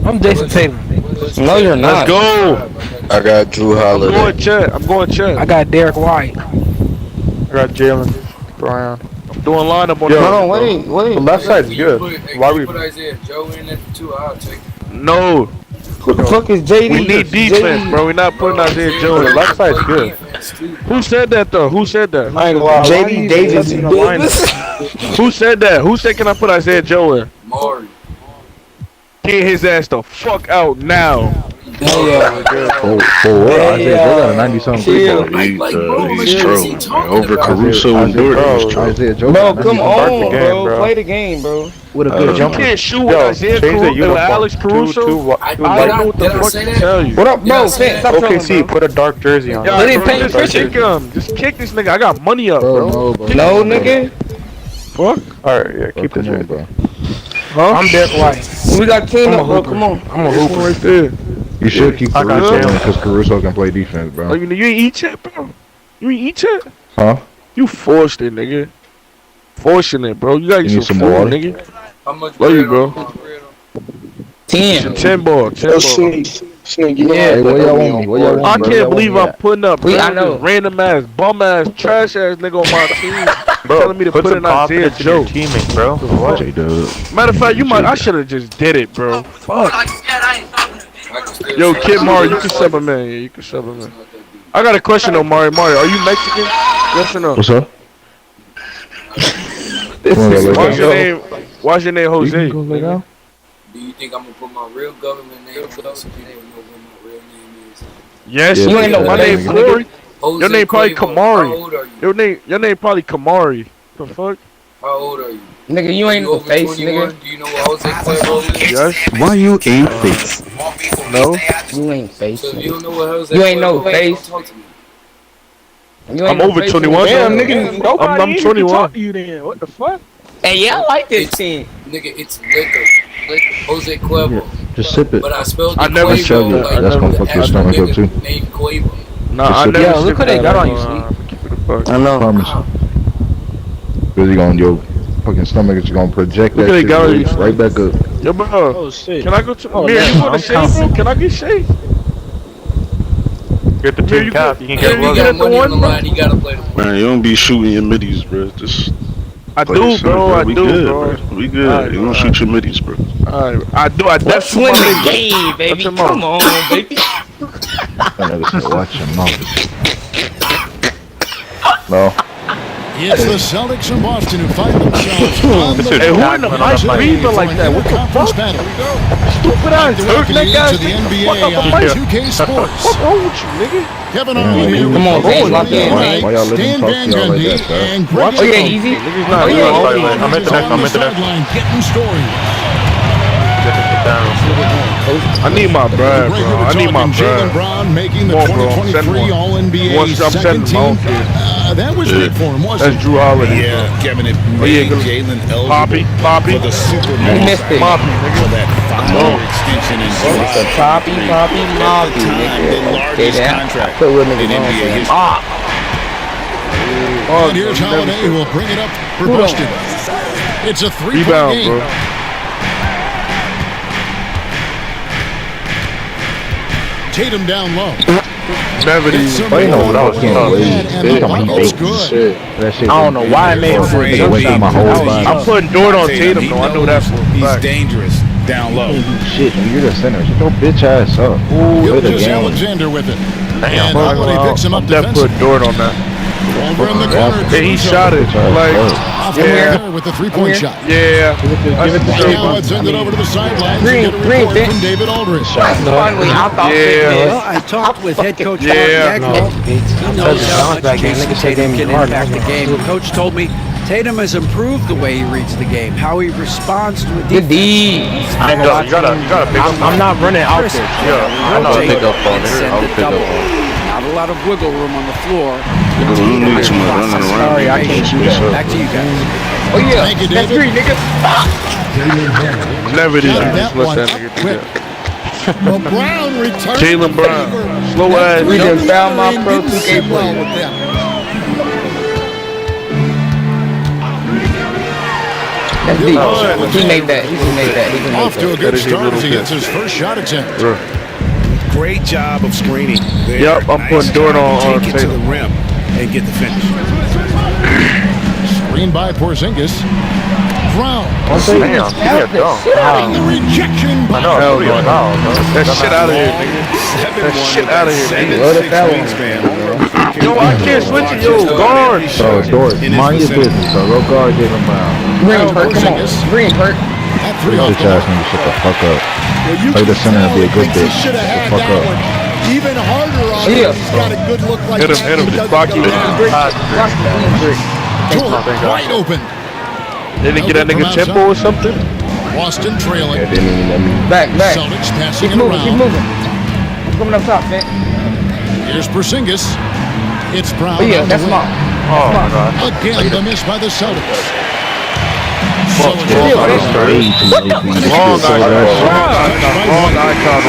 I'm Jason Tatum. No, you're Let's not. go. I got Drew Holiday. I'm going Chet. I got Derek White. I got Jalen Brown. I'm doing lineup on Hold on, wait. The left side's good. Why we put Isaiah Joe in at the 2? I'll take it. No. Who the fuck is JD? We need defense, bro. We're not putting Isaiah Joe in. The left side's good. Who said that, though? Who said that? I ain't gonna lie. JD Davis. Who said that? Who said can I put Isaiah Joe in? Maury. Get his ass the fuck out now. For what? Isaiah Joe got a 90-something. He's trolling. Over Caruso and Jordan. Isaiah Joe. Bro, come on, bro. Play the game, bro. With a good You jumper. can't shoot with Isaiah Caruso and Alex Caruso. I don't know what the fuck to tell you. What up, bro? Stop trolling, OKC, bro. put a dark jersey on. Let him pay Just kick him. Just kick this nigga. I got money up, bro. No, nigga. Fuck. Alright, yeah, keep the jersey, bro. Huh? I'm Derek White. We got team up, bro. Come on. I'm a hooper right there. You should keep Caruso in because Caruso can play defense, bro. Oh, you ain't eat yet, bro? You ain't eat yet? Huh? You forced it, nigga. Forcing it, bro. You gotta get some more food, water? nigga. How much Love you, bro. 10. 10 ball. 10 ball. Snake, Yeah, yeah. where y'all want me? Where y'all I want me? can't believe I'm putting up I know. random ass, bum ass, trash ass nigga on my team. Bro, telling me to put in Isaiah Joe. Teammates, bro. What? Matter of fact, I should have just did it, bro. Fuck. Yo, Kid Mario, you can sub him in. Yeah, you can sub him in. I got a question though, Mario. Are you Mexican? Yes or no? What's up? Why's your name Jose? Do you think I'm gonna put my real government name up so people know what my real name is? Yes, Yeah, you ain't know my nigga. name Corey. Jose Your name probably Cuervo. Kamari. How old are you? Your name probably Kamari. The fuck? How old are you? Nigga, you ain't no over face, 21? nigga. Do you know what Jose Cuervo is? Yes. Why you ain't face? No. You ain't face. So if you don't know what Jose You ain't no Cuervo is, face. don't talk to me. You ain't I'm no over face, 21. Damn, though. nigga. I'm 21. Talk to you then. What the fuck? Hey, yeah, I like this team. Nigga, it's liquor. Jose Cuervo. Just sip it. But I spelled I it never Quavo tell you. like That's gonna the fuck your actual stomach up nigga too. named Quavo. Nah, I Just never. Yo, look sipped what they that, got on you, Keep it a fuck. I promise. Cause your fucking stomach is gonna project Look that at they shit got you. right back up. Yo, bro. Oh shit. Can I go to? Oh, Mir, man, you want I'm to shave, bro? Can I get shaved? Get the Mir, team cap. You can If get you one. got money on the line, you gotta play the Man, you don't be shooting your middies, bro. Just I play do, the center, bro. I We do, good, bro. We good. Alright, You don't alright. shoot your middies, bro. Alright, I do. I Let's definitely win the my game, baby. Watch your Come mouth. on, baby. I never said watch your mouth. No. It's the Celtics from Boston who find themselves on the Hey, who in the mic breathing like that? What the fuck? Stupid ass dirt neck guy. to the NBA Fuck up on the mic. 2K Sports. What's wrong with you, nigga? Kevin Yeah, Harlan here. come on, with Vance, Jay lock in, Wright, Why y'all let him Stan talk to Van y'all like Gundy, that, bro? and Greg Oh, yeah, Hill. easy. Niggas not Oh, yeah, doing all easy. that. I'm into that. On the sideline, getting stories. I need my bread, Right bro. here we're I need my talking Jaylen bread. Brown making the Come on, bro. Send 2023 one. All-NBA I'm second sending my own team. kid. That was big for him, wasn't That's Drew Holiday. Yeah, Kevin, it Oh, made yeah, good. Jalen eligible Poppy. for the Super You Bowl missed it. Poppy, nigga. for that 5-year extension in July. It's a poppy, At the time, the nigga. largest Okay, contract put with in niggas on NBA for history. And here's Holiday will bring it up for Boston. It's a three-point Rebound, game. bro. Tatum down low. Never It's even. some But you know more what I was on can't the wait. head, and the bucket's good. That shit. I don't know why I made him do It went through my whole body. I'm putting Dort on Tatum, He though. I know that for a He's fact. dangerous down low. Shit, you're the center. Shut your bitch ass up. Play the Gilgeous game. Alexander with it. Damn, And Holiday picks him up I'm definitely defensively. putting Dort on that. Over in the corner. And he shot it. Like, Off the yeah. there with the three-point shot. Yeah. Now it's send it over to the sidelines to get a report from David Aldridge. Finally, I thought Yeah. I talked with head coach Yeah. Mark Dagnall. He knows how much Jason Tatum can impact the game. Coach told me Tatum has improved the way he reads the game, how he responds to a Good defense. D. You gotta pick up. I'm not running out there. Yeah, I know. Pick up on it. Send I'll the pick up double. on it. Not a lot of wiggle room on the floor. You don't need too much running around. Sorry, I can't do that. Back to you guys. Oh, yeah. Thank you, That's David. three, nigga. Never did Got that. that Let one that up nigga do quick. that. Well, Brown returns Jaylen the Brown. favor. Slow ass. We just found my pro Didn't 2K sit well player. with them. That's deep. He made that. He can make that. He can Off make to a that. good start as he gets his first shot attempt. Great job of screening there. Yep, I'm putting Dort on Take it to the rim and get the finish. Screen by Porzingis. Brown. Damn, And the rejection by that shit out of here, nigga. That shit out of here, nigga. Yo, I can't switch it, yo, guard. So, Dort, mind your business, so go guard Jaylen Brown. Green perk, come on. Green perk. Bitch ass nigga, shut the fuck up. Play the center and be a good bitch. Shut the fuck up. Even harder on him. He's got a good look like Hit him, just block you. wide open. They didn't get that nigga tempo or something? Boston trailing. Back. Celtics passing Keep it moving, around. keep moving. Coming up top, man. Here's Porzingis. It's Brown. Oh yeah, on the that's wing. small. Oh my god. Again, the miss by the Celtics. Wrong icon.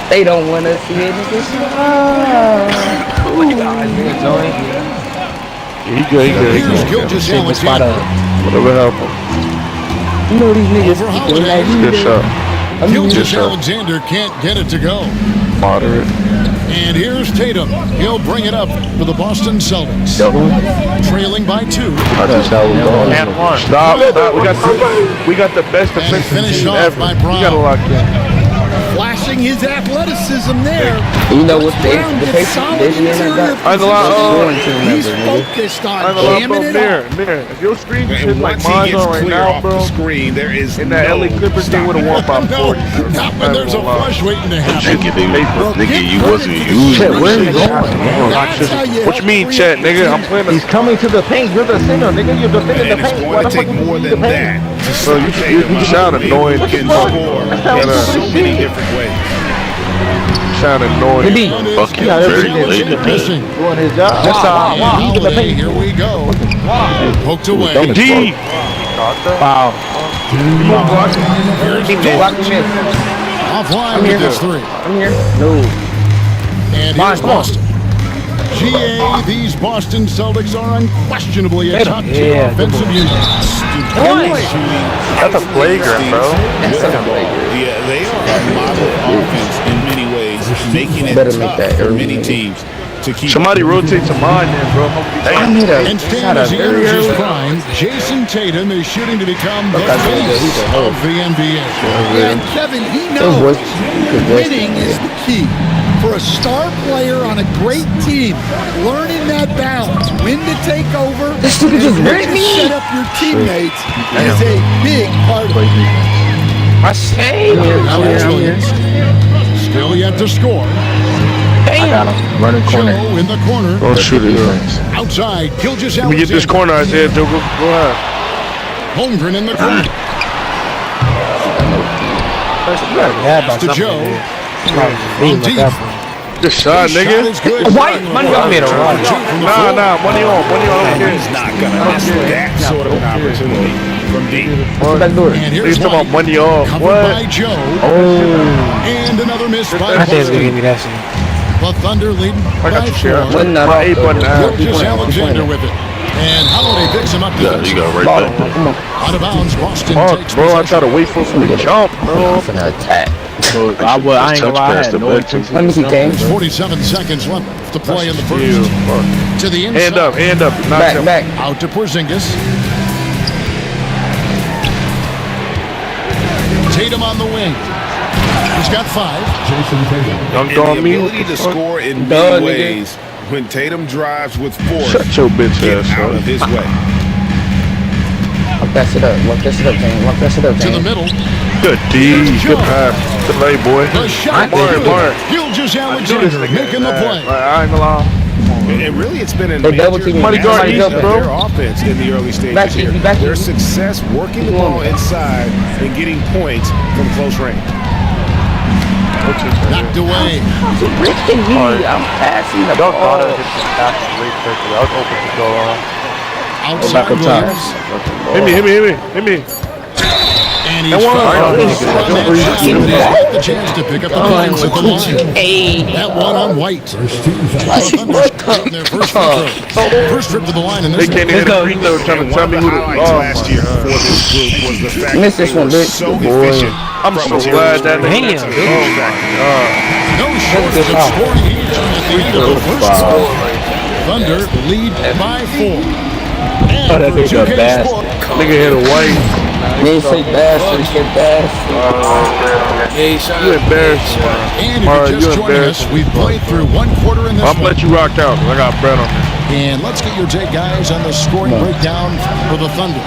They don't want to see it. He good. Here's Gilgeous-Alexander. Whatever help him. You know these niggas. Over Holiday. Good shot. Gilgeous-Alexander can't get it to go. Moderate. And here's Tatum. He'll bring it up for the Boston Celtics. Trailing by 2. And one. Stop. We got the best defensive finish team off ever. by We Brown. got to lock in. Flashing his athleticism there. You know what they Brown the gets solid interior He's focused on jamming it up. Mirror. If your screen just And hit like once he mine's gets on right clear now, off bro, the screen, there is in that LA Clippers, they would have won by 40. Not when there's a flush waiting to happen. Nigga, you wasn't using Shit, where is he going? What you mean, Chet, nigga? I'm playing He's coming to the paint. You're the center, nigga. You're defending the And it's paint. going Why to the take fuck you more need the than paint? that. So you sound annoying. Can score in so many different ways. Sound annoying. Fuck you, very late. Missing. Doing his job. And Holiday, here we go. Poked away. D. Wow. Offline with this 3. I'm here. No. And here's Boston. GA, these Boston Celtics are unquestionably a top-tier offensive unit. That's a playground, bro. Yeah, they are a model offense in many ways, making it tough for many teams to keep. Somebody rotate to mine then, bro. And staying as he enters his prime, Jason Tatum is shooting to become the face of the NBA. And Kevin, he knows winning is the key. For a star player on a great team, learning that balance, when to take over, and when to set up your teammates is a big part of it. I say. Still yet to score. I got him. Running corner. Joe in the corner. Oh, shoot it. Outside, Gilgeous-Alexander. Let me get this corner, Isaiah. Joe, go ahead. Holmgren in the corner. To Joe. On deep. Good shot, nigga. White money on me. Nah, money on. He's not going to miss that sort of an opportunity from deep. And here's He's talking about money off. covered What? by Joe. And another miss by I think it's gonna Boston. give me that shit. The Thunder leading I by got you, share. 4. My 8-button. Gilgeous-Alexander with it. And Holiday picks him up Yeah, you got right there. out of bounds. Boston takes Bro, I possession. try to wait for him to jump, bro. I ain't gonna lie. I had no intention. Let me see, James. There's 47 seconds left to play in the first. To the inside. Hand up. Knock him. Back. Out to Porzingis. Tatum on the wing. He's got 5. Dunked And on the me. ability to score in many ways when Tatum drives with force. Shut your bitch Get ass out up. of his way. Walk that shit up. Walk that shit up, James. Walk that shit up, To the James. middle. Good D. Good pass. Good lay, boy. The shot. Martin. Gilgeous-Alexander making the play. I ain't gonna lie. And really, it's been a They double major teaming. Money guard aspect easy, of bro. their offense in the early stages Back here. easy, back Their easy. success working the ball inside and getting points from close range. Knocked away. I'm passing the ball. Outside Williams. Hit me. And And he's the chance to pick up the points at the line. That one on White. Their first trip to the line in this they can't even hit a free throw trying to tell me who the last year for this group was the fact that they were so efficient. I'm so glad that nigga. Oh my God. No shortage of scoring here at the end of the first quarter. Thunder lead by 4. Oh, that nigga Bass. Nigga hit a White. You ain't say Bass, you said Bass. You embarrassed, and if you're just joining us, we've played through 1 quarter in this I'm gonna let you rock out, because I got bread on this. And let's get your take, guys, on the scoring breakdown for the Thunder.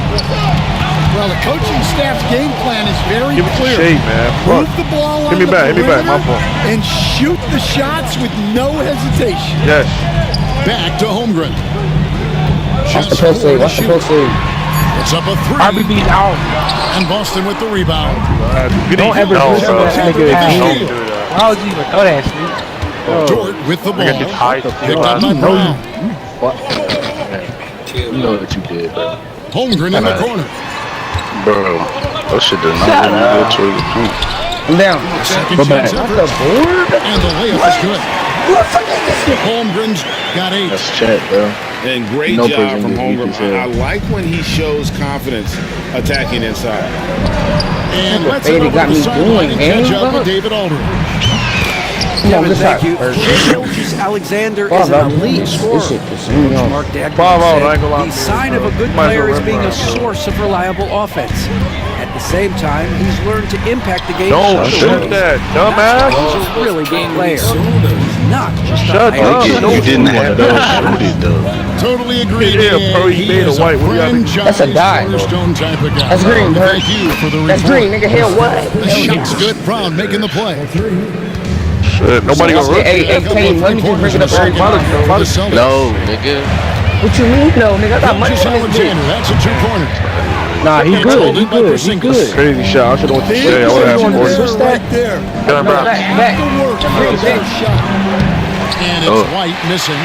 Well, the coaching staff's game plan is very Give it clear. to Shea, man. Move the ball on hit me back, my fault. and shoot the shots with no hesitation. Yes. Back to Holmgren. Watch the post lead. Watch the post lead. It's up a 3. RBB's out. And Boston with the rebound. Don't ever do that nigga again. Why would you even throw that shit? Dort with the ball. You know what you did, bro. Holmgren in the corner. Bro, that shit did not really go towards the paint. I'm down. Second chance effort. And the layup is good. Holmgren's got 8. That's Chet, bro. And great job from Holmgren. I like when he shows confidence attacking inside. And let's head over to the sideline and catch up with David Aldridge. Kevin, thank you. Gilgeous Alexander is an elite scorer. Mark Dagger said the sign of a good player is being a source of reliable offense. At the same time, he's learned to impact the game. Don't shoot that, dumbass. He's a really good player. He's not just Shut up. You didn't have those. Totally agreed. Yeah, bro, he made a White. That's a die. That's green, bro. That's green, nigga. Hell what? The shot's good. Brown making the play. Shit, nobody gonna rip. Hey, Kane, let me just bring it up every time. No, nigga. What you mean, no, nigga? I got money on this bitch. That's a 2-pointer. Nah, he good. He good. He good. Crazy shot. I should have went to Shea. I would have Switch right there. Back. And it's White missing.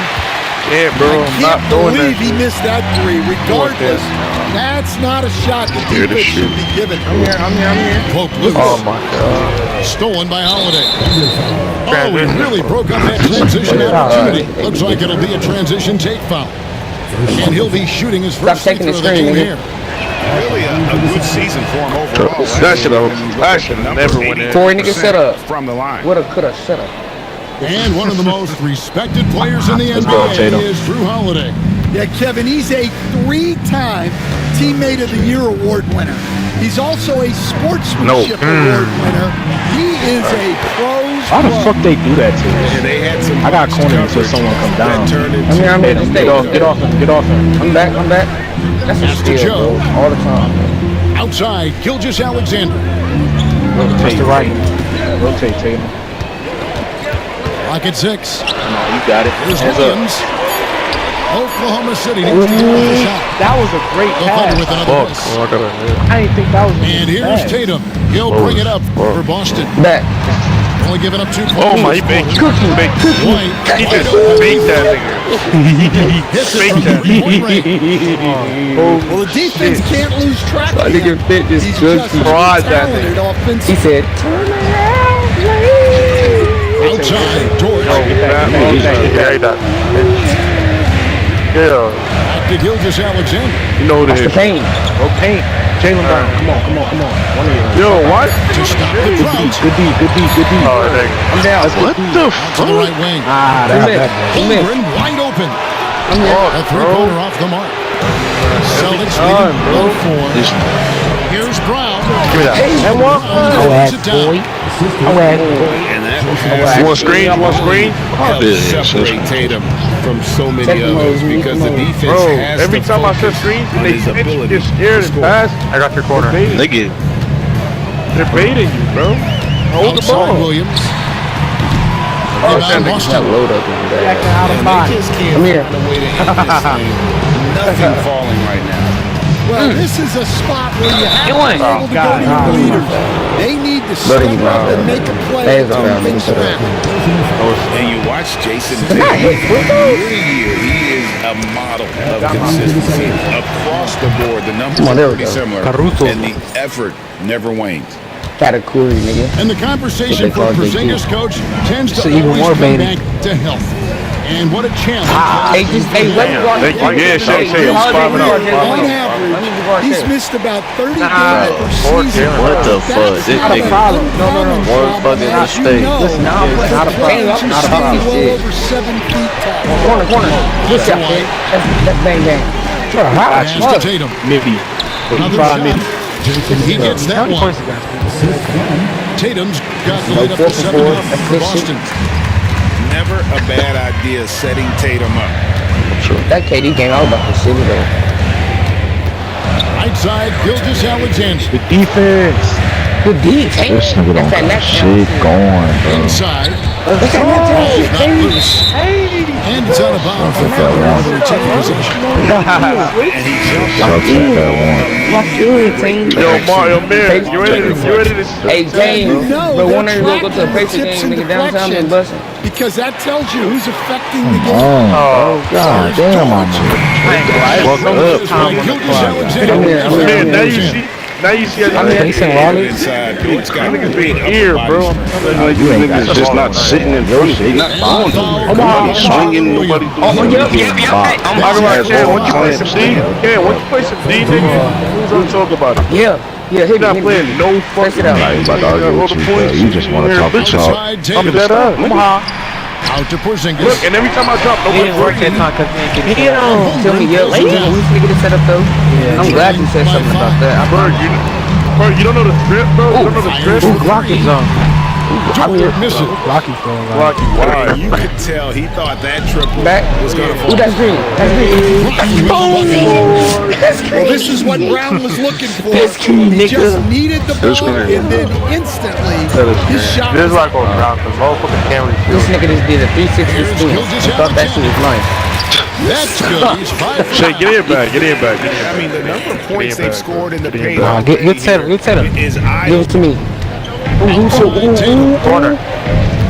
Yeah, bro, I'm not doing that. He missed that 3. Regardless, that's not a shot the defense should be given. I'm here. Poke loose. Oh my God. Stolen by Holiday. Oh, he really broke up that transition opportunity. Looks like it'll be a transition take foul. And he'll be shooting his first free throw of the game here. Really a good season for him overall. That should have never went in. Corey, nigga, set up. From the line. Woulda, coulda, shoulda. And one of the most respected players in the NBA is Drew Holiday. Yeah, Kevin, he's a 3-time Teammate of the Year award winner. He's also a Sportsmanship Award winner. He is a pros. Why the fuck they do that to us? And they had some I got cornered until someone come down. I'm here. Get off him. I'm back. That's a steal, bro. All the time. Outside, Gilgeous Alexander. Rotate to right. Rotate, Tatum. Clock at 6. Come on, you got it. Here's Hands Williams. up. Oklahoma City needs to get off the shot. That was a great pass. With another miss. I didn't think that was And here's Tatum. He'll bring it up for Boston. Back. Only giving up 2 points. Oh my, he baked White. He just baked that nigga. Hits it from 3-point range. Well, the defense can't lose track of him. He's just talented offensive. He said, turn around, please. Outside, Dort. Yeah. Back to Gilgeous Alexander. You know That's the pain. Go paint. Jalen Brown. Come on. One of you. Yo, what? To stop the crowd. Good D. Oh, thank you. I'm down. What the Out to the right wing. Holmgren wide open. I'm here. A 3-pointer off the mark. Celtics leading 1-4. Here's Brown. Give me that. Hey, Brown lays it down. And that You want screen? helps separate Tatum from so many others because the defense Bro, has every to time I said focus screen, on they his snitch, you ability get scared to and score. pass. I got your corner. Nigga. They're baiting you, bro. Hold the Outside ball. Williams. Oh, Rebound Boston. load up over there. Out of And mind. they just can't Come here. find a way to end this thing. Nothing falling right now. Well, this is a spot where you have to be able to go to your leaders. They need to step up and make a play to make snap. And you watch Jason Tatum year to year. He is a model of consistency. Across the board, the numbers are pretty similar, and the effort never wanes. Category, nigga. And the conversation for Porzingis, coach, tends to even always more come baiting. back to health. And what a challenge. Hey, let me go on. He's missed about 30 games per season. What the fuck? This Not a nigga problem. No. one fucking mistake. Listen, not a problem. Not a problem. Well over 7 feet tall. Corner. Good shot, man. That's bang bang. Pass to Tatum. Maybe. Another shot. He gets that one. Tatum's got the lead up to 7 for Boston. Never a bad idea setting Tatum up. That KD game, I was about to see it though. Right side, Gilgeous-Alexander. The defense. Good D. This nigga don't got shit going, bro. Inside. Look at that Not loose. And it's out of bounds for another taking possession. And he jumped Sucks at that one. Fuck you, team. Yo, Mario, man, you ready to? Hey, James, but when are you gonna go to the Pacer tips game, and nigga, downtown and busting? Because that tells you who's affecting the game. Oh, god damn, I'm Man, now you see I'm inside. It's got niggas being here, bro. You niggas just not sitting in front of you. Not on you. Nobody swinging, nobody. I'm talking about Ken. Once you play some D, nigga, who's gonna talk about it? Yeah, You're not playing no fucking. I ain't about to argue with you, bro. You just want to talk the talk. I'm that up. Out to Porzingis. Look, and every time I drop, nobody's working. Tell me, yo, we need to get it set up though. I'm glad you said something about that. Bro, you don't know the script, bro. You don't know the script. Glock is on. Glocky's throwing Glocky, why? You could tell he thought that triple Back. was going to Ooh, fall. that's green. Well, this is what Brown was looking for. He just needed the ball, and then instantly his shot. This is like on Brown, because motherfucking camera. This nigga just did a 360 spin. I thought that shit was nice. That's good. He's 5 for Shay, get in back. I mean, the number of points they've scored in the paint. Get set him. Is Give it to me. Corner.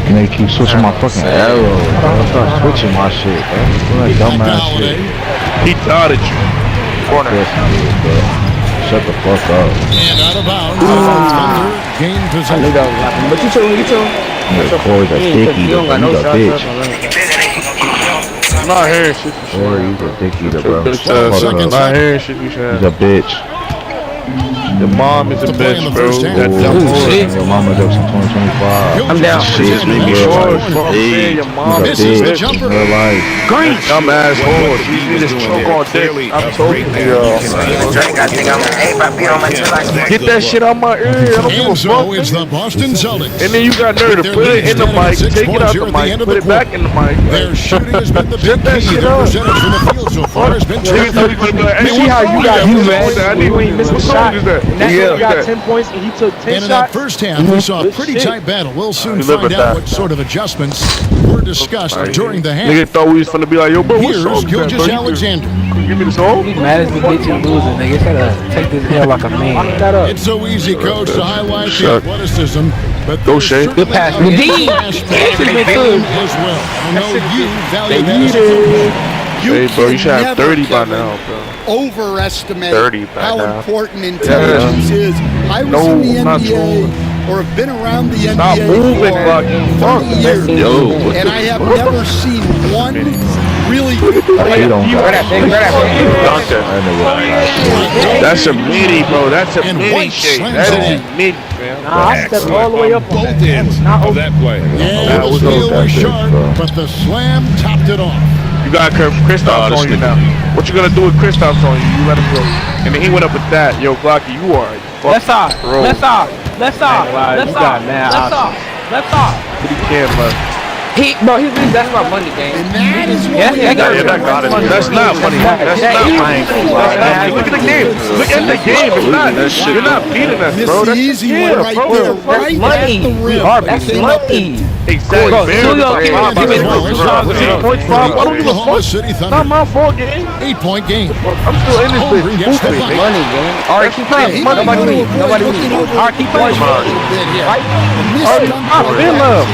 And they keep switching my fucking arrow. I'll start switching my shit, bro. Like dumbass shit. He thought at you. Corner. Shut the fuck up. And out of bounds. Gain possession. But you told Your Corey's a dick eater, bro. He's a bitch. I'm not hearing shit. Corey, he's a dick eater, bro. I'm not hearing shit you said. He's a bitch. Your mom is a bitch, bro. That dumb shit. Your mama jokes in 2025. I'm down. Shit, made me Your mom is a bitch in real life. Great. Dumb ass whore. She need to choke on dick. I'm talking to you. Get that shit out my ear. I don't give a fuck. It's the Boston Celtics. And then you got nerve to put it in the mic, take it out the mic, put it back in the mic. Their shooting has been the big that key. shit The up. percentage from the field so far has been Niggas know you gonna be like, hey, See how you got you, man. I need When he missed the shot. That's when he got 10 points and he took 10 And in that shots. first half, we saw a pretty tight battle. We'll soon live find with out that. what sort of adjustments were discussed during the half. Nigga thought we was finna be like, yo, bro, what's Here's up? Gilgeous-Alexander. Give me this hole. He mad as the bitch and losing, nigga. He's gotta take this L like a man. It's so easy, coach, to highlight the athleticism, but Go, Shay. Good pass. Good Indeed. as well. I know you value that as a football. Hey, bro, you should have 30 by now, bro. Overestimate 30 by how now. important intelligence is. I was in the NBA or have been around the Stop NBA moving, for fuck. 30 years, Yo, and I have never seen one really good He player. don't got That's a midi, bro. That's a midi shake. That is a midi, man. Nah, I stepped all the way up on both ends of that play. Yeah, the steal was sharp, but the slam topped it off. You got Kristaps on you now. What you gonna do with Kristaps on you? You let him go. And then he went up with that. Yo, Glocky, you are a fucking Left side. pro. Left side. Left side. Left You side. got mad Left side. Left side. But he can't, man. That's my money game. And that is what Yeah, we yeah, got. That's not money. That's not money. Look at the game. Look at the game. It's not. You're not beating us, This bro. is That's the easy one right there, right money. at the rim. That's money. exactly. Bro, give me Points five. I don't give a fuck. Not my fault, game. 8-point game. I'm still in this bitch. Gets the Hooping. Money game. All right, keep playing. Nobody leave. Nobody leave. All right, keep playing. Right? I've been love.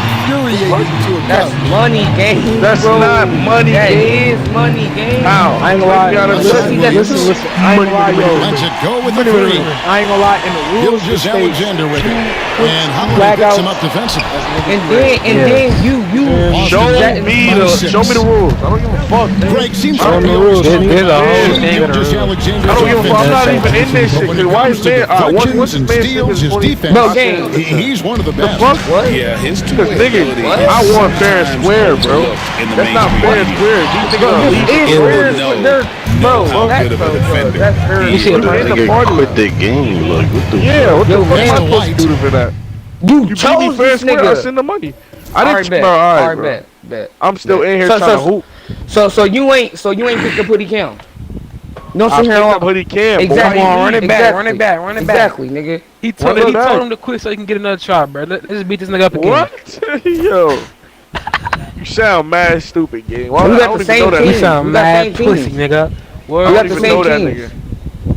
infuriating to a That's coach. money game. That's bro. not money That game. is money game. How? I ain't gonna lie. Listen. I ain't gonna lie, yo. Lets it go with the three. I ain't gonna lie. In the rules, it Gilgeous states Alexander with it. And Holiday flag picks out. him up defensively. And then you show me the rules. I don't give a fuck. Greg seems I don't like give a rules. There's a whole thing of the rules. I don't give a fuck. I'm not even in this shit. Cause why is man? Once his man steals his defense, he's one of the best. What? Yeah, his Cause nigga, I want fair and square, bro. That's not fair and square. These niggas are legal. Bro, How good of a defender. that's her. You should quit the game. Like, what the What the fuck am I supposed to do for that? You beat chose me fair and this square. I nigga. send the money. I All didn't. right, bet. Bro, All all right, right, bet. I'm still in here trying to hoop. So you ain't picked up Hoodie Cam. Don't sit here on Hoodie Cam. Exactly. Run it back. Exactly, nigga. He told him to quit so he can get another shot, bro. Let's just beat this nigga up again. What? Yo. You sound mad stupid, gang. Why We I got don't the even same know that team. nigga. You sound mad pussy, nigga. We got the same teams.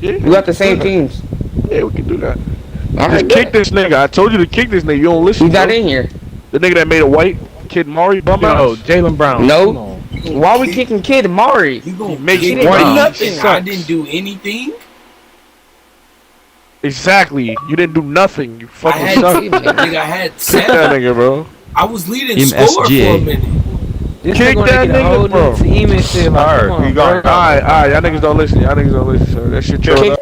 Yeah, We got the same teams. Yeah, we can do that. All Just right, kick this nigga. I told you to kick this nigga. You don't listen. He's not in here. The nigga that made a white Kid Mari bum No, Jalen Brown. No. Why we kicking Kid Mari? You gonna makes kick white. me? Nothing. I didn't do anything. Exactly. You didn't do nothing. You fucking I suck. had Kick 7. that nigga, bro. I was leading score for a minute. Kick that nigga, bro. Team and shit. Alright, y'all niggas don't listen. Sir. That shit trolled up.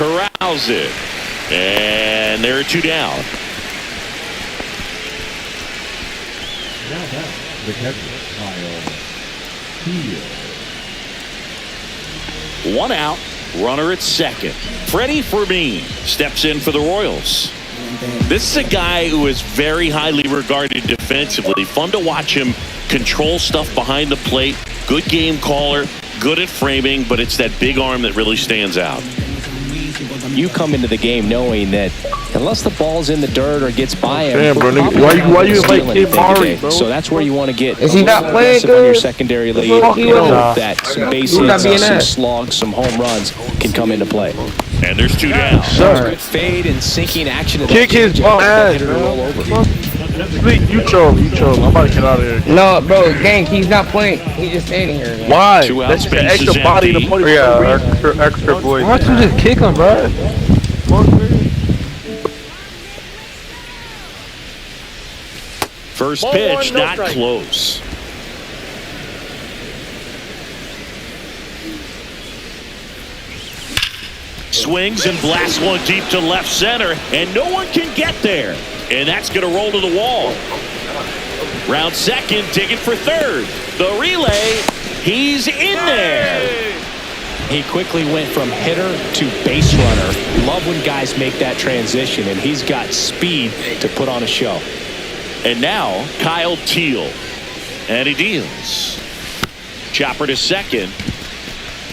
corrals it. And there are 2 down. One out, runner at second. Freddie Fermin steps in for the Royals. This is a guy who is very highly regarded defensively. Fun to watch him control stuff behind the plate. Good game caller, good at framing, but it's that big arm that really stands out. You come into the game knowing that unless the ball's in the dirt or gets by him, damn, bro, why you like Kid Mari, bro? So that's where you want to get. Is he not playing good? On your secondary lead, that some base hits, some ass. slugs, some home runs can come into play. And there's 2 down. Right. Fade and sinking action. Kick his ball ass, bro. You troll. I'm about to get out of here. No, bro, gang, he's not playing. He's just standing here. Man. Why? 2 out, That's just an space extra is body empty. to play. Yeah, extra boy. Why don't you just kick him, bro? First pitch, not close. Swings and blasts one deep to left center, and no one can get there. And that's going to roll to the wall. Round second, digging for third. The relay, he's in there. He quickly went from hitter to base runner. Love when guys make that transition, and he's got speed to put on a show. And now, Kyle Teal. And he deals. Chopper to second.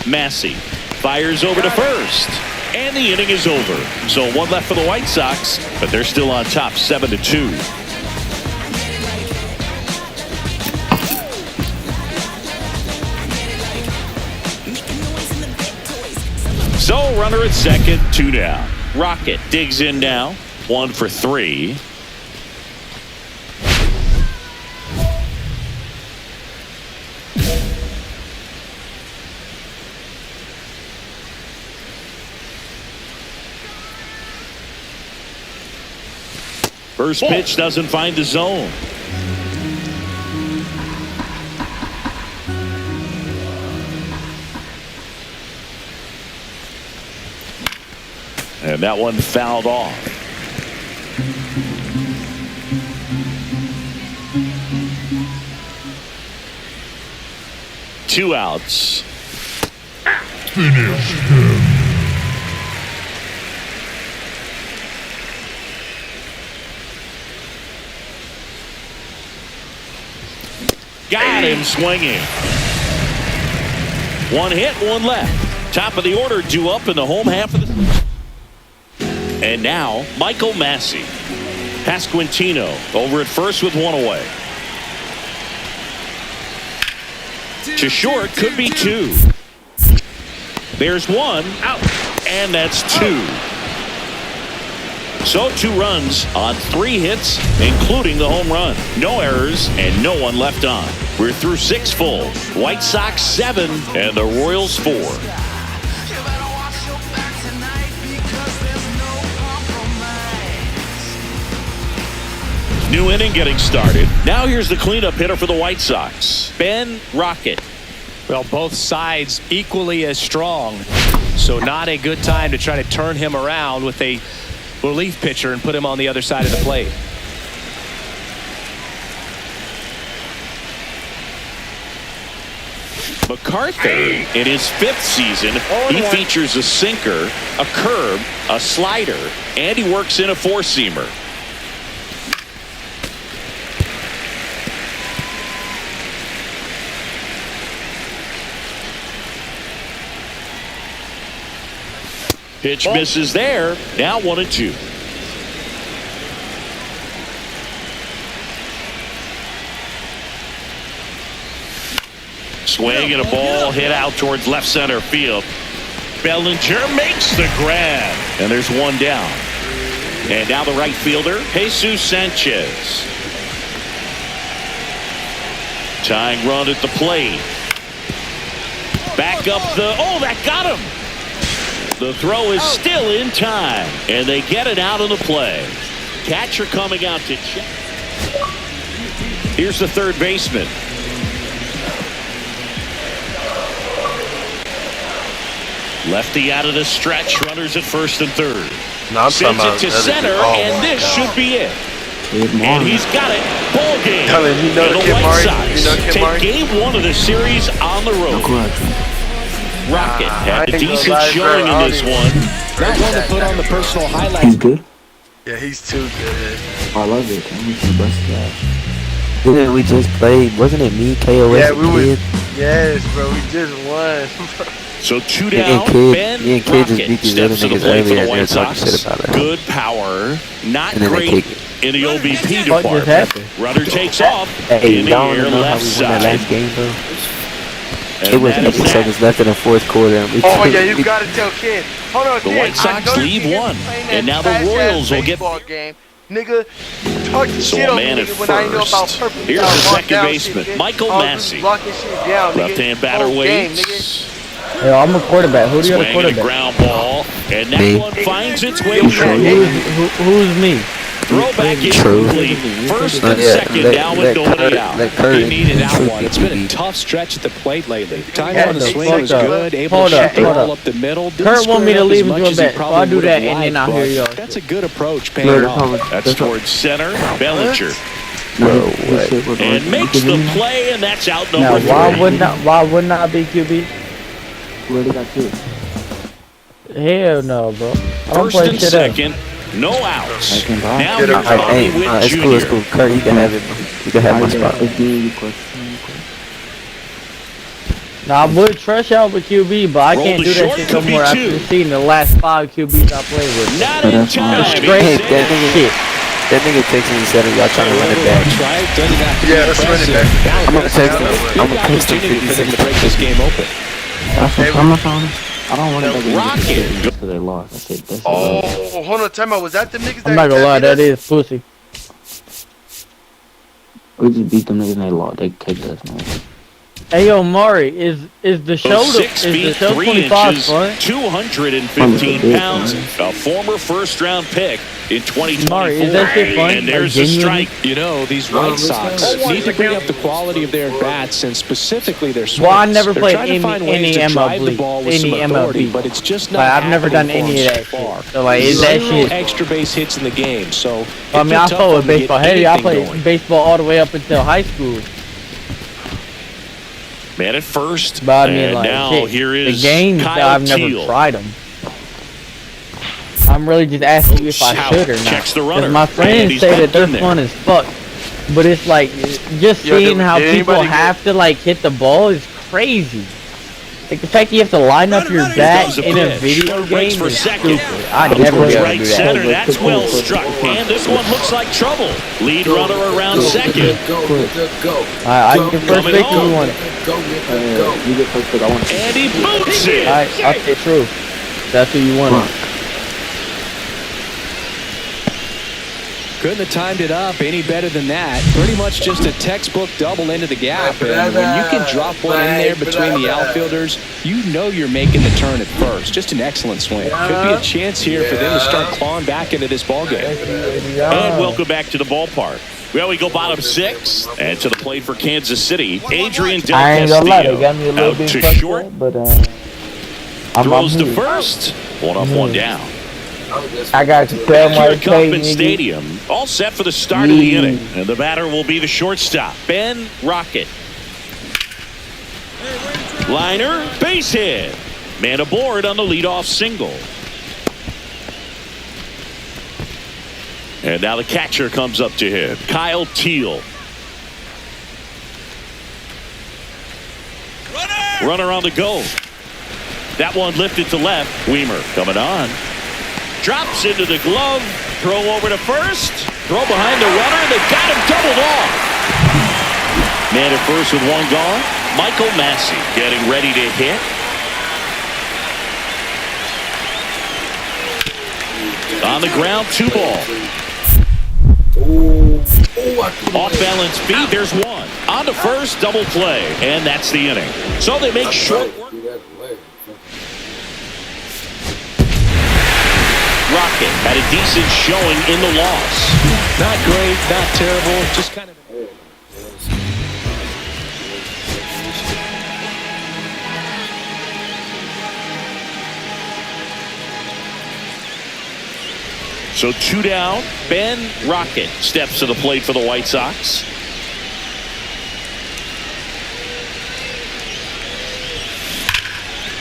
Massey fires over to first. And the inning is over. So 1 left for the White Sox, but they're still on top 7-2. So runner at second, 2 down. Rocket digs in now. 1 for 3. First pitch doesn't find the zone. And that one fouled off. Two outs. Finish him. Got him swinging. 1 hit, 1 left. Top of the order due up in the home half of the. And now Michael Massey. Pasquantino over at first with 1 away. To short, could be 2. There's 1 out, and that's 2. So 2 runs on 3 hits, including the home run. No errors and no one left on. We're through 6 full. White Sox 7 and the Royals 4. New inning getting started. Now here's the cleanup hitter for the White Sox, Ben Rocket. Well, both sides equally as strong, so not a good time to try to turn him around with a relief pitcher and put him on the other side of the plate. McCarthy, in his 5th season, he features a sinker, a curve, a slider, and he works in a 4-seamer. Pitch misses there. Now 1-2. Swing and a ball hit out towards left center field. Bellinger makes the grab. And there's 1 down. And now the right fielder, Jesus Sanchez. Tying run at the plate. Back up the, oh, that got him. The throw is still in time, and they get it out of the play. Catcher coming out to check. Here's the third baseman. Lefty out of the stretch. Runners at first and third. No, Sends it to center, and this should be it. And he's got it. Ball game. You know the White Sox take game 1 of the series on the road. Rocket had a decent showing in this one. Not one to put on the personal highlights. He's good. Yeah, he's too good. I love it. I'm the best guy. Didn't we just played? Wasn't it me, KOS? Yeah, we were. Yes, bro. We just won. So 2 down. Ben Rocket steps to the plate for the White Sox. Good power. Not great in the OBP department. Runner takes off in the air left side. Last game, bro. It was 8 seconds left in the fourth quarter. Oh, yeah, you got to tell Kid. Hold on, the White Sox lead 1. And now the Royals will get... Game. Nigga, talk to shit a on man me at when I know about first. purple. Here's the second baseman, Michael Massey. Left-hand batter waits. Yo, I'm a quarterback. Who do you have a quarterback? Ground ball, and that one finds its way through. Who's me? Throw back incomplete. First and second down with nobody out. He needed that one. It's been a tough stretch at the plate lately. Timing on the swing was good. Able to shoot the ball up the middle. Kurt want me to leave him to a bet, so I'll do that and then I'll hear you. That's a good approach, paying off. That's towards center. Bellinger. And makes the play, and that's out number 3. Why wouldn't I be QB? Where did I do? Hell no, bro. First and second, no outs. Now here's Bobby Witt Jr. It's cool. Kurt, you can have it. You can have my spot. Now I would trust y'all with QB, but I can't do that shit no more after seeing the last 5 QBs I played with. Not in time. Hey, that nigga texted me and said, y'all trying to run it back. Yeah, let's run it back. I'm gonna text him. I'm gonna text him 50 seconds to break this game open. I don't want to rocket. Just they lost. Oh, hold on, time out. Was that the niggas that I'm not gonna lie, that is pussy. We just beat them niggas and they lost. They kicked us, man. Hey yo, Mari, is the show 6 feet 3 inches, 215 pounds, a former first-round pick in 2024. Mari, is that shit fun? And there's a strike. You know, these White Sox need to bring up the quality of their bats and specifically their swings. Well, I never They're played trying to find any ways to drive the MLB, ball with any some authority, MLB. but it's just not. Like, I've never done any of that far. shit. So like, is that shit? Extra base hits in the game. So I mean, I play with baseball. Hey, I played baseball all the way up until high school. Man at first, but I mean, and like, now shit, here is the games Kyle I've never Teal. tried them. I'm really just asking you if I should or not. Because my friends say that they're fun as fuck, but it's like just seeing how people have to like hit the ball is crazy. Like the fact you have to line up your bat in a video game is stupid. I never be able to do Center, that. that's well struck, and this one looks like trouble. Lead runner around second. I can first base if you want. And he boots it. I'll say true. That's who you want. Couldn't have timed it up any better than that. Pretty much just a textbook double into the gap. And when you can drop one in there between the outfielders, you know you're making the turn at first. Just an excellent swing. Could be a chance here for them to start clawing back into this ballgame. And welcome back to the ballpark. Well, we go bottom 6, and to the plate for Kansas City, Adrian Del I ain't gonna lie, they Castillo. got me a little Out bit to fucked short. up, but Throws to first. 1 up, 1 down. I got to tell my Here Kauffman Stadium, all set for the start of the inning. And the batter will be the shortstop, Ben Rocket. Liner, base hit. Man aboard on the leadoff single. And now the catcher comes up to him, Kyle Teal. Runner on the go. That one lifted to left. Weimer coming on. Drops into the glove. Throw over to first. Throw behind the runner. They got him doubled off. Man at first with 1 gone. Michael Massey getting ready to hit. On the ground, 2 ball. Off balance feet. There's 1. On to first, double play. And that's the inning. So they make short work. Rocket had a decent showing in the loss. Not great, not terrible, just kind of. So 2 down. Ben Rocket steps to the plate for the White Sox.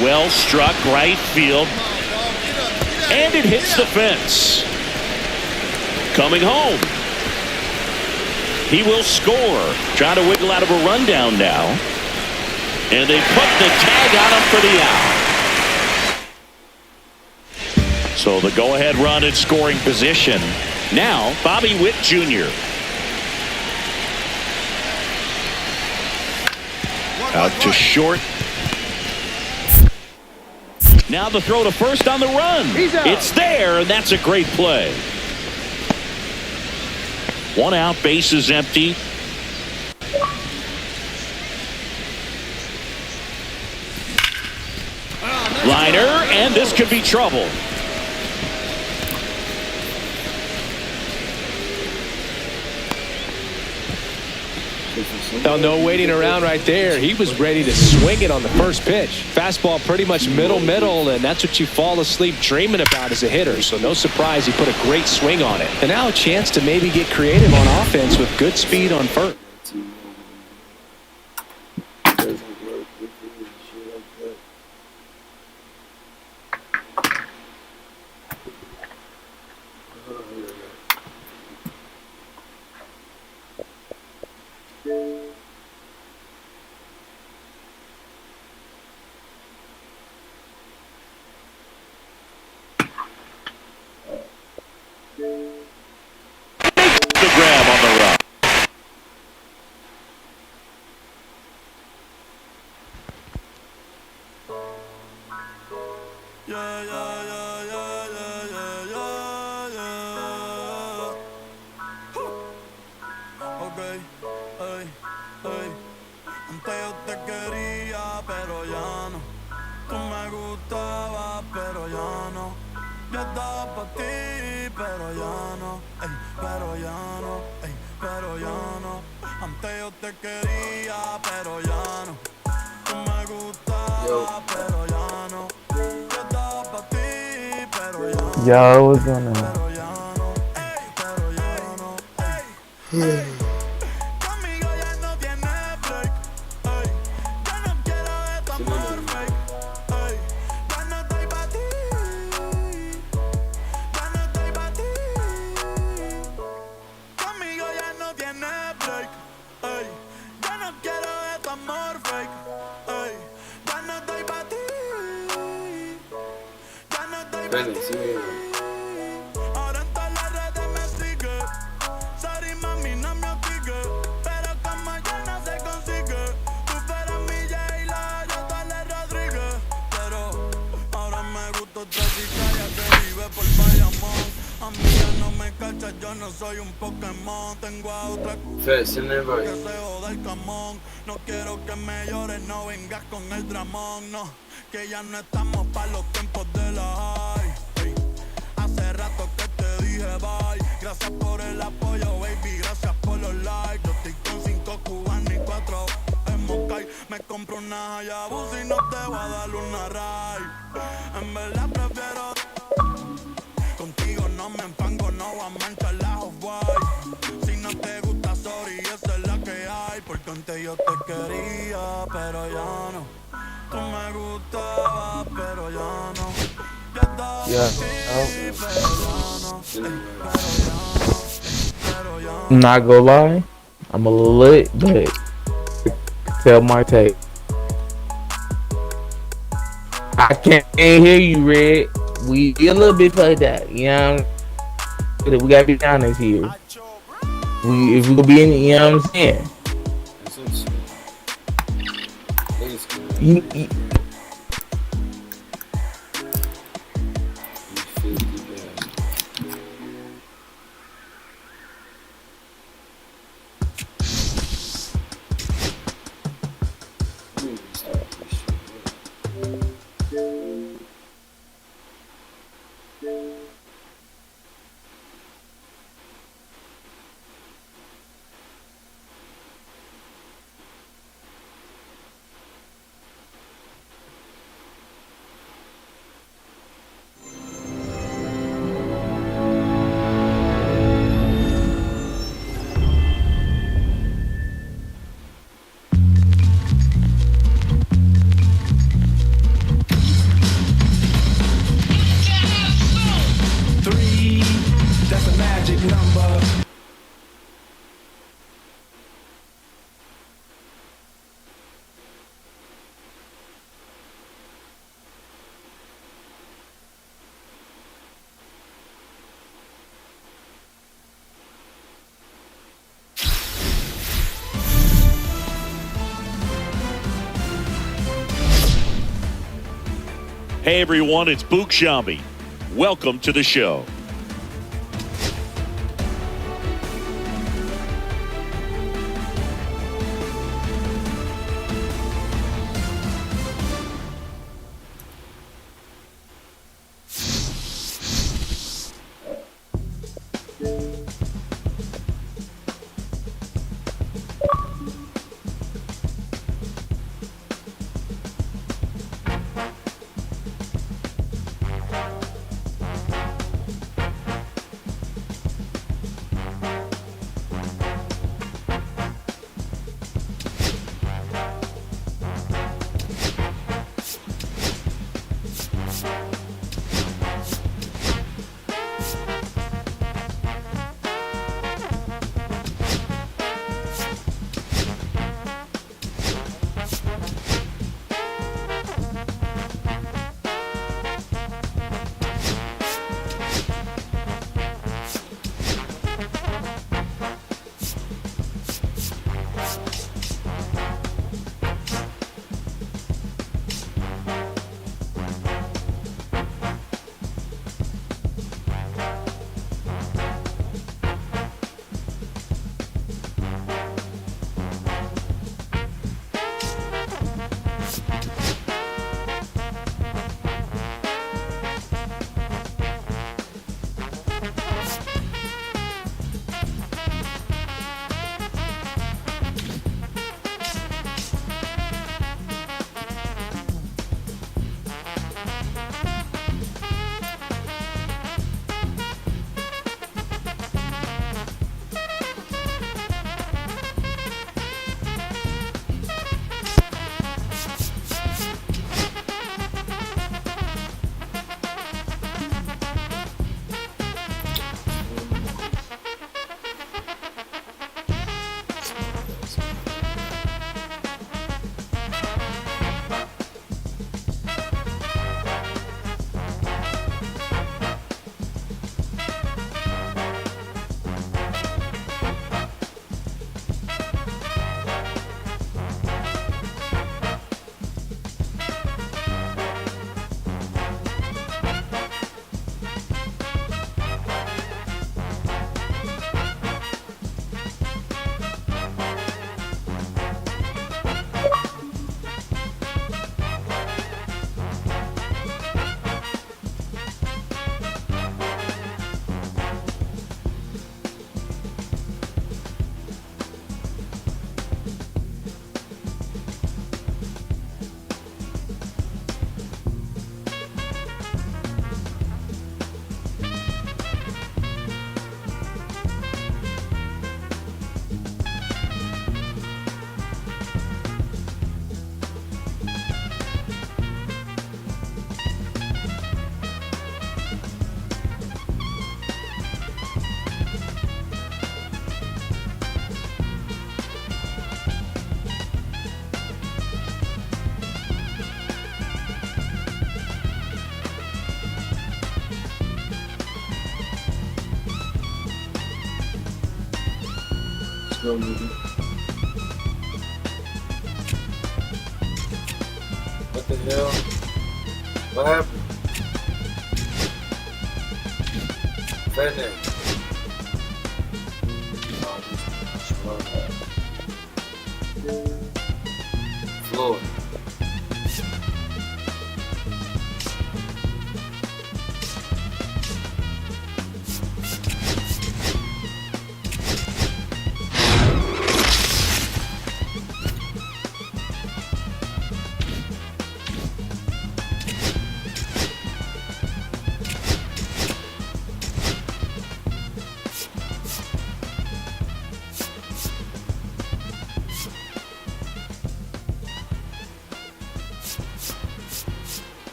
Well struck right field. And it hits the fence. Coming home. He will score. Trying to wiggle out of a rundown now. And they put the tag on him for the out. So the go-ahead run in scoring position. Now, Bobby Witt Jr. Out to short. Now the throw to first on the run. It's there, and that's a great play. 1 out, bases empty. Liner, and this could be trouble. Now, no waiting around right there. He was ready to swing it on the first pitch. Fastball pretty much middle, and that's what you fall asleep dreaming about as a hitter. So no surprise he put a great swing on it. And now a chance to maybe get creative on offense with good speed on first. Yo, what's going on? No quiero que me llores, no vengas con el dramón, no. Que ya no estamos pa' los tiempos de la high. Hey. Hace rato que te dije bye. Gracias por el apoyo, baby, gracias por los likes. Yo estoy con 5 cubanos y 4 en Moscay. Me compro una Hayabusa y no te voy a dar una ride. En verdad prefiero contigo, no me empango, no voy a manchar la off-white. Si no te gusta, sorry, esa es la que hay. Porque antes yo te quería, pero ya no. Tú me gustabas, pero ya no. Yo estaba así, pero ya no. Pero ya no. I'm not gonna lie, I'm a little lit, but tell my take. I can't hear you, Red. We a little bit like that, you know. We gotta be honest here. If we gonna be in it, you know what I'm saying. You, Hey everyone, it's Book Shambi. Welcome to the show. Go, movie. What the hell? What happened? Fat name. Floyd.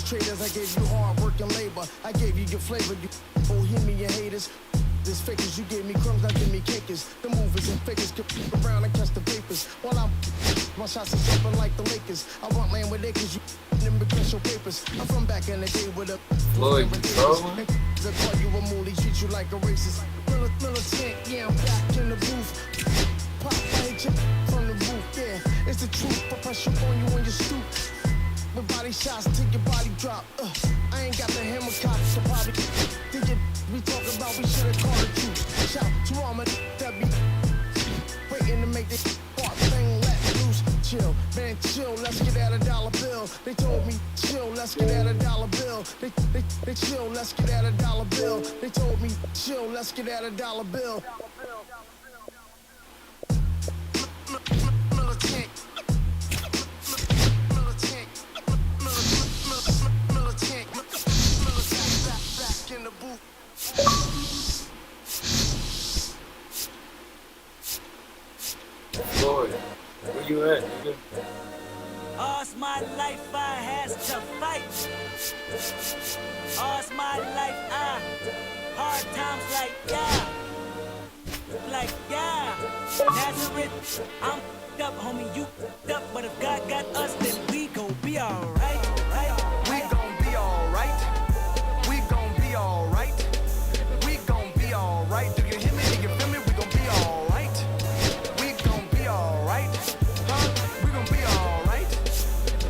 Traders, I gave you hard work and labor. I gave you your flavor, you bohemian haters. This fakers, you gave me crumbs, now give me cakers. The movers and fakers get around and catch the vapors. While I'm my shots are jumping like the Lakers. I want land with acres, you immigration papers. I'm from back in the day with a Floyd, bro. They call you a moolie, treat you like a racist. Militant, yeah, I'm back in the booth. Pop, I hit you from the roof, yeah. It's the truth, but pressure on you when you stoop. With body shots till your body drop. I ain't got the hammer cock, so probably think it. We talking about we should've called it truth. Shout to all my that be waiting to make this part thing let loose. Chill, man, chill. Let's get at $1 bill. They told me chill. Let's get at $1 bill. They chill. Let's get at $1 bill. They told me chill. Let's get at $1 bill. Militant. Back in the booth. Floyd, where you at, nigga? All's my life I has to fight. All's my life I hard times like yeah. Nazareth, I'm up, homie, you up, but if God got us, then we gon' be alright. We gon' be alright. We gon' be alright. We gon' be alright. Do you hear me? Do you feel me? We gon' be alright. We gon' be alright. Huh? We gon' be alright.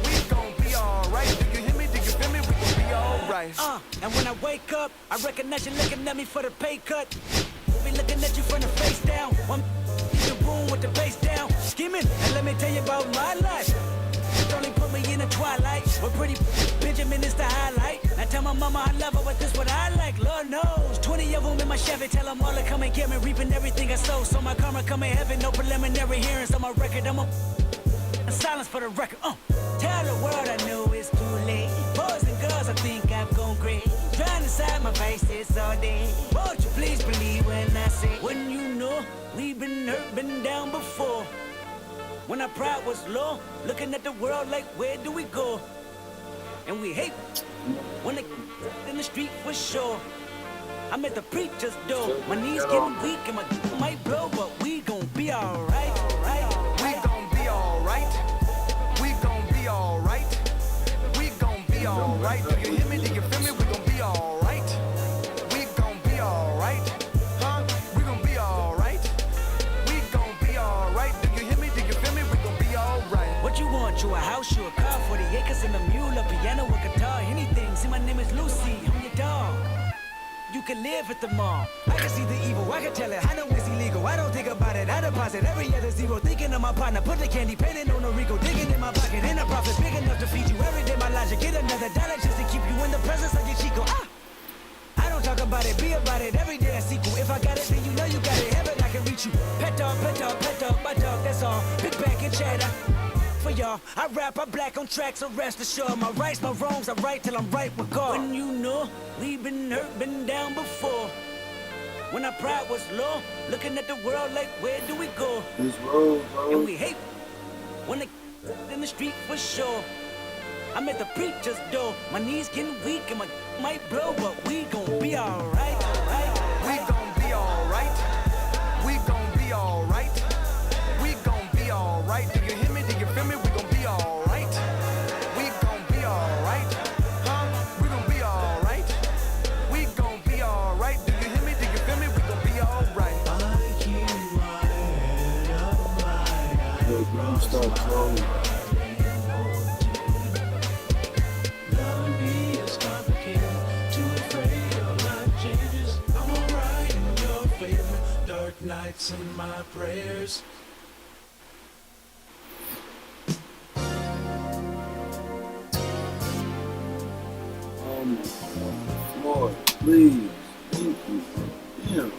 We gon' be alright. Do you hear me? Do you feel me? We gon' be alright. And when I wake up, I recognize you looking at me for the pay cut. We'll be looking at you from the face down. One in the room with the bass down. Skimming, and let me tell you about my life. Only put me in the twilight. We're pretty Benjamin is the highlight. I tell my mama I love her, but this what I like. Lord knows, 20 of them in my Chevy. Tell them all to come and get me, reaping everything I sow. So my karma come in heaven, no preliminary hearings on my record. I'm a silence for the record. Tell the world I know it's too late. Boys and girls, I think I've gone great. Trying to side my vices all day. Won't you please believe when I say, when you know we've been hurt, been down before. When our pride was low, looking at the world like, where do we go? And we hate when they in the street for sure. I'm at the preacher's door. My knees getting weak and my might blow, but we gon' be alright. We gon' be alright. We gon' be alright. We gon' be alright. Do you hear me? Do you feel me? We gon' be alright. We gon' be alright. Huh? We gon' be alright. We gon' be alright. Do you hear me? Do you feel me? We gon' be alright. What you want? You a house, you a car, 40 acres and a mule, a piano, a guitar, anything. See, my name is Lucy, I'm your dog. You can live at the mall. I can see the evil, I can tell it. I know it's illegal. I don't think about it. I deposit every other zero. Thinking of my partner, put the candy painting on a Rico. Digging in my pocket, in a profit big enough to feed you every day. My logic, get another dollar just to keep you in the presence of your Chico. I don't talk about it, be about it. Every day a sequel. If I got it, then you know you got it. Heaven, I can reach you. Pet dog, my dog, that's all. Big back and cheddar. For y'all, I rap, I black on tracks, so rest assured. My rights, my wrongs, I right till I'm right with God. When you know we've been hurt, been down before. When our pride was low, looking at the world like, where do we go? This road, bro. And we hate when they in the street for sure. I'm at the preacher's door. My knees getting weak and my might blow, but we gon' be alright. We gon' be alright. We gon' be alright. We gon' be alright. Do you hear me? Do you feel me? We gon' be alright. We gon' be alright. Huh? We gon' be alright. We gon' be alright. Do you hear me? Do you feel me? We gon' be alright. Yo, bro, start trolling. Nights in my prayers. Lord, please. Thank you. Damn.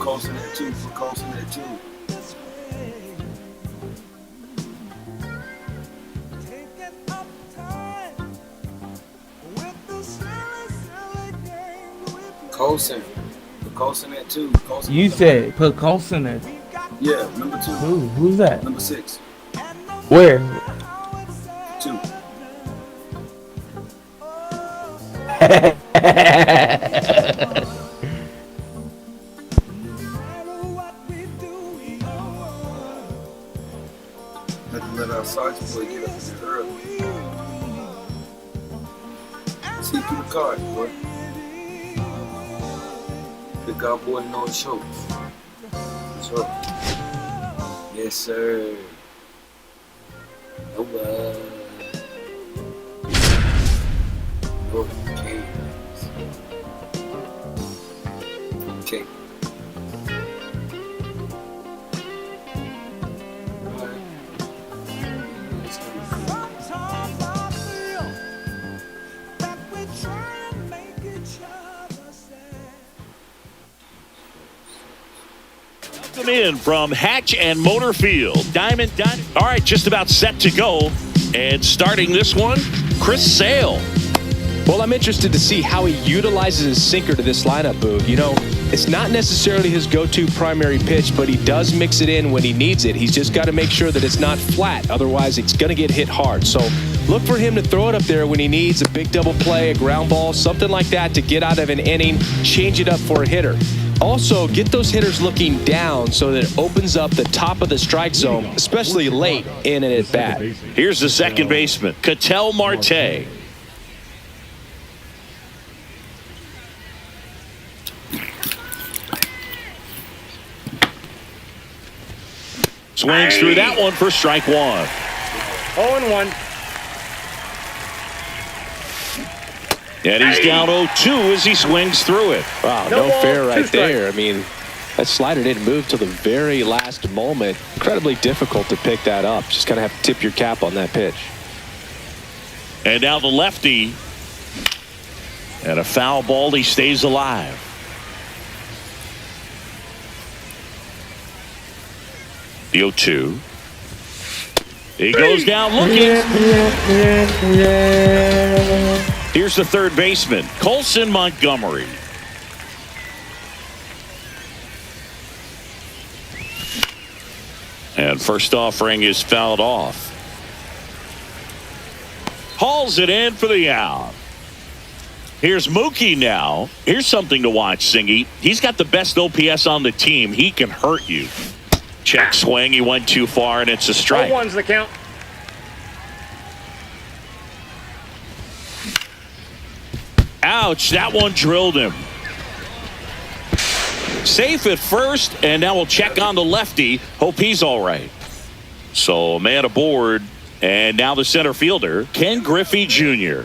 Colson at 2. Put Colson at 2. Colson. Put Colson at 2. Colson. You said put Colson at. Yeah, number 2. Who's that? Number 6. Where? 2. Let our Sarge boy get up there early. See through the card, boy. The God boy know the show. That's right. Yes, sir. No, okay. In from Hatch and Motor Field. Diamond. All right, just about set to go. And starting this one, Chris Sale. Well, I'm interested to see how he utilizes his sinker to this lineup, Boog. You know, it's not necessarily his go-to primary pitch, but he does mix it in when he needs it. He's just got to make sure that it's not flat. Otherwise, it's going to get hit hard. So look for him to throw it up there when he needs a big double play, a ground ball, something like that to get out of an inning, change it up for a hitter. Also, get those hitters looking down so that it opens up the top of the strike zone, especially late in an at-bat. Here's the second baseman, Ketel Marte. Swings through that one for strike 1. 0-1. And he's down 0-2 as he swings through it. Wow, no fair right there. I mean, that slider didn't move till the very last moment. Incredibly difficult to pick that up. Just kind of have to tip your cap on that pitch. And now the lefty. And a foul ball. He stays alive. The 0-2. He goes down looking. Here's the third baseman, Colson Montgomery. And first offering is fouled off. Hauls it in for the out. Here's Mookie now. Here's something to watch, Singy. He's got the best OPS on the team. He can hurt you. Check swing. He went too far, and it's a strike. 0-1's the count. Ouch, that one drilled him. Safe at first, and now we'll check on the lefty. Hope he's all right. So, a man aboard, and now the center fielder, Ken Griffey Jr.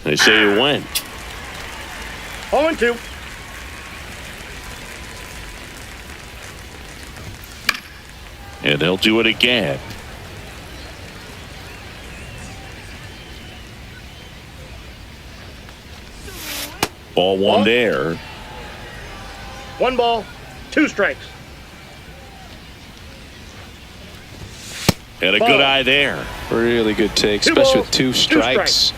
They say you went. 0-2. And they'll do it again. Ball one there. 1 ball, 2 strikes. And a good eye there. Really good take, especially with 2 strikes.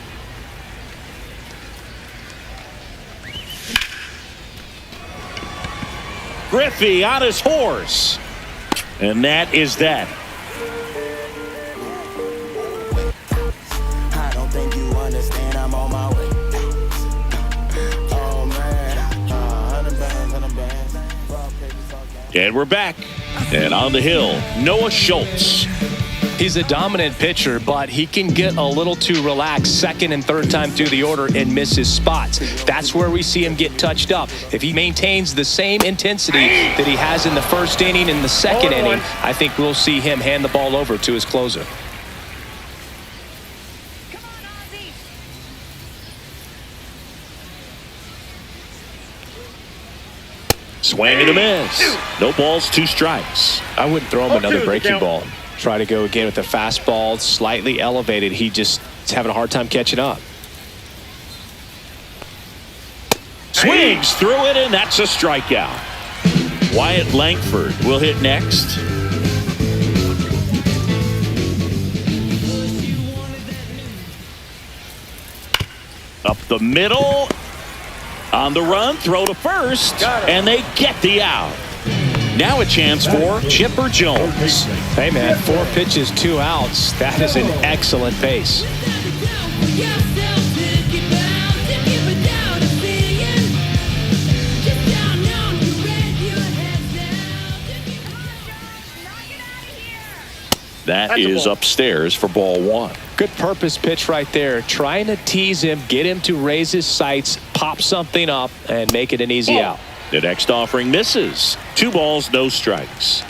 Griffey on his horse. And that is that. I don't think you understand, I'm on my way. Oh man, 100 bands. And we're back. And on the hill, Noah Schultz. He's a dominant pitcher, but he can get a little too relaxed second and third time through the order and miss his spots. That's where we see him get touched up. If he maintains the same intensity that he has in the first inning and the second inning, I think we'll see him hand the ball over to his closer. Swing and a miss. No balls, 2 strikes. I wouldn't throw him another breaking ball. Try to go again with the fastball, slightly elevated. He just is having a hard time catching up. Swings through it, and that's a strikeout. Wyatt Langford will hit next. Up the middle. On the run, throw to first, and they get the out. Now a chance for Chipper Jones. Hey, man, 4 pitches, 2 outs. That is an excellent pace. That is upstairs for ball 1. Good purpose pitch right there. Trying to tease him, get him to raise his sights, pop something up, and make it an easy out. The next offering misses. 2 balls, no strikes.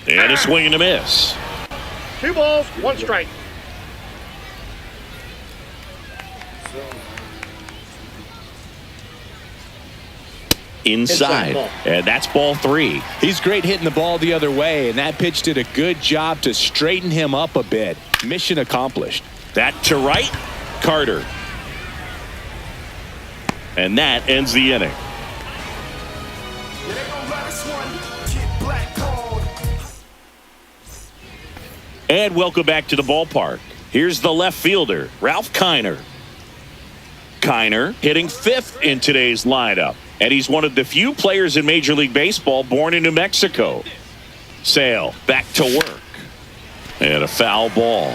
And a swing and a miss. 2 balls, 1 strike. Inside. And that's ball 3. He's great hitting the ball the other way, and that pitch did a good job to straighten him up a bit. Mission accomplished. That to right, Carter. And that ends the inning. And welcome back to the ballpark. Here's the left fielder, Ralph Kiner. Kiner hitting 5th in today's lineup. And he's one of the few players in Major League Baseball born in New Mexico. Sale back to work. And a foul ball.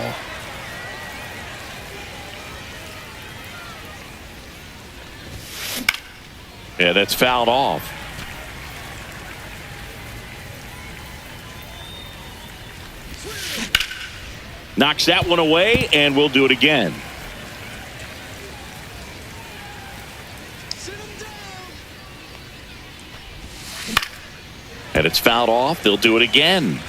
And that's fouled off. Knocks that one away, and we'll do it again. And it's fouled off. They'll do it again.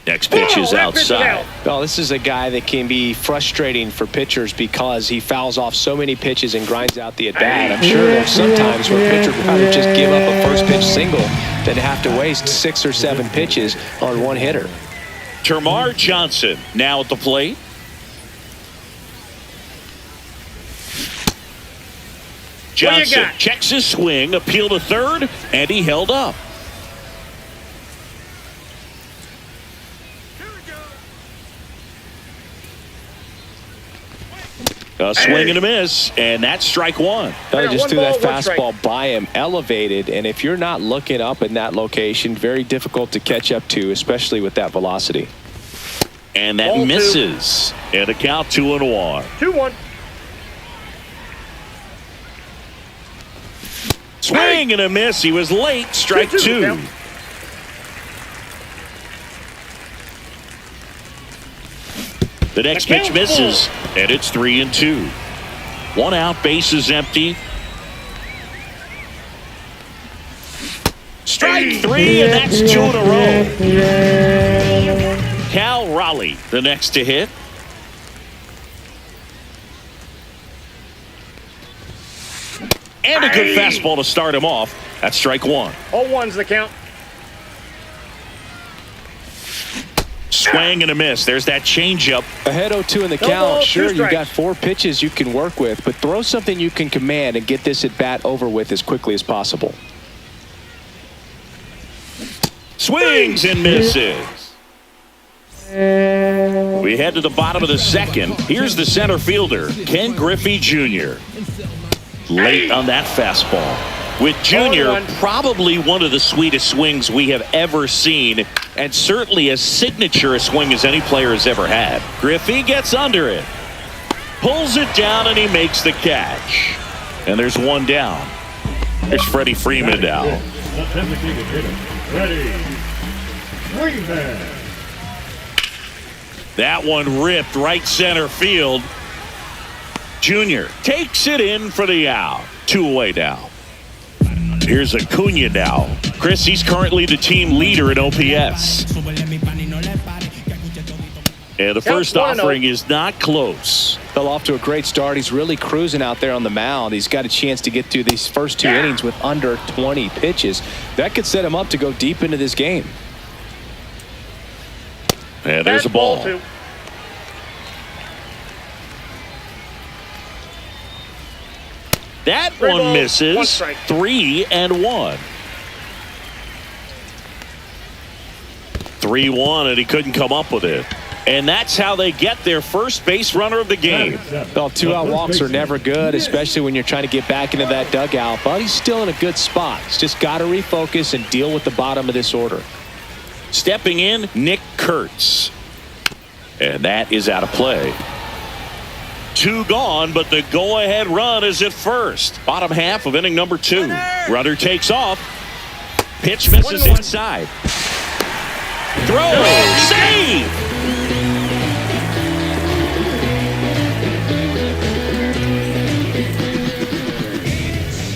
Next pitch is outside. Well, this is a guy that can be frustrating for pitchers because he fouls off so many pitches and grinds out the at-bat. I'm sure there's some times where a pitcher would rather just give up a first pitch single than have to waste 6 or 7 pitches on one hitter. Termarr Johnson now at the plate. Johnson checks his swing, appeal to third, and he held up. A swing and a miss, and that's strike 1. They just threw that fastball by him, elevated, and if you're not looking up in that location, very difficult to catch up to, especially with that velocity. And that misses. And a count 2-1. 2-1. Swing and a miss. He was late. Strike 2. The next pitch misses, and it's 3-2. 1 out, bases empty. Strike 3, and that's 2 in a row. Cal Raleigh, the next to hit. And a good fastball to start him off. That's strike 1. 0-1's the count. Swing and a miss. There's that changeup. Ahead 0-2 in the count. Sure, you got 4 pitches you can work with, but throw something you can command and get this at bat over with as quickly as possible. Swings and misses. We head to the bottom of the 2nd. Here's the center fielder, Ken Griffey Jr. Late on that fastball. With Junior, probably one of the sweetest swings we have ever seen, and certainly as signature a swing as any player has ever had. Griffey gets under it, pulls it down, and he makes the catch. And there's 1 down. Here's Freddie Freeman now. That one ripped right center field. Junior takes it in for the out. 2 away now. Here's Acuna now. Chris, he's currently the team leader in OPS. And the first offering is not close. Fell off to a great start. He's really cruising out there on the mound. He's got a chance to get through these first 2 innings with under 20 pitches. That could set him up to go deep into this game. And there's a ball. That one misses. 3-1. 3-1, and he couldn't come up with it. And that's how they get their first base runner of the game. Well, 2-out walks are never good, especially when you're trying to get back into that dugout. But he's still in a good spot. He's just got to refocus and deal with the bottom of this order. Stepping in, Nick Kurtz. And that is out of play. 2 gone, but the go-ahead run is at first. Bottom half of inning number 2. Runner takes off. Pitch misses inside. Throw. Save.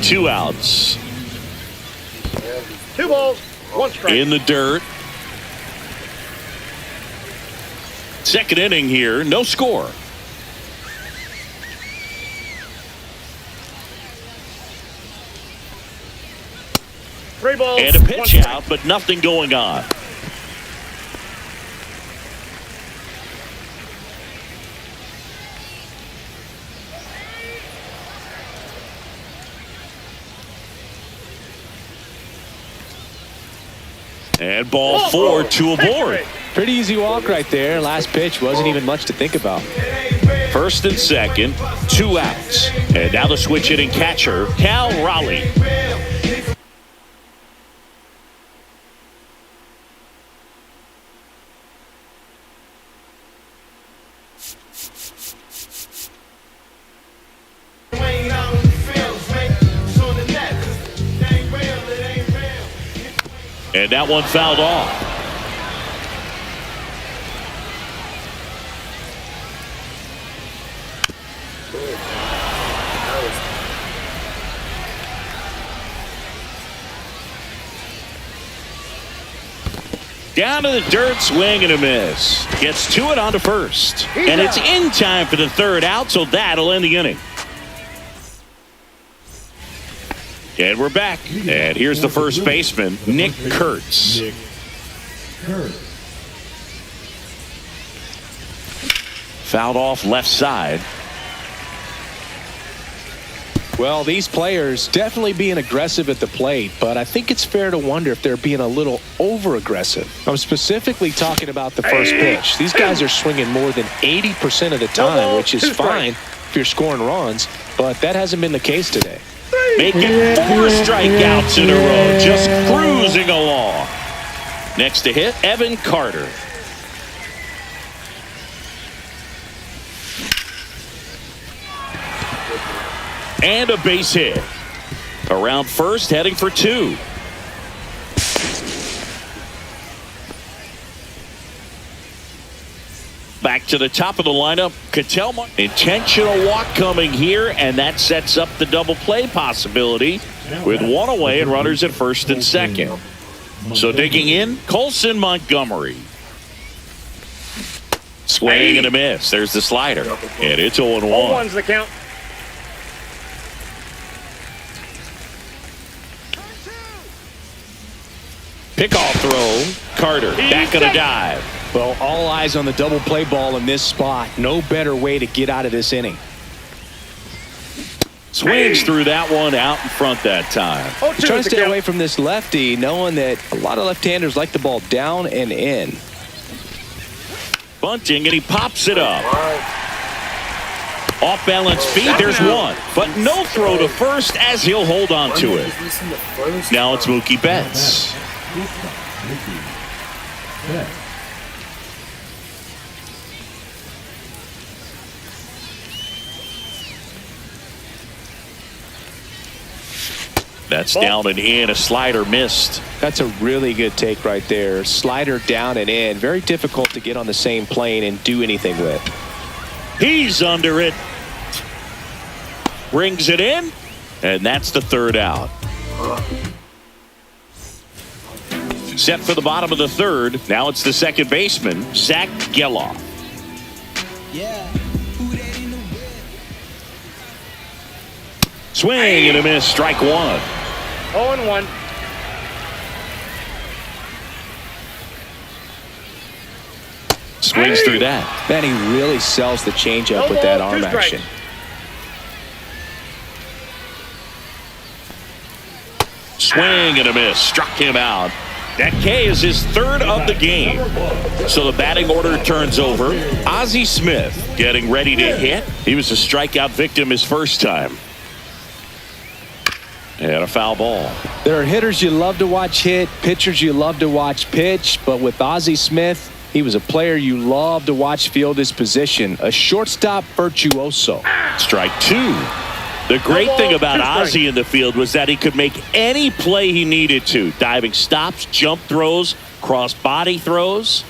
Two outs. 2 balls, 1 strike. In the dirt. Second inning here, no score. Three balls, and a pitch out, but nothing going on. And ball 4, 2 aboard. Pretty easy walk right there. Last pitch wasn't even much to think about. First and second, 2 outs. And now the switch hitting catcher, Cal Raleigh. And that one fouled off. Down to the dirt, swing and a miss. Gets to it on to first. And it's in time for the 3rd out, so that'll end the inning. And we're back. And here's the first baseman, Nick Kurtz. Fouled off left side. Well, these players definitely being aggressive at the plate, but I think it's fair to wonder if they're being a little over-aggressive. I'm specifically talking about the first pitch. These guys are swinging more than 80% of the time, which is fine if you're scoring runs, but that hasn't been the case today. Making 4 strikeouts in a row, just cruising along. Next to hit, Evan Carter. And a base hit. Around first, heading for 2. Back to the top of the lineup, Ketel. Intentional walk coming here, and that sets up the double play possibility with 1 away and runners at first and second. So digging in, Colson Montgomery. Swing and a miss. There's the slider, and it's 0-1. 0-1's the count. Pickoff throw, Carter back on a dive. Well, all eyes on the double play ball in this spot. No better way to get out of this inning. Swings through that one out in front that time. He's trying to stay away from this lefty, knowing that a lot of left-handers like the ball down and in. Bunting, and he pops it up. Off balance feet, there's one. But no throw to first as he'll hold on to it. Now it's Mookie Betts. That's down and in. A slider missed. That's a really good take right there. Slider down and in. Very difficult to get on the same plane and do anything with. He's under it. Brings it in. And that's the 3rd out. Set for the bottom of the 3rd. Now it's the second baseman, Zach Geloff. Swing and a miss, strike one. 0-1. Swings through that. Man, he really sells the changeup with that arm action. Swing and a miss, struck him out. That K is his third of the game. So the batting order turns over. Ozzie Smith getting ready to hit. He was a strikeout victim his first time. And a foul ball. There are hitters you love to watch hit, pitchers you love to watch pitch, but with Ozzie Smith, he was a player you love to watch field his position, a shortstop virtuoso. Strike two. The great thing about Ozzie in the field was that he could make any play he needed to. Diving stops, jump throws, cross body throws.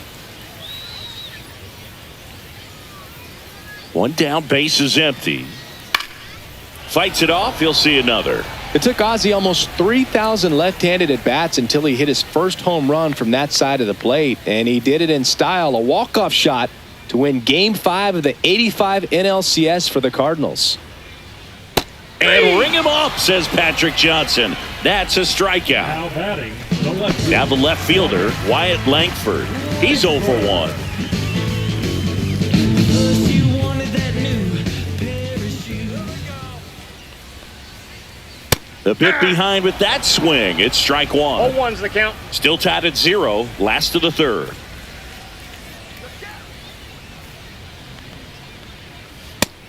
One down, base is empty. Fights it off, he'll see another. It took Ozzie almost 3,000 left-handed at-bats until he hit his first home run from that side of the plate, and he did it in style, a walk-off shot to win Game 5 of the '85 NLCS for the Cardinals. And ring him up, says Patrick Johnson. That's a strikeout. Now the left fielder, Wyatt Langford. He's 0 for 1. The bit behind with that swing. It's strike one. 0-1's the count. Still tied at 0. Last of the third.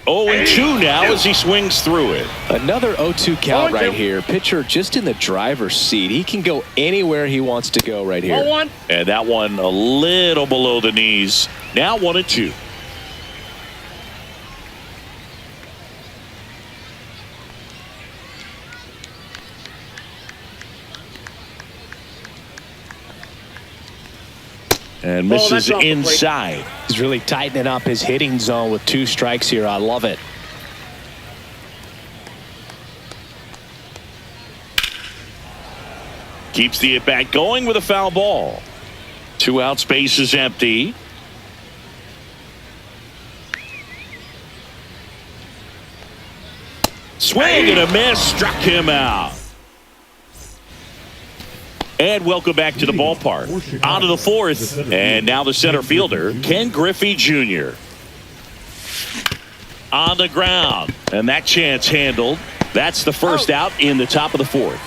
Oh, and 2 now as he swings through it. Another 0-2 count right here. Pitcher just in the driver's seat. He can go anywhere he wants to go right here. 0-1. And that one a little below the knees. Now 1-2. And misses inside. He's really tightening up his hitting zone with 2 strikes here. I love it. Keeps the at-bat going with a foul ball. 2 outs, base is empty. Swing and a miss, struck him out. And welcome back to the ballpark. On to the fourth. And now the center fielder, Ken Griffey Jr. On the ground. And that chance handled. That's the first out in the top of the fourth.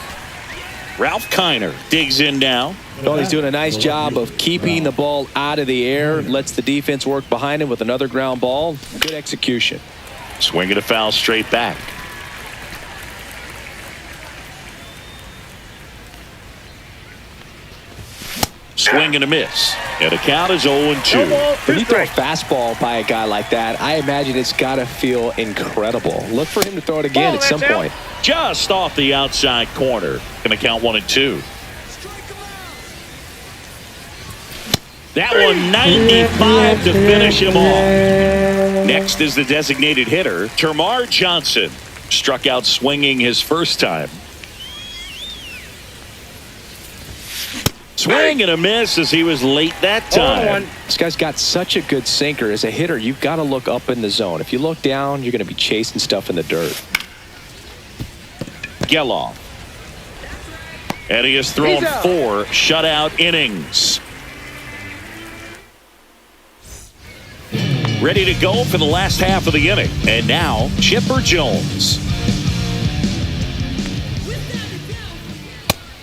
Ralph Kiner digs in now. Well, he's doing a nice job of keeping the ball out of the air. Lets the defense work behind him with another ground ball. Good execution. Swinging a foul straight back. Swing and a miss. And the count is 0-2. When you throw a fastball by a guy like that, I imagine it's got to feel incredible. Look for him to throw it again at some point. Just off the outside corner. Going to count 1-2. That one 95 to finish him off. Next is the designated hitter, Termarr Johnson. Struck out swinging his first time. Swing and a miss as he was late that time. This guy's got such a good sinker. As a hitter, you've got to look up in the zone. If you look down, you're going to be chasing stuff in the dirt. Geloff. And he has thrown 4 shutout innings. Ready to go for the last half of the inning. And now, Chipper Jones.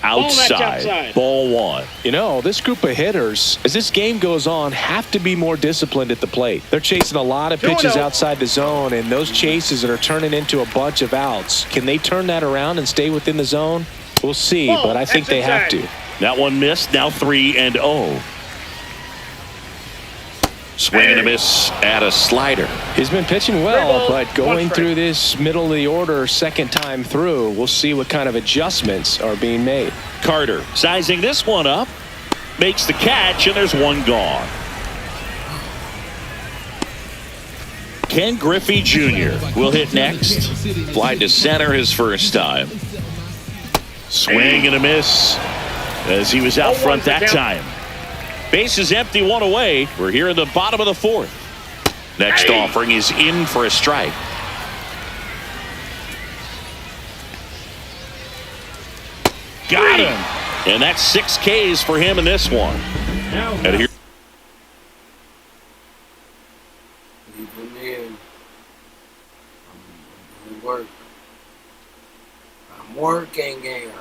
Outside. Ball 1. You know, this group of hitters, as this game goes on, have to be more disciplined at the plate. They're chasing a lot of pitches outside the zone, and those chases are turning into a bunch of outs. Can they turn that around and stay within the zone? We'll see, but I think they have to. That one missed. Now 3-0. Swing and a miss at a slider. He's been pitching well, but going through this middle of the order second time through, we'll see what kind of adjustments are being made. Carter sizing this one up, makes the catch, and there's one gone. Ken Griffey Jr. will hit next. Fly to center his first time. Swing and a miss as he was out front that time. Base is empty, 1 away. We're here in the bottom of the fourth. Next offering is in for a strike. Got him. And that's 6 Ks for him in this one. And here. Leave him in. I'm work. I'm working here.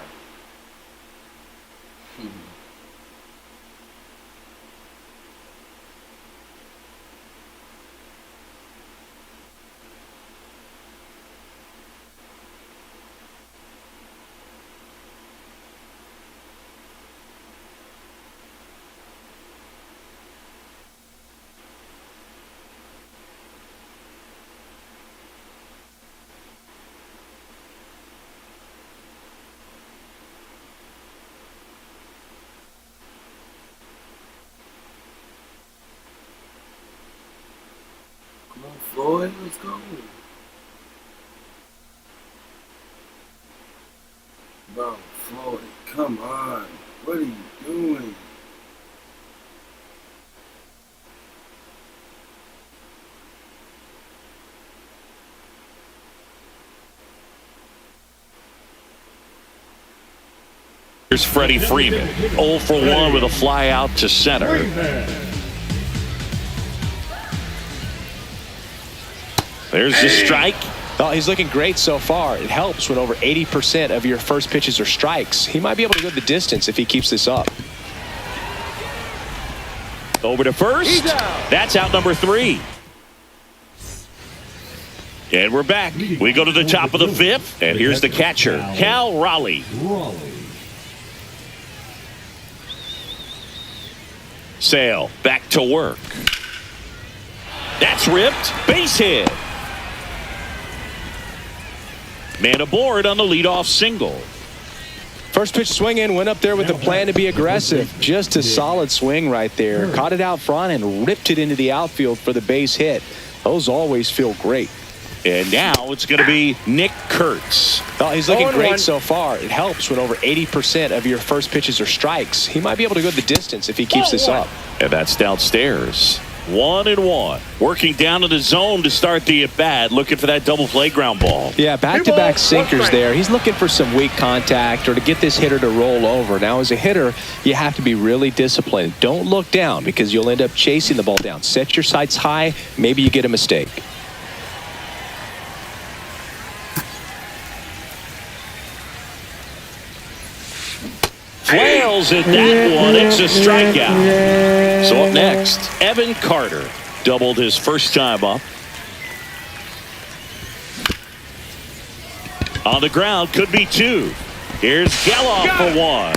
Come on, Floyd, let's go. Bro, Floyd, come on. What are you doing? Here's Freddie Freeman. 0 for 1 with a fly out to center. There's the strike. Oh, he's looking great so far. It helps when over 80% of your first pitches are strikes. He might be able to go the distance if he keeps this up. Over to first. That's out number 3. And we're back. We go to the top of the 5th. And here's the catcher, Cal Raleigh. Sale back to work. That's ripped. Base hit. Man aboard on the leadoff single. First pitch swing in, went up there with a plan to be aggressive. Just a solid swing right there. Caught it out front and ripped it into the outfield for the base hit. Those always feel great. And now it's going to be Nick Kurtz. Oh, he's looking great so far. It helps when over 80% of your first pitches are strikes. He might be able to go the distance if he keeps this up. And that's downstairs. 1-1. Working down to the zone to start the at-bat. Looking for that double play ground ball. Yeah, back-to-back sinkers there. He's looking for some weak contact or to get this hitter to roll over. Now, as a hitter, you have to be really disciplined. Don't look down because you'll end up chasing the ball down. Set your sights high. Maybe you get a mistake. Flails at that one. It's a strikeout. So up next, Evan Carter doubled his first time up. On the ground, could be 2. Here's Geloff for 1.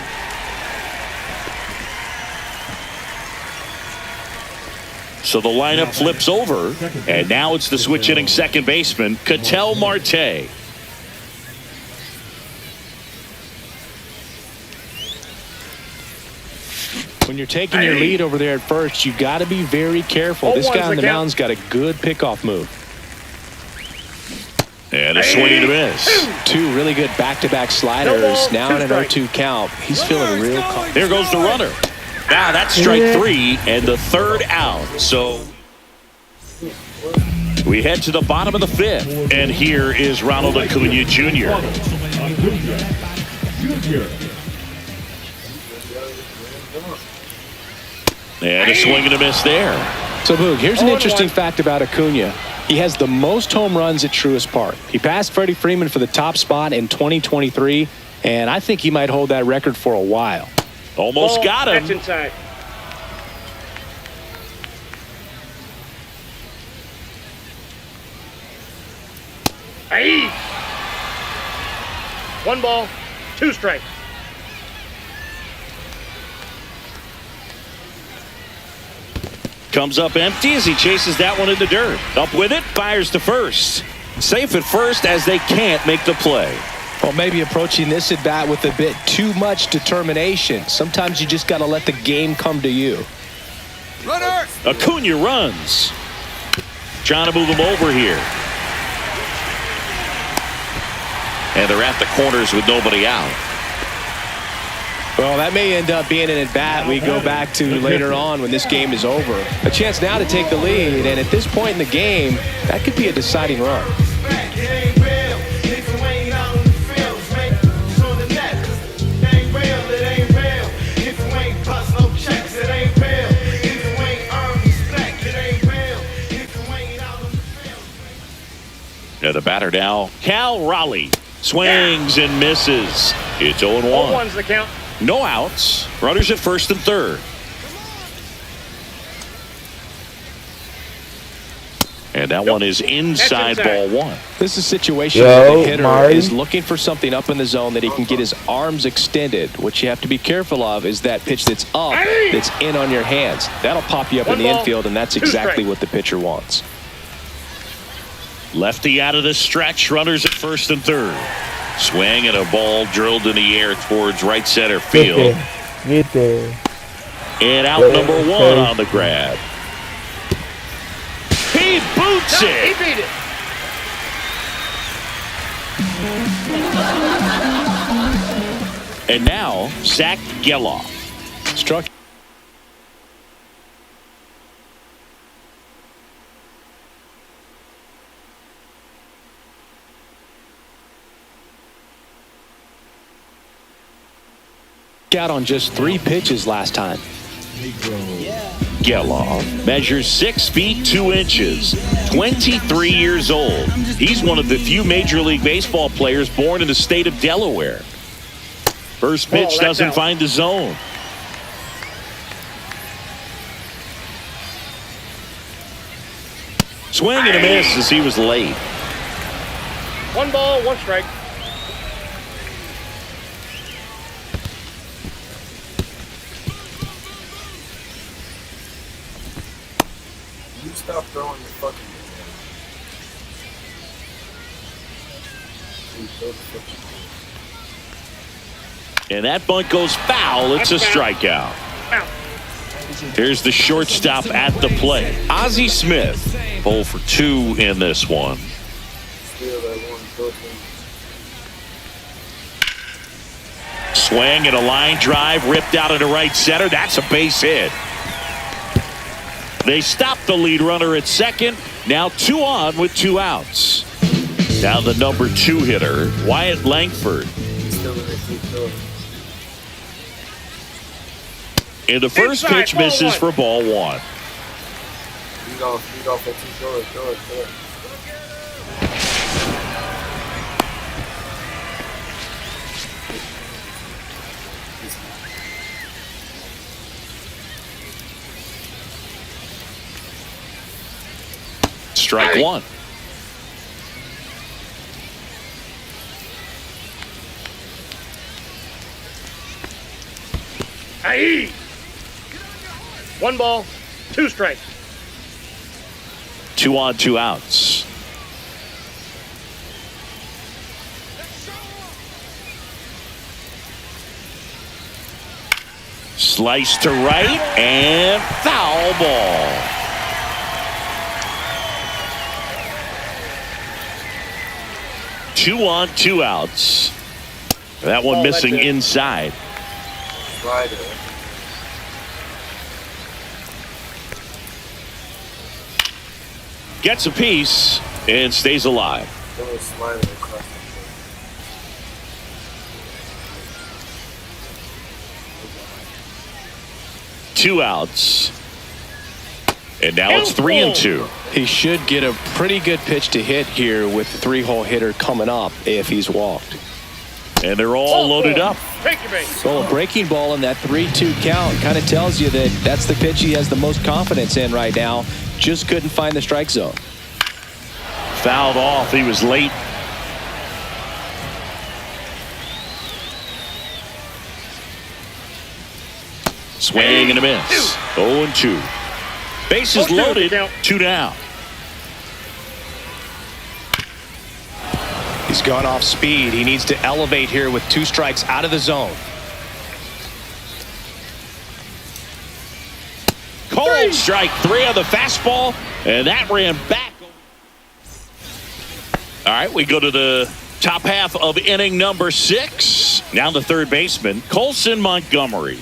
So the lineup flips over, and now it's the switch hitting second baseman, Ketel Marte. When you're taking your lead over there at first, you got to be very careful. This guy on the mound's got a good pickoff move. And a swing and a miss. 2 really good back-to-back sliders. Now in an 0-2 count. He's feeling real confident. There goes the runner. Now that's strike 3 and the 3rd out. So we head to the bottom of the 5th. And here is Ronald Acuna Jr. And a swing and a miss there. So, Boog, here's an interesting fact about Acuna. He has the most home runs at Truist Park. He passed Freddie Freeman for the top spot in 2023, and I think he might hold that record for a while. Almost got him. Action time. Aye. 1 ball, 2 strikes. Comes up empty as he chases that one in the dirt. Up with it, fires to first. Safe at first as they can't make the play. Well, maybe approaching this at bat with a bit too much determination. Sometimes you just got to let the game come to you. Runner! Acuna runs. Trying to move him over here. And they're at the corners with nobody out. Well, that may end up being an at-bat we go back to later on when this game is over. A chance now to take the lead, and at this point in the game, that could be a deciding run. The batter now, Cal Raleigh. Swings and misses. It's 0-1. 0-1's the count. No outs. Runners at first and third. And that one is inside ball one. This is a situation where the hitter is looking for something up in the zone that he can get his arms extended. What you have to be careful of is that pitch that's up, that's in on your hands. That'll pop you up in the infield, and that's exactly what the pitcher wants. Lefty out of the stretch. Runners at first and third. Swing and a ball drilled in the air towards right center field. Get there. And out number one on the grab. He boots it. He beat it. And now, Zach Geloff. Struck. Out on just 3 pitches last time. Geloff measures 6 feet 2 inches, 23 years old. He's one of the few Major League Baseball players born in the state of Delaware. First pitch doesn't find the zone. Swing and a miss as he was late. 1 ball, 1 strike. Stop throwing your fucking. And that bunt goes foul. It's a strikeout. Here's the shortstop at the plate. Ozzie Smith, 0 for 2 in this one. Swing and a line drive ripped out into right center. That's a base hit. They stop the lead runner at second. Now 2 on with 2 outs. Now the number 2 hitter, Wyatt Langford. And the first pitch misses for ball 1. Lead off at 2 short. Strike 1. Aye. 1 ball, 2 strikes. 2 on, 2 outs. Slice to right and foul ball. Two on, 2 outs. That one missing inside. Slider. Gets a piece and stays alive. Slider across. 2 outs. And now it's 3 and 2. He should get a pretty good pitch to hit here with the 3-hole hitter coming up if he's walked. And they're all loaded up. Well, a breaking ball in that 3-2 count kind of tells you that that's the pitch he has the most confidence in right now. Just couldn't find the strike zone. Fouled off. He was late. Swing and a miss. 0-2. Bases loaded. 2 down. He's gone off speed. He needs to elevate here with 2 strikes out of the zone. Cold strike 3 on the fastball, and that ran back. All right, we go to the top half of inning number 6. Now the third baseman, Colson Montgomery.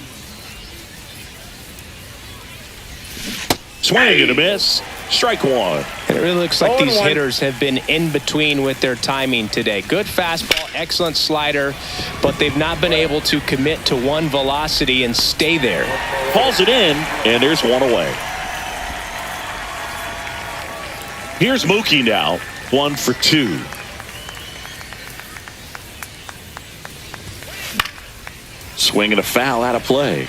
Swing and a miss. Strike one. And it really looks like these hitters have been in between with their timing today. Good fastball, excellent slider, but they've not been able to commit to one velocity and stay there. Calls it in, and there's one away. Here's Mookie now, 1 for 2. Swing and a foul out of play.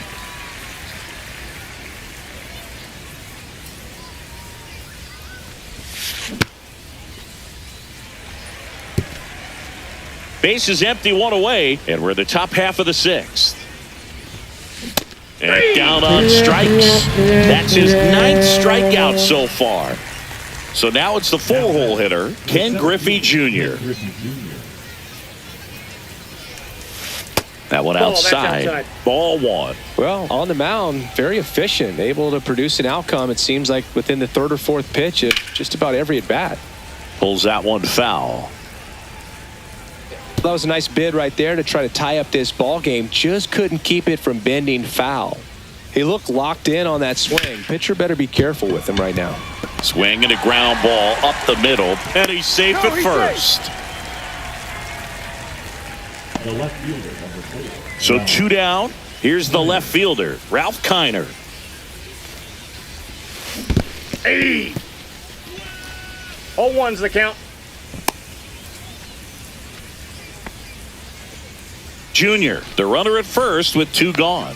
Base is empty, one away, and we're in the top half of the 6th. And down on strikes. That's his 9th strikeout so far. So now it's the 4-hole hitter, Ken Griffey Jr. That one outside. Ball 1. Well, on the mound, very efficient, able to produce an outcome, it seems like, within the 3rd or 4th pitch at just about every at-bat. Pulls that one foul. That was a nice bid right there to try to tie up this ball game. Just couldn't keep it from bending foul. He looked locked in on that swing. Pitcher better be careful with him right now. Swing and a ground ball up the middle, and he's safe at first. The left fielder, number 4. So 2 down. Here's the left fielder, Ralph Kiner. Hey! 0-1's the count. Junior, the runner at first with 2 gone.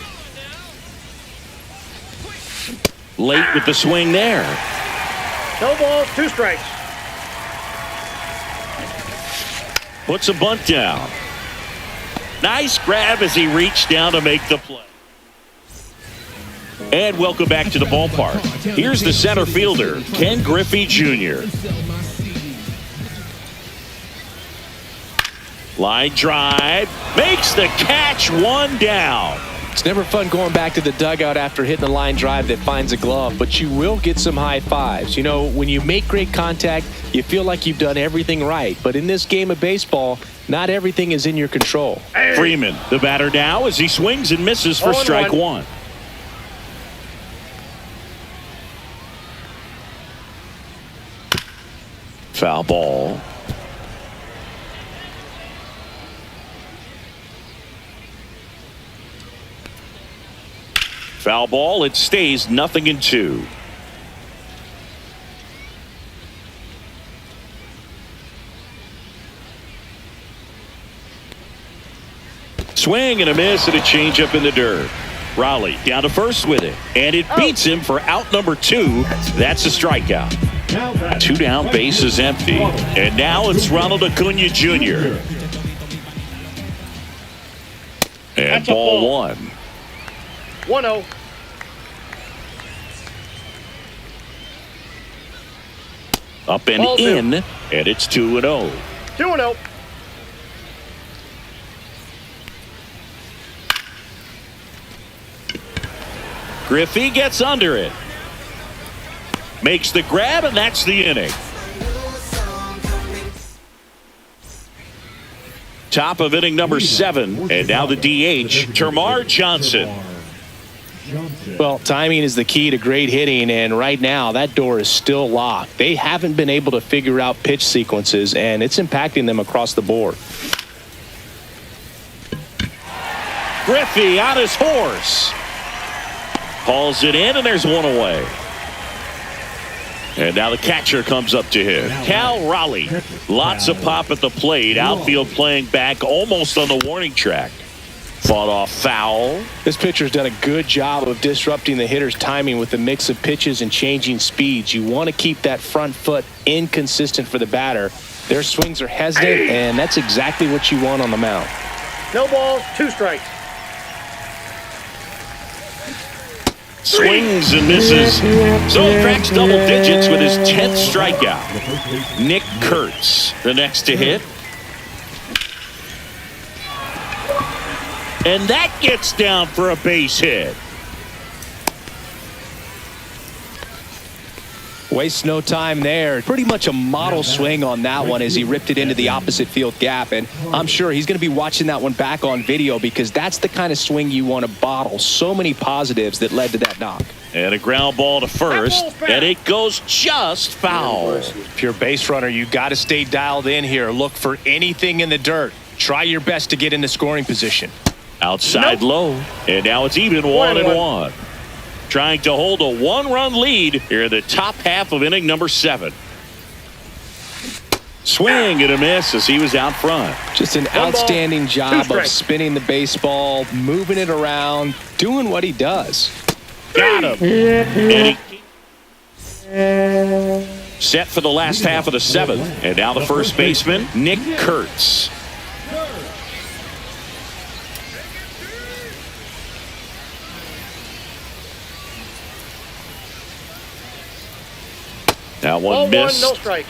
Late with the swing there. No balls, 2 strikes. Puts a bunt down. Nice grab as he reached down to make the play. And welcome back to the ballpark. Here's the center fielder, Ken Griffey Jr. Line drive, makes the catch, 1 down. It's never fun going back to the dugout after hitting the line drive that finds a glove, but you will get some high fives. You know, when you make great contact, you feel like you've done everything right. But in this game of baseball, not everything is in your control. Freeman, the batter now, as he swings and misses for strike 1. Foul ball. Foul ball, it stays 0-2. Swing and a miss and a changeup in the dirt. Raleigh down to first with it, and it beats him for out number 2. That's a strikeout. 2 down, base is empty, and now it's Ronald Acuna Jr. And ball 1. 1-0. Up and Ball in, 2. and it's 2-0. 2-0. Griffey gets under it. Makes the grab, and that's the inning. Top of inning number 7, and now the DH, Termarr Johnson. Well, timing is the key to great hitting, and right now that door is still locked. They haven't been able to figure out pitch sequences, and it's impacting them across the board. Griffey on his horse. Hauls it in, and there's 1 away. And now the catcher comes up to him. Cal Raleigh. Lots of pop at the plate. Outfield playing back almost on the warning track. Fought off foul. This pitcher's done a good job of disrupting the hitter's timing with the mix of pitches and changing speeds. You want to keep that front foot inconsistent for the batter. Their swings are hesitant, and that's exactly what you want on the mound. No balls, 2 strikes. Swings and misses. So cracks double digits with his 10th strikeout. Nick Kurtz, the next to hit. And that gets down for a base hit. Wastes no time there. Pretty much a model swing on that one as he ripped it into the opposite field gap. And I'm sure he's going to be watching that one back on video because that's the kind of swing you want to bottle. So many positives that led to that knock. And a ground ball to first, and it goes just foul. If you're a base runner, you got to stay dialed in here. Look for anything in the dirt. Try your best to get in the scoring position. Outside low, and now it's even 1-1. Trying to hold a 1-run lead here in the top half of inning number 7. Swing and a miss as he was out front. Just an outstanding job of spinning the baseball, moving it around, doing what he does. Got him. Set for the last half of the 7th. And now the first baseman, Nick Kurtz. Now one missed. No strikes.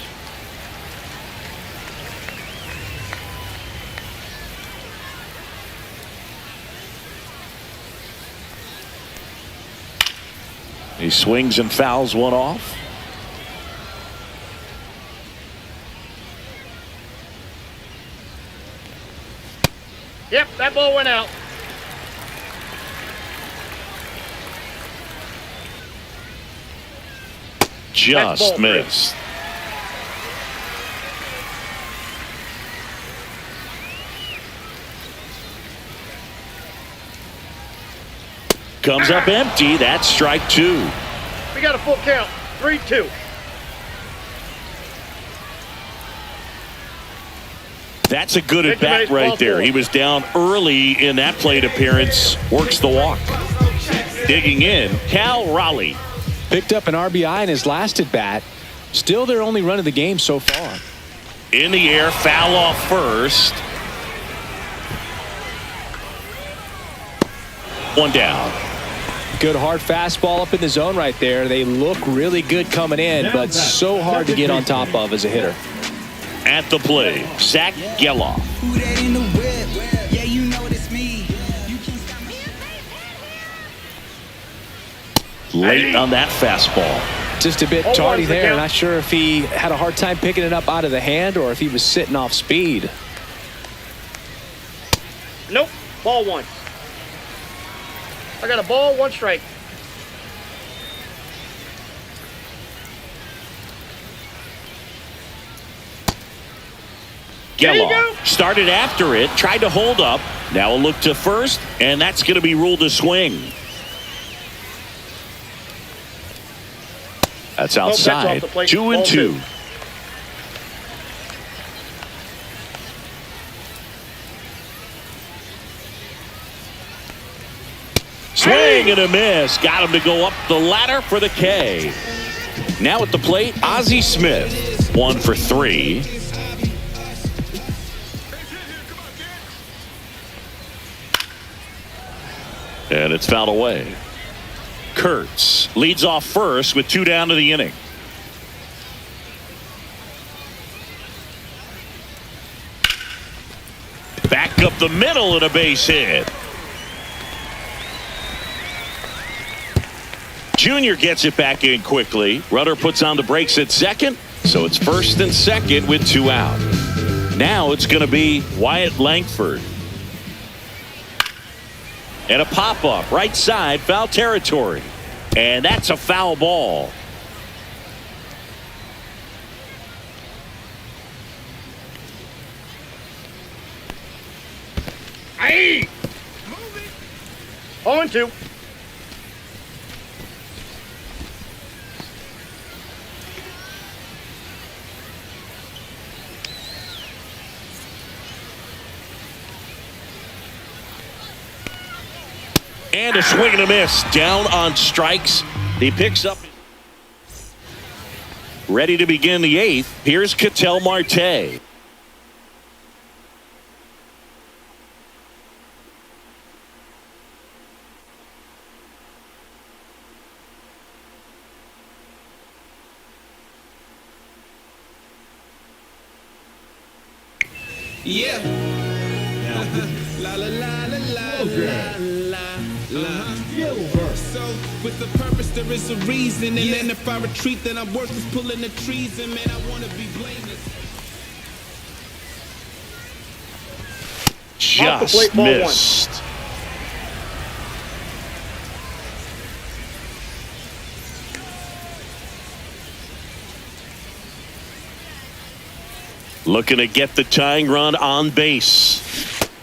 He swings and fouls one off. Yep, that ball went out. Just missed. Comes up empty. That's strike 2. We got a full count. 3-2. That's a good at bat right there. He was down early in that plate appearance. Works the walk. Digging in, Cal Raleigh. Picked up an RBI in his last at bat. Still their only run of the game so far. In the air, foul off first. One down. Good hard fastball up in the zone right there. They look really good coming in, but so hard to get on top of as a hitter. At the plate, Zach Geloff. Late on that fastball. Just a bit tardy there. Not sure if he had a hard time picking it up out of the hand or if he was sitting off speed. Nope. Ball 1. I got a ball, 1 strike. Geloff started after it, tried to hold up. Now a look to first, and that's going to be ruled a swing. That's outside. 2-2. Swing and a miss. Got him to go up the ladder for the K. Now at the plate, Ozzie Smith. 1 for 3. And it's fouled away. Kurtz leads off first with 2 down to the inning. Back up the middle and a base hit. Junior gets it back in quickly. Runner puts on the brakes at second, so it's first and second with 2 out. Now it's going to be Wyatt Langford. And a pop-up, right side, foul territory. And that's a foul ball. Hey! 0-2. And a swing and a miss. Down on strikes. He picks up. Ready to begin the 8th. Here's Ketel Marte. Yeah. La la la la la la la. So With the purpose, there is a reason. And then if I retreat, then I'm worthless pulling the trees. And man, I want to be blameless. Just missed. Looking to get the tying run on base.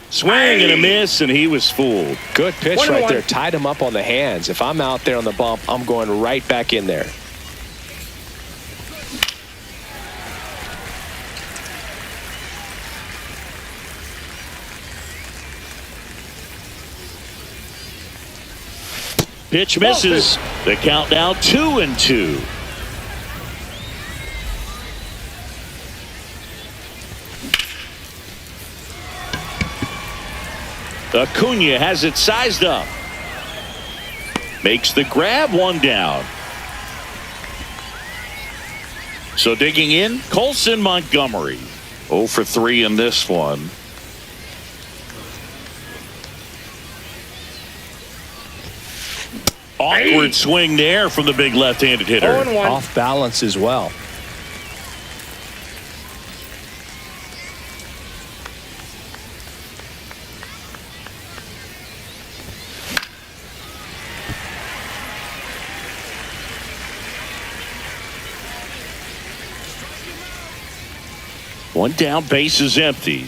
Swing and a miss, and he was fooled. Good pitch right there. Tied him up on the hands. If I'm out there on the bump, I'm going right back in there. Pitch misses. The count now 2-2. Acuna has it sized up. Makes the grab, 1 down. So digging in, Colson Montgomery. 0 for 3 in this one. Awkward swing there from the big left-handed hitter. Off balance as well. One down, base is empty.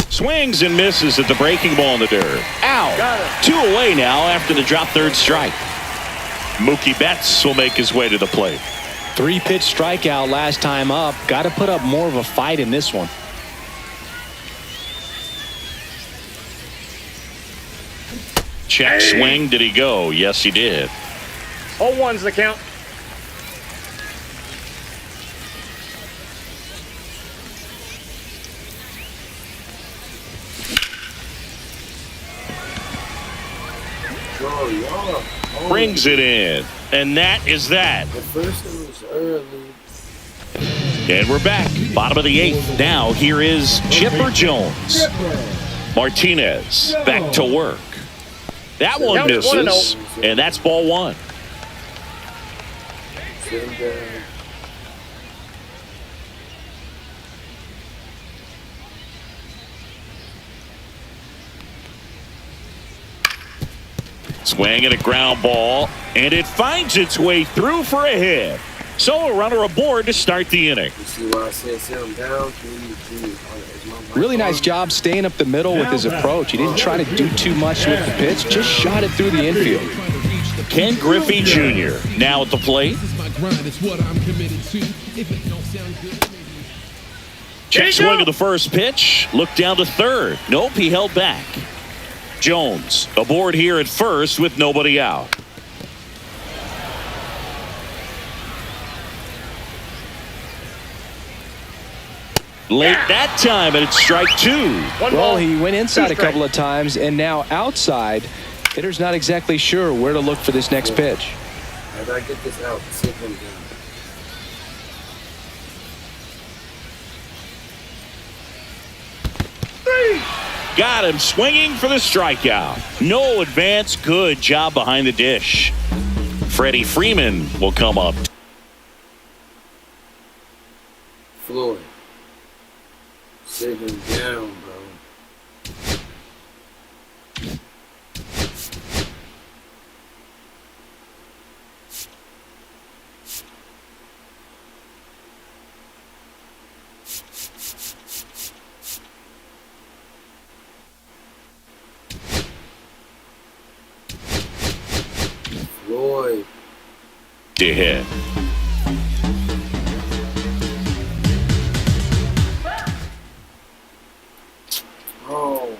Swings and misses at the breaking ball in the dirt. Out. 2 away now after the drop third strike. Mookie Betts will make his way to the plate. 3-pitch strikeout last time up. Got to put up more of a fight in this one. Check swing. Did he go? Yes, he did. 0-1's the count. Brings it in, and that is that. The first one was early. And we're back. Bottom of the 8th. Now here is Chipper Jones. Martinez back to work. That one misses, and that's ball 1. Swing and a ground ball, and it finds its way through for a hit. So a runner aboard to start the inning. You see why I said sit him down? Really nice job staying up the middle with his approach. He didn't try to do too much with the pitch, just shot it through the infield. Ken Griffey Jr. now at the plate. Check swing of the first pitch. Look down to third. Nope, he held back. Jones aboard here at first with nobody out. Late that time, and it's strike 2. Well, he went inside a couple of times, and now outside. Hitter's not exactly sure where to look for this next pitch. As I get this out, sit him down. Got him swinging for the strikeout. No advance. Good job behind the dish. Freddie Freeman will come up. Floyd. Sit him down, bro. Floyd. To hit. Oh.